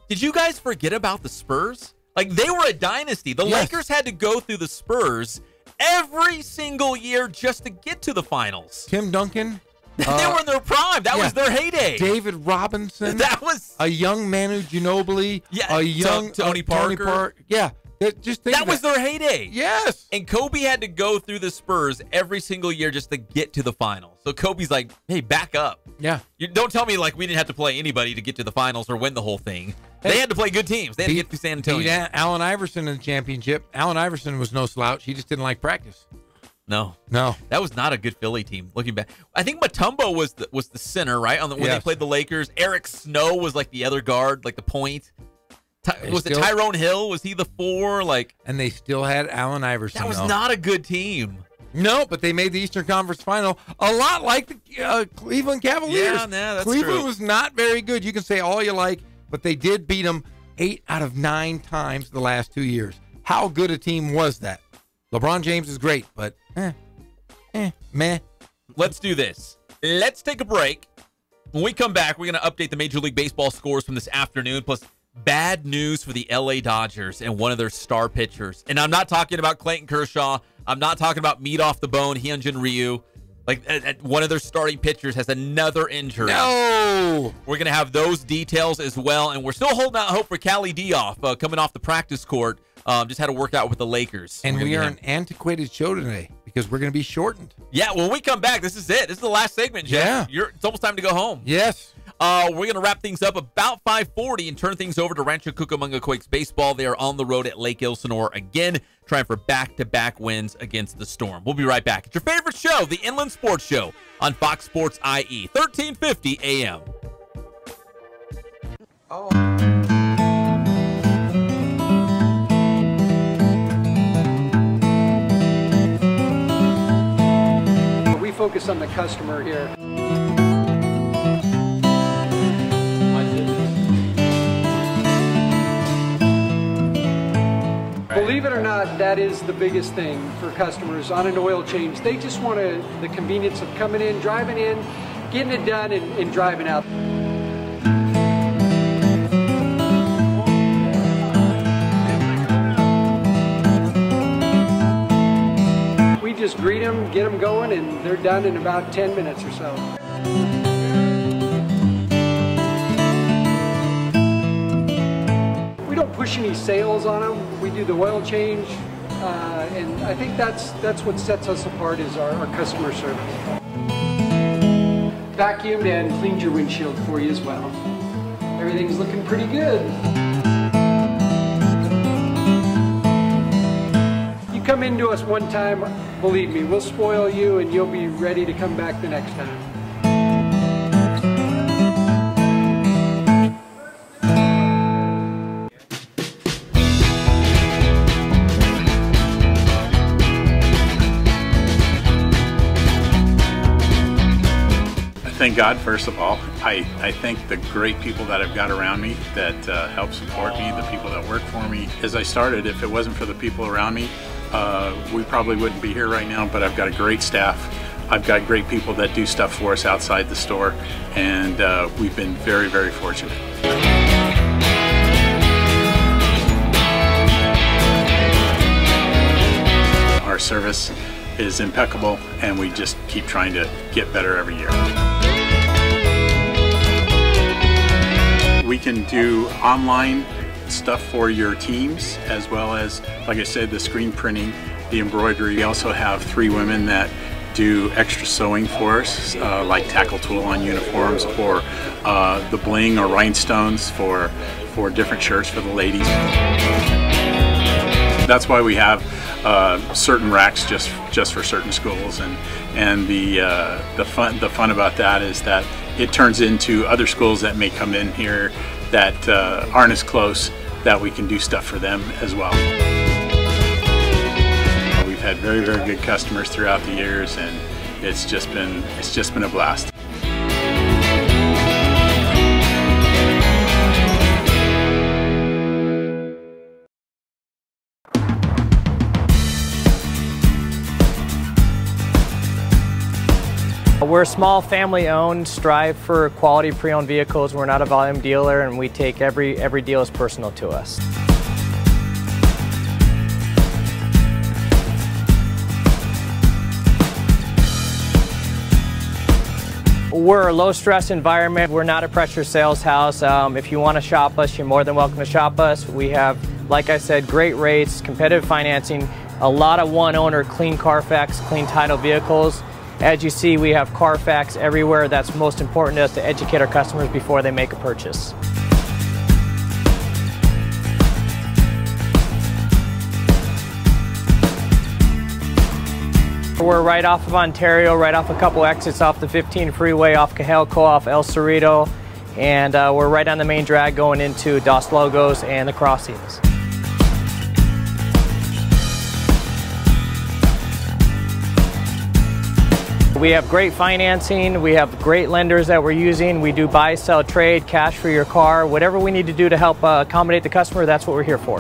did you guys forget about the Spurs? Like, they were a dynasty. The Lakers had to go through the Spurs every single year just to get to the finals. Tim Duncan. They were in their prime. That was their heyday. David Robinson. That was a young Manu Ginobili. Yeah, a young Tony Parker. Yeah. That was their heyday. Yes. And Kobe had to go through the Spurs every single year just to get to the finals. So Kobe's like, hey, back up. Yeah. Don't tell me like we didn't have to play anybody to get to the finals or win the whole thing. They had to play good teams. They had to get to San Antonio. Allen Iverson in the championship. Allen Iverson was no slouch. He just didn't like practice. No. That was not a good Philly team. Looking back, I think Mutombo was the center, right? When they played the Lakers. Eric Snow was like the other guard, like the point. Was it Tyrone Hill? Was he the 4? And they still had Allen Iverson. That was not a good team. No, but they made the Eastern Conference Final a lot like the Cleveland Cavaliers. Yeah, that's Cleveland true. was not very good. You can say all you like, but they did beat them 8 out of 9 times the last 2 years. How good a team was that? LeBron James is great, but meh. Let's do this. Let's take a break. When we come back, we're going to update the Major League Baseball scores from this afternoon, plus bad news for the LA Dodgers and one of their star pitchers. And I'm not talking about Clayton Kershaw. I'm not talking about meat off the bone, Hyunjin Ryu. One of their starting pitchers has another injury. No! We're going to have those details as well. And we're still holding out hope for Callie Dioff coming off the practice court. Just had a workout with the Lakers. And we are an antiquated show today because we're going to be shortened. Yeah, when we come back, this is it. This is the last segment, Jeff. Yeah. It's almost time to go home. Yes. We're going to wrap things up about 5:40 and turn things over to Rancho Cucamonga Quakes baseball. They are on the road at Lake Elsinore again, trying for back-to-back wins against the Storm. We'll be right back. It's your favorite show, the Inland Sports Show on Fox Sports IE, 1350 AM. We focus on the customer here. Believe it or not, that is the biggest thing for customers on an oil change. They just want the convenience of coming in, driving in, getting it done, and driving out. We just greet them, get them going, and they're done in about 10 minutes or so. We don't push any sales on them. We do the oil change, and I think that's what sets us apart is our customer service. Vacuumed and cleaned your windshield for you as well. Everything's looking pretty good. You come into us one time, believe me, we'll spoil you and you'll be ready to come back the next time. Thank God, first of all. I thank the great people that I've got around me that help support me, the people that work for me. As I started, if it wasn't for the people around me, we probably wouldn't be here right now, but I've got a great staff. I've got great people that do stuff for us outside the store, and we've been very, very fortunate. Our service is impeccable, and we just keep trying to get better every year. We can do online stuff for your teams, as well as, like I said, the screen printing, the embroidery. We also have 3 women that do extra sewing for us, like tackle tool on uniforms, or the bling or rhinestones for different shirts for the ladies. That's why we have certain racks just for certain schools, and the fun about that is that it turns into other schools that may come in here that aren't as close, that we can do stuff for them as well. We've had very, very good customers throughout the years, and it's just been a blast. We're small, family-owned, strive for quality pre-owned vehicles. We're not a volume dealer, and we take every deal as personal to us. We're a low-stress environment. We're not a pressure sales house. If you want to shop us, you're more than welcome to shop us. We have, like I said, great rates, competitive financing, a lot of one-owner, clean Carfax, clean title vehicles. As you see, we have Carfax everywhere. That's most important to us, to educate our customers before they make a purchase. We're right off of Ontario, right off a couple exits off the 15 freeway, off Cajelco, off El Cerrito, and we're right on the main drag going into Dos Logos and the crossings. We have great financing, we have great lenders that we're using. We do buy, sell, trade, cash for your car. Whatever we need to do to help accommodate the customer, that's what we're here for.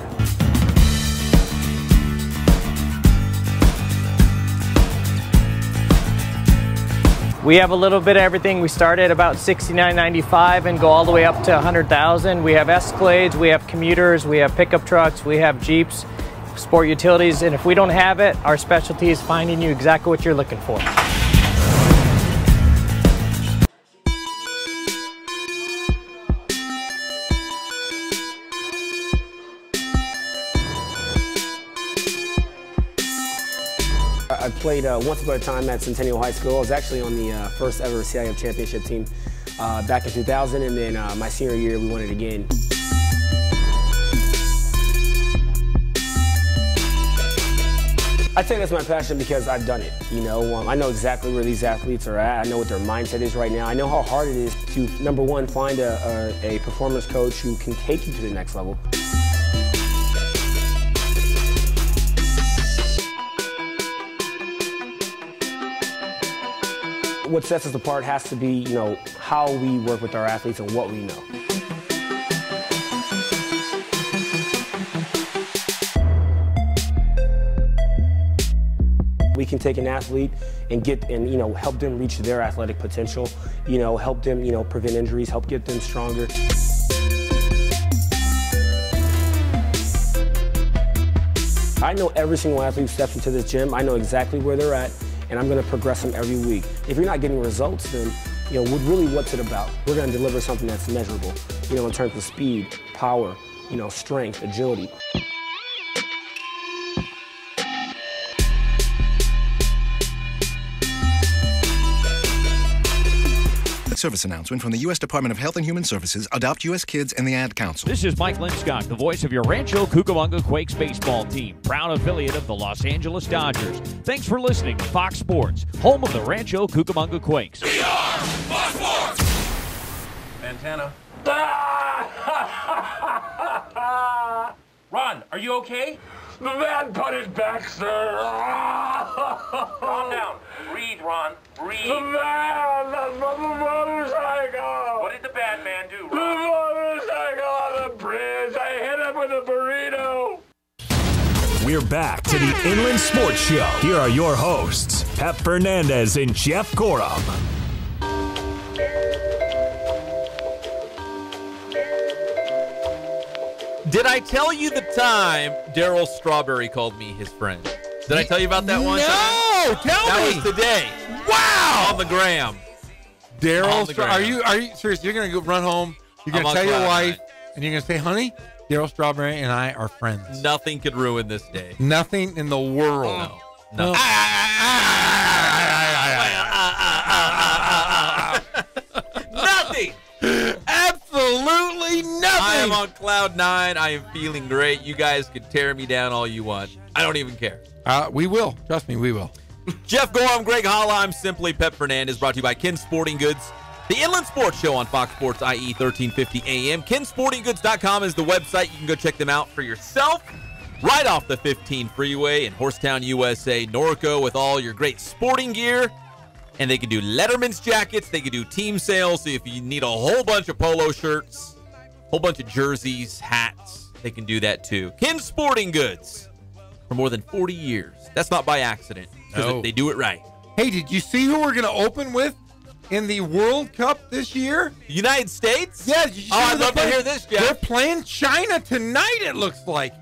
We have a little bit of everything. We start at about $69.95 and go all the way up to $100,000. We have Escalades, we have commuters, we have pickup trucks, we have Jeeps, sport utilities, and if we don't have it, our specialty is finding you exactly what you're looking for. I played once upon a time at Centennial High School. I was actually on the first ever CIF championship team back in 2000, and then my senior year we won it again. I'd say that's my passion because I've done it. You know, I know exactly where these athletes are at. I know what their mindset is right now. I know how hard it is to, number one, find a performance coach who can take you to the next level. What sets us apart has to be, you know, how we work with our athletes and what we know. We can take an athlete and you know, help them reach their athletic potential, you know, help them, you know, prevent injuries, help get them stronger. I know every single athlete who steps into this gym. I know exactly where they're at, and I'm going to progress them every week. If you're not getting results, then, you know, really what's it about? We're going to deliver something that's measurable, you know, in terms of speed, power, you know, strength, agility. Service announcement from the U.S. Department of Health and Human Services, Adopt U.S. Kids, and the Ad Council. This is Mike Linscock, the voice of your Rancho Cucamonga Quakes baseball team, proud affiliate of the Los Angeles Dodgers. Thanks for listening to Fox Sports, home of the Rancho Cucamonga Quakes. We are Fox Sports! Montana. Ron, are you okay? The man put it back, sir. Calm down. Breathe, Ron. Breathe. The man, the motorcycle. What did the bad man do, Ron? The motorcycle on the bridge. I hit him with a burrito. We're back to the Inland Sports Show. Here are your hosts, Pep Fernandez and Jeff Corum. Did I tell you the time Daryl Strawberry called me his friend? Did I tell you about that one time? No, tell me. That was today. Wow. On the gram. Daryl, are you serious? You're gonna go run home. You're gonna tell your wife, and you're gonna say, "Honey, Daryl Strawberry and I are friends." Nothing could ruin this day. Nothing in the world. No. Nothing. Absolutely nothing. I am on cloud 9. I am feeling great. You guys can tear me down all you want. I don't even care. We will. Trust me, we will. Jeff Gorham, Greg Holla. I'm simply Pep Fernandez, brought to you by Ken Sporting Goods. The Inland Sports Show on Fox Sports IE 1350 AM. KenSportingGoods.com is the website. You can go check them out for yourself. Right off the 15 freeway in Horsetown, USA. Norco with all your great sporting gear. And they can do Letterman's jackets. They can do team sales. So if you need a whole bunch of polo shirts, whole bunch of jerseys, hats, they can do that too. Ken Sporting Goods for more than 40 years. That's not by accident. No. They do it right. Hey, did you see who we're going to open with in the World Cup this year? The United States? Yeah. Did you see I'd love to hear this, Jeff. They're playing China tonight, it looks like.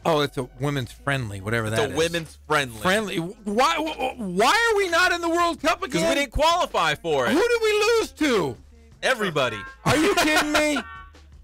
Oh, it's a women's friendly, whatever that is. It's a women's friendly. Friendly. Why are we not in the World Cup again? Because we didn't qualify for it. Who did we lose to? Everybody. Are you kidding me?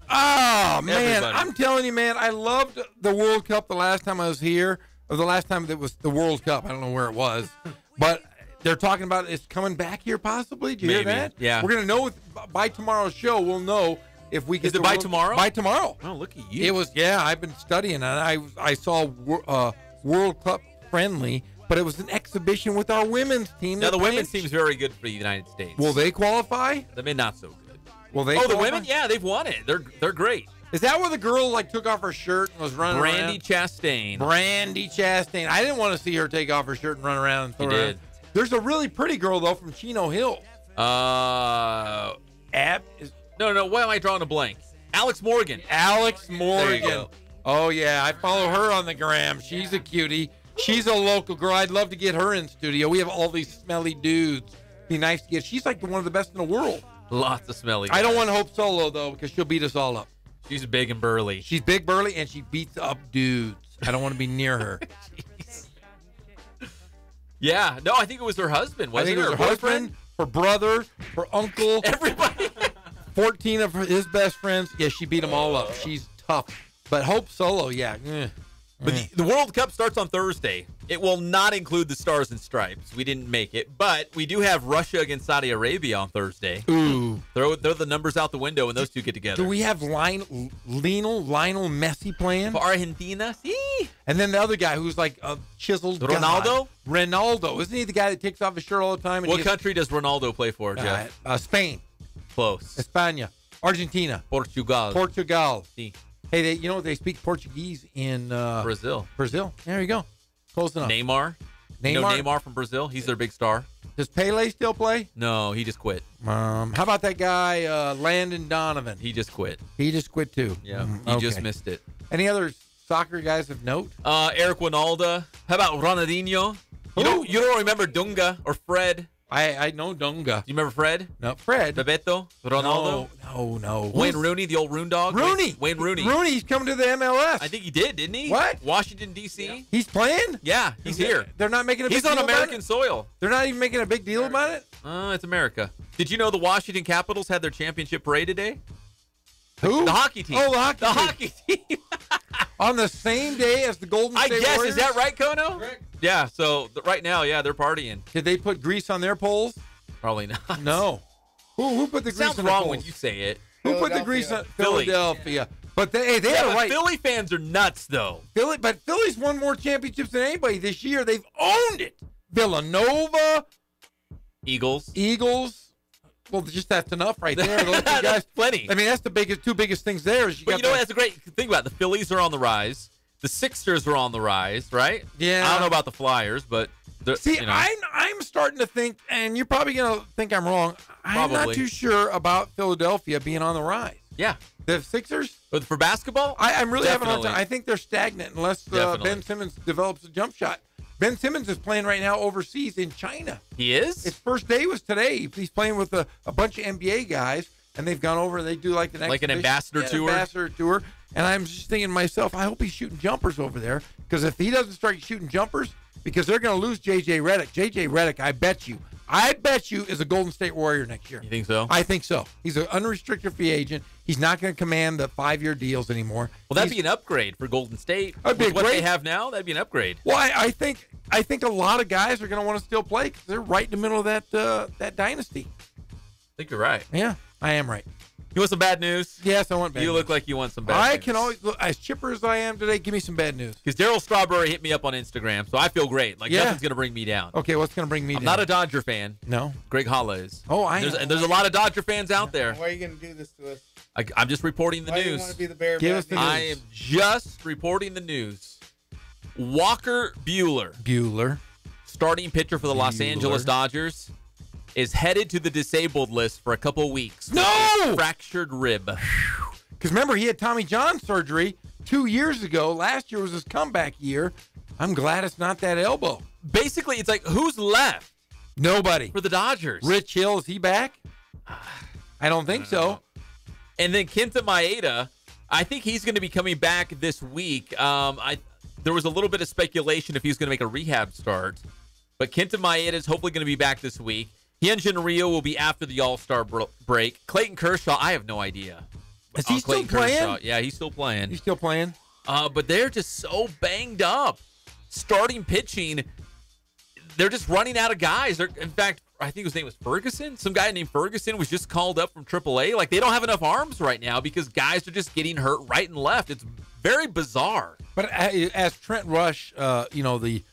Oh, man. Everybody. I'm telling you, man, I loved the World Cup the last time I was here, or the last time that was the World Cup. I don't know where it was. But they're talking about it's coming back here possibly. Did you hear that? Yeah. We're going to know by tomorrow's show. We'll know if we get Is it by tomorrow? By tomorrow. Oh, look at you. It was, yeah, I've been studying, and I saw World Cup friendly, but it was an exhibition with our women's team. Now, the women's team's very good for the United States. Will they qualify? They may not so good. Well, they the qualify? women, yeah, they've won it. They're great. Is that where the girl like took off her shirt and was running around? Brandy Chastain. Brandy Chastain. I didn't want to see her take off her shirt and run around. And throw You her did. out. There's a really pretty girl though from Chino Hills. No. Why am I drawing a blank? Alex Morgan. Alex There you Morgan. go. Oh yeah, I follow her on the gram. She's a cutie. She's a local girl. I'd love to get her in studio. We have all these smelly dudes. Be nice to get. She's like one of the best in the world. Lots of smelly. I don't want Hope Solo though because she'll beat us all up. She's big and burly. She's big, burly, and she beats up dudes. I don't want to be near her. Yeah. No, I think it was her husband. I think it was her husband, her brother, her uncle. Everybody. 14 of his best friends. Yeah, she beat them all up. She's tough. But Hope Solo, yeah. But the World Cup starts on Thursday. It will not include the Stars and Stripes. We didn't make it. But we do have Russia against Saudi Arabia on Thursday. Ooh. Throw the numbers out the window when those two get together. Do we have Lionel Messi playing? For Argentina? See? And then the other guy who's like a chiseled Ronaldo? God. Ronaldo. Isn't he the guy that takes off his shirt all the time? What country does Ronaldo play for, Jeff? Spain. Close. España. Argentina. Portugal. See. Hey, they speak Portuguese in Brazil. There you go. Close enough. Neymar. You know Neymar from Brazil? He's their big star. Does Pele still play? No, he just quit. How about that guy, Landon Donovan? He just quit. He just quit too. Yeah, he just missed it. Any other soccer guys of note? Eric Winalda. How about Ronaldinho? You don't remember Dunga or Fred? I know Dunga. You remember Fred? No, Fred. Bebeto? Ronaldo? No. Wayne Rooney, the old Roon dog? Wayne Rooney. Rooney's coming to the MLS. I think he did, didn't he? What? Washington, D.C.? Yeah. He's playing? Yeah, he's here. They're not making a big He's deal on about American it? soil. They're not even making a big deal about it? It's America. Did you know the Washington Capitals had their championship parade today? Who? The hockey team. Oh, the hockey team. On the same day as the Golden State guess. Warriors? Is that right, Kono? Correct. Yeah, so right now, they're partying. Did they put grease on their poles? Probably not. No. Who put the grease Sounds on the wrong poles? when you say it. Who put the grease on Philly. Philadelphia? But they had a right. Philly fans are nuts, though. But Philly's won more championships than anybody this year. They've owned it. Villanova, Eagles. Well, just that's enough right there. Those two guys, That's plenty. I mean, that's the two biggest things there. Is But that's a great thing about it. The Phillies are on the rise. The Sixers are on the rise, right? Yeah. I don't know about the Flyers, but see, I'm starting to think, and you're probably going to think I'm wrong. I'm not too sure about Philadelphia being on the rise. Yeah. The Sixers? But for basketball? I'm really having a hard time. Definitely. I think they're stagnant unless Ben Simmons develops a jump shot. Ben Simmons is playing right now overseas in China. He is? His first day was today. He's playing with a bunch of NBA guys, and they've gone over and they do like the next Like an ambassador tour? And I'm just thinking to myself, I hope he's shooting jumpers over there, because if he doesn't start shooting jumpers, because they're going to lose J.J. Redick. J.J. Redick, I bet you is a Golden State Warrior next year. You think so? I think so. He's an unrestricted free agent. He's not going to command the 5-year deals anymore. Well, that'd be an upgrade for Golden State. That'd be With what great. they have now, that'd be an upgrade. Well, I think a lot of guys are going to want to still play because they're right in the middle of that dynasty. I think you're right. Yeah, I am right. You want some bad news? Yes, I want bad news. You look like you want some bad news. I can always look as chipper as I am today. Give me some bad news. Because Daryl Strawberry hit me up on Instagram, so I feel great. Like nothing's going to bring me down. Okay, what's going to bring me I'm down? not a Dodger fan. No. Greg Holla is. Oh, I know. am. And there's a lot of Dodger fans out there. Why are you going to do this to us? I'm just reporting the Why news. do you want to be the bearer of Give bad us the news? I am just reporting the news. Walker Buehler, starting pitcher for the Los Angeles Dodgers, is headed to the disabled list for a couple weeks. with a fractured rib. Because remember, he had Tommy John surgery 2 years ago. Last year was his comeback year. I'm glad it's not that elbow. Basically, it's like, who's left? Nobody. For the Dodgers. Rich Hill, is he back? I don't think so. And then Kenta Maeda, I think he's going to be coming back this week. There was a little bit of speculation if he was going to make a rehab start. But Kenta Maeda is hopefully going to be back this week. Hyunjin Ryu will be after the All-Star break. Clayton Kershaw, I have no idea. Is he still playing? Kershaw. Yeah, he's still playing. He's still playing? But they're just so banged up. Starting pitching, they're just running out of guys. In fact, I think his name was Ferguson. Some guy named Ferguson was just called up from AAA. Like, they don't have enough arms right now because guys are just getting hurt right and left. It's very bizarre. But as Trent Rush, the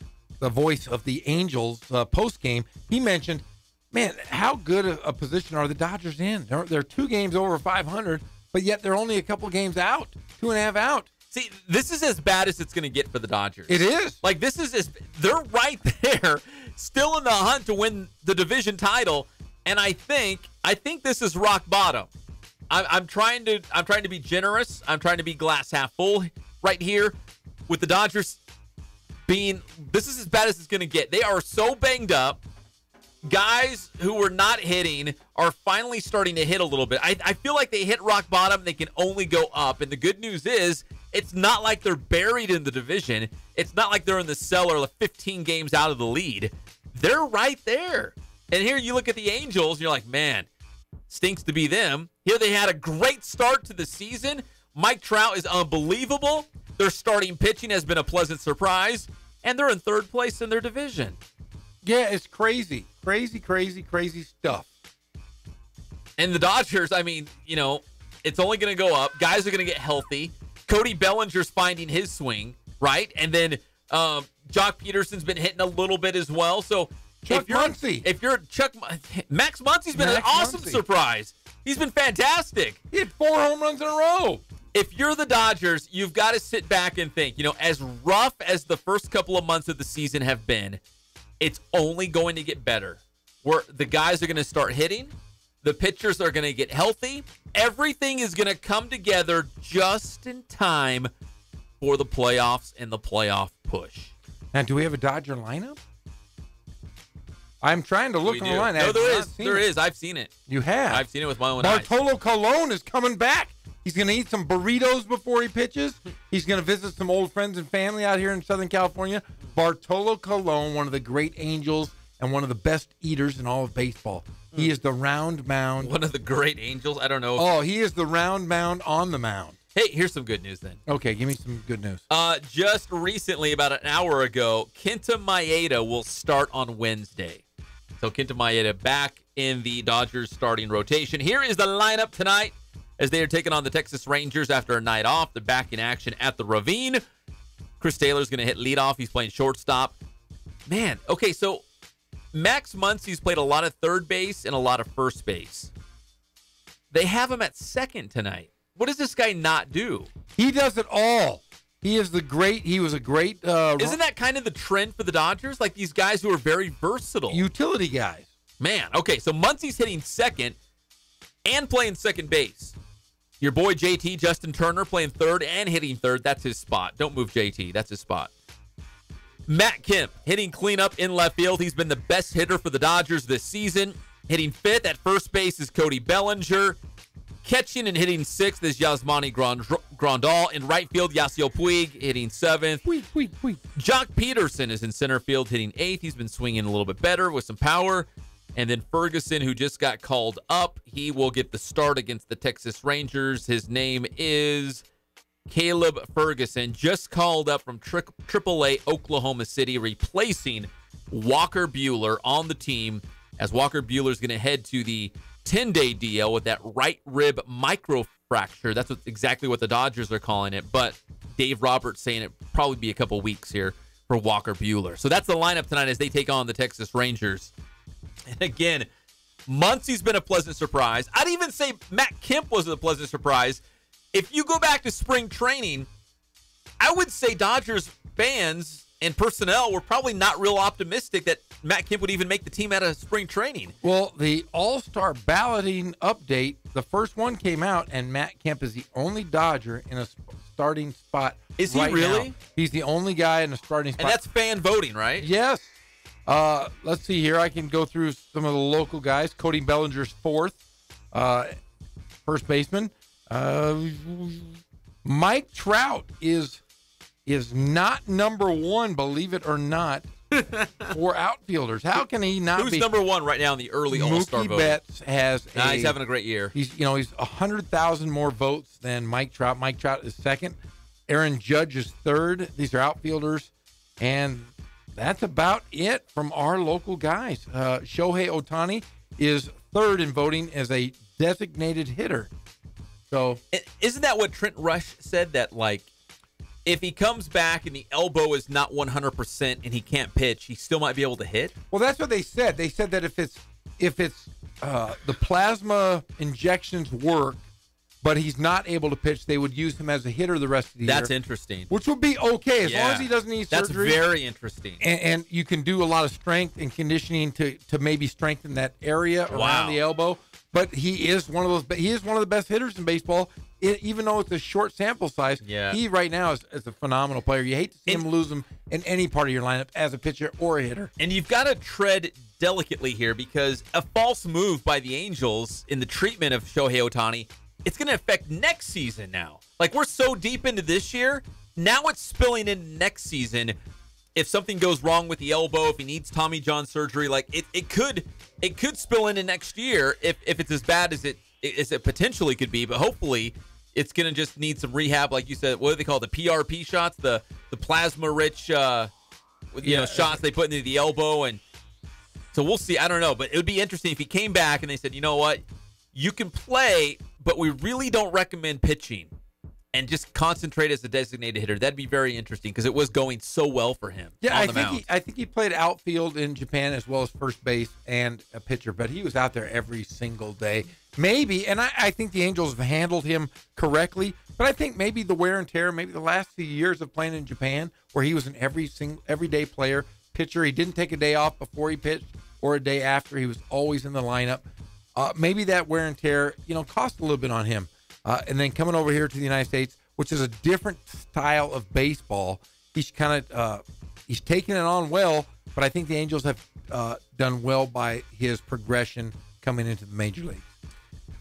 voice of the Angels post-game, he mentioned man, how good a position are the Dodgers in? They're 2 games over 500, but yet they're only a couple games out, 2.5 out. See, this is as bad as it's going to get for the Dodgers. It is. Like, they're right there, still in the hunt to win the division title, and I think this is rock bottom. I'm trying to be generous. I'm trying to be glass half full right here with the Dodgers being, this is as bad as it's going to get. They are so banged up. Guys who were not hitting are finally starting to hit a little bit. I feel like they hit rock bottom. They can only go up. And the good news is it's not like they're buried in the division. It's not like they're in the cellar 15 games out of the lead. They're right there. And here you look at the Angels, and you're like, man, stinks to be them. Here they had a great start to the season. Mike Trout is unbelievable. Their starting pitching has been a pleasant surprise. And they're in 3rd place in their division. Yeah, it's crazy. Crazy stuff. And the Dodgers, I mean, it's only going to go up. Guys are going to get healthy. Cody Bellinger's finding his swing, right? And then Jock Peterson's been hitting a little bit as well. So Max Muncy's been an awesome surprise. He's been fantastic. He had 4 home runs in a row. If you're the Dodgers, you've got to sit back and think, as rough as the first couple of months of the season have been, it's only going to get better. Where the guys are going to start hitting, the pitchers are going to get healthy, everything is going to come together just in time for the playoffs and the playoff push. And do we have a Dodger lineup? I'm trying to look on the line. No, there is. I've seen it. You have? I've seen it with my own eyes. Bartolo Colon is coming back. He's going to eat some burritos before he pitches. He's going to visit some old friends and family out here in Southern California. Bartolo Colon, one of the great Angels and one of the best eaters in all of baseball. He is the round mound. One of the great Angels? I don't know. Oh, he is the round mound on the mound. Hey, here's some good news then. Okay, give me some good news. Just recently, about an hour ago, Kenta Maeda will start on Wednesday. So Kenta Maeda back in the Dodgers starting rotation. Here is the lineup tonight as they are taking on the Texas Rangers after a night off. They're back in action at the Ravine. Chris Taylor's going to hit leadoff. He's playing shortstop. Man, okay, so Max Muncy's played a lot of third base and a lot of first base. They have him at second tonight. What does this guy not do? He does it all. He was a great Isn't that kind of the trend for the Dodgers? Like these guys who are very versatile. Utility guys. Man, okay, so Muncy's hitting second and playing second base. Your boy JT, Justin Turner, playing third and hitting third. That's his spot. Don't move JT. That's his spot. Matt Kemp hitting cleanup in left field. He's been the best hitter for the Dodgers this season. Hitting fifth at first base is Cody Bellinger. Catching and hitting sixth is Yasmani Grandal. In right field, Yasiel Puig hitting seventh. Jock Peterson is in center field hitting eighth. He's been swinging a little bit better with some power. And then Ferguson, who just got called up, he will get the start against the Texas Rangers. His name is Caleb Ferguson, just called up from AAA Oklahoma City, replacing Walker Buehler on the team, as Walker Buehler is going to head to the 10-day DL with that right rib microfracture. That's exactly what the Dodgers are calling it, but Dave Roberts saying it probably be a couple weeks here for Walker Buehler. So that's the lineup tonight as they take on the Texas Rangers. And again, Muncy's been a pleasant surprise. I'd even say Matt Kemp was a pleasant surprise. If you go back to spring training, I would say Dodgers fans and personnel were probably not real optimistic that Matt Kemp would even make the team out of spring training. Well, the All-Star balloting update, the first one came out, and Matt Kemp is the only Dodger in a starting spot. Is he really? Now. He's the only guy in a starting spot. And that's fan voting, right? Yes. Let's see here. I can go through some of the local guys. Cody Bellinger's fourth, first baseman. Mike Trout is not number one, believe it or not, for outfielders. How can he not Who's be? number one right now in the early All-Star vote? Mookie Betts has he's having a great year. He's 100,000 more votes than Mike Trout. Mike Trout is second. Aaron Judge is third. These are outfielders. And that's about it from our local guys. Shohei Ohtani is third in voting as a designated hitter. So isn't that what Trent Rush said, that like if he comes back and the elbow is not 100% and he can't pitch, he still might be able to hit? Well, that's what they said. They said that if it's if it's the plasma injections work, but he's not able to pitch, they would use him as a hitter the rest of the year. That's interesting. Which would be okay as long as he doesn't need surgery. That's very interesting. And you can do a lot of strength and conditioning to maybe strengthen that area around the elbow. But he is one of those. He is one of the best hitters in baseball. Even though it's a short sample size, he right now is a phenomenal player. You hate to see him lose him in any part of your lineup as a pitcher or a hitter. And you've got to tread delicately here because a false move by the Angels in the treatment of Shohei Ohtani, it's going to affect next season now. Like, we're so deep into this year, now it's spilling in next season. If something goes wrong with the elbow, if he needs Tommy John surgery, like it could spill into next year if it's as bad as it potentially could be. But hopefully, it's going to just need some rehab, like you said. What do they call it? The PRP shots, the plasma-rich, shots they put into the elbow, and so we'll see. I don't know, but it would be interesting if he came back and they said, you know what, you can play, but we really don't recommend pitching, and just concentrate as a designated hitter. That'd be very interesting because it was going so well for him. Yeah, on the mound. I think he played outfield in Japan as well as first base and a pitcher, but he was out there every single day. Maybe, and I think the Angels have handled him correctly, but I think maybe the wear and tear, maybe the last few years of playing in Japan, where he was an everyday player, pitcher. He didn't take a day off before he pitched or a day after. He was always in the lineup. Maybe that wear and tear, cost a little bit on him. And then coming over here to the United States, which is a different style of baseball, he's kind of he's taking it on well. But I think the Angels have done well by his progression coming into the major leagues.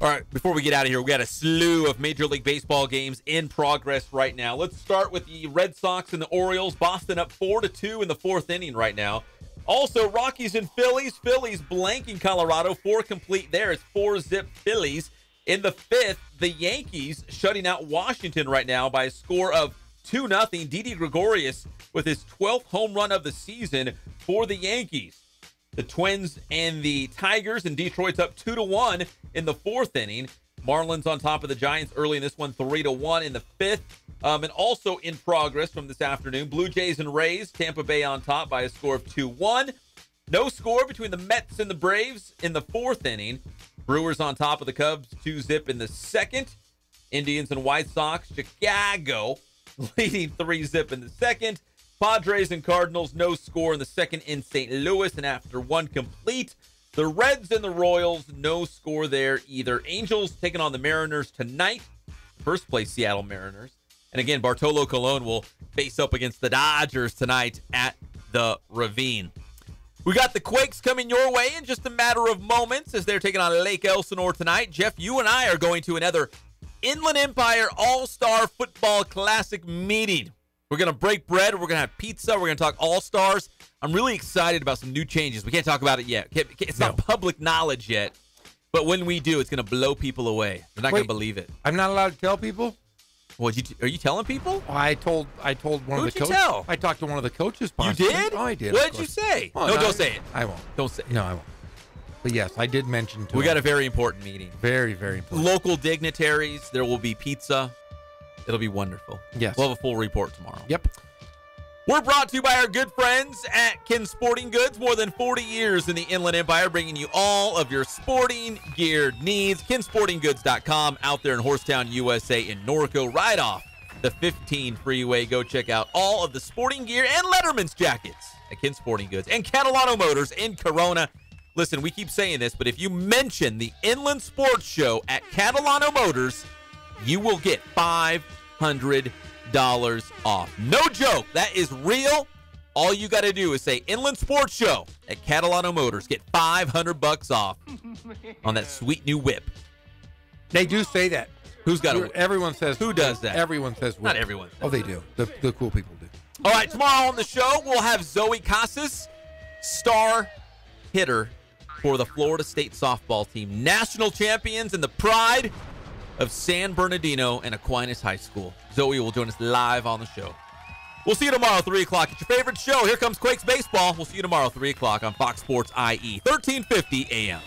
All right, before we get out of here, we got a slew of Major League Baseball games in progress right now. Let's start with the Red Sox and the Orioles. Boston up 4-2 in the fourth inning right now. Also, Rockies and Phillies. Phillies blanking Colorado. 4 complete there. It's 4-zip Phillies. In the fifth, the Yankees shutting out Washington right now by a score of 2-0. Didi Gregorius with his 12th home run of the season for the Yankees. The Twins and the Tigers, and Detroit's up 2-1 in the fourth inning. Marlins on top of the Giants early in this one, 3-1 in the fifth. And also in progress from this afternoon, Blue Jays and Rays, Tampa Bay on top by a score of 2-1. No score between the Mets and the Braves in the fourth inning. Brewers on top of the Cubs, 2-zip in the second. Indians and White Sox, Chicago leading 3-zip in the second. Padres and Cardinals, no score in the second in St. Louis. And after one complete, the Reds and the Royals, no score there either. Angels taking on the Mariners tonight. First place Seattle Mariners. And again, Bartolo Colon will face up against the Dodgers tonight at the Ravine. We got the Quakes coming your way in just a matter of moments as they're taking on Lake Elsinore tonight. Jeff, you and I are going to another Inland Empire All-Star Football Classic meeting. We're going to break bread. We're going to have pizza. We're going to talk All-Stars. I'm really excited about some new changes. We can't talk about it yet. It's not public knowledge yet. But when we do, it's going to blow people away. They're not going to believe it. I'm not allowed to tell people? Well, are you telling people? I told one of the coaches. Who'd you tell? I talked to one of the coaches. You did? Oh, I did. What did you say? Oh, no, don't say it. I won't. Don't say it. No, I won't. But yes, I did mention to We him. got a very important meeting. Very, very important. Local dignitaries. There will be pizza. It'll be wonderful. Yes. We'll have a full report tomorrow. Yep. We're brought to you by our good friends at Ken Sporting Goods. More than 40 years in the Inland Empire, bringing you all of your sporting gear needs. KenSportingGoods.com out there in Horsetown, USA in Norco, right off the 15 freeway. Go check out all of the sporting gear and Letterman's jackets at Ken Sporting Goods and Catalano Motors in Corona. Listen, we keep saying this, but if you mention the Inland Sports Show at Catalano Motors, you will get $500 off. No joke. That is real. All you got to do is say Inland Sports Show at Catalano Motors. Get $500 off on that sweet new whip. They do say that. Who's got a whip? Everyone says. Who does that? Everyone says whip. Not everyone. Oh, they do. The cool people do. All right, tomorrow on the show, we'll have Zoe Casas, star hitter for the Florida State softball team. National champions and the pride of San Bernardino and Aquinas High School. Zoe will join us live on the show. We'll see you tomorrow, 3 o'clock. It's your favorite show. Here comes Quakes Baseball. We'll see you tomorrow, 3 o'clock on Fox Sports IE, 1350 AM.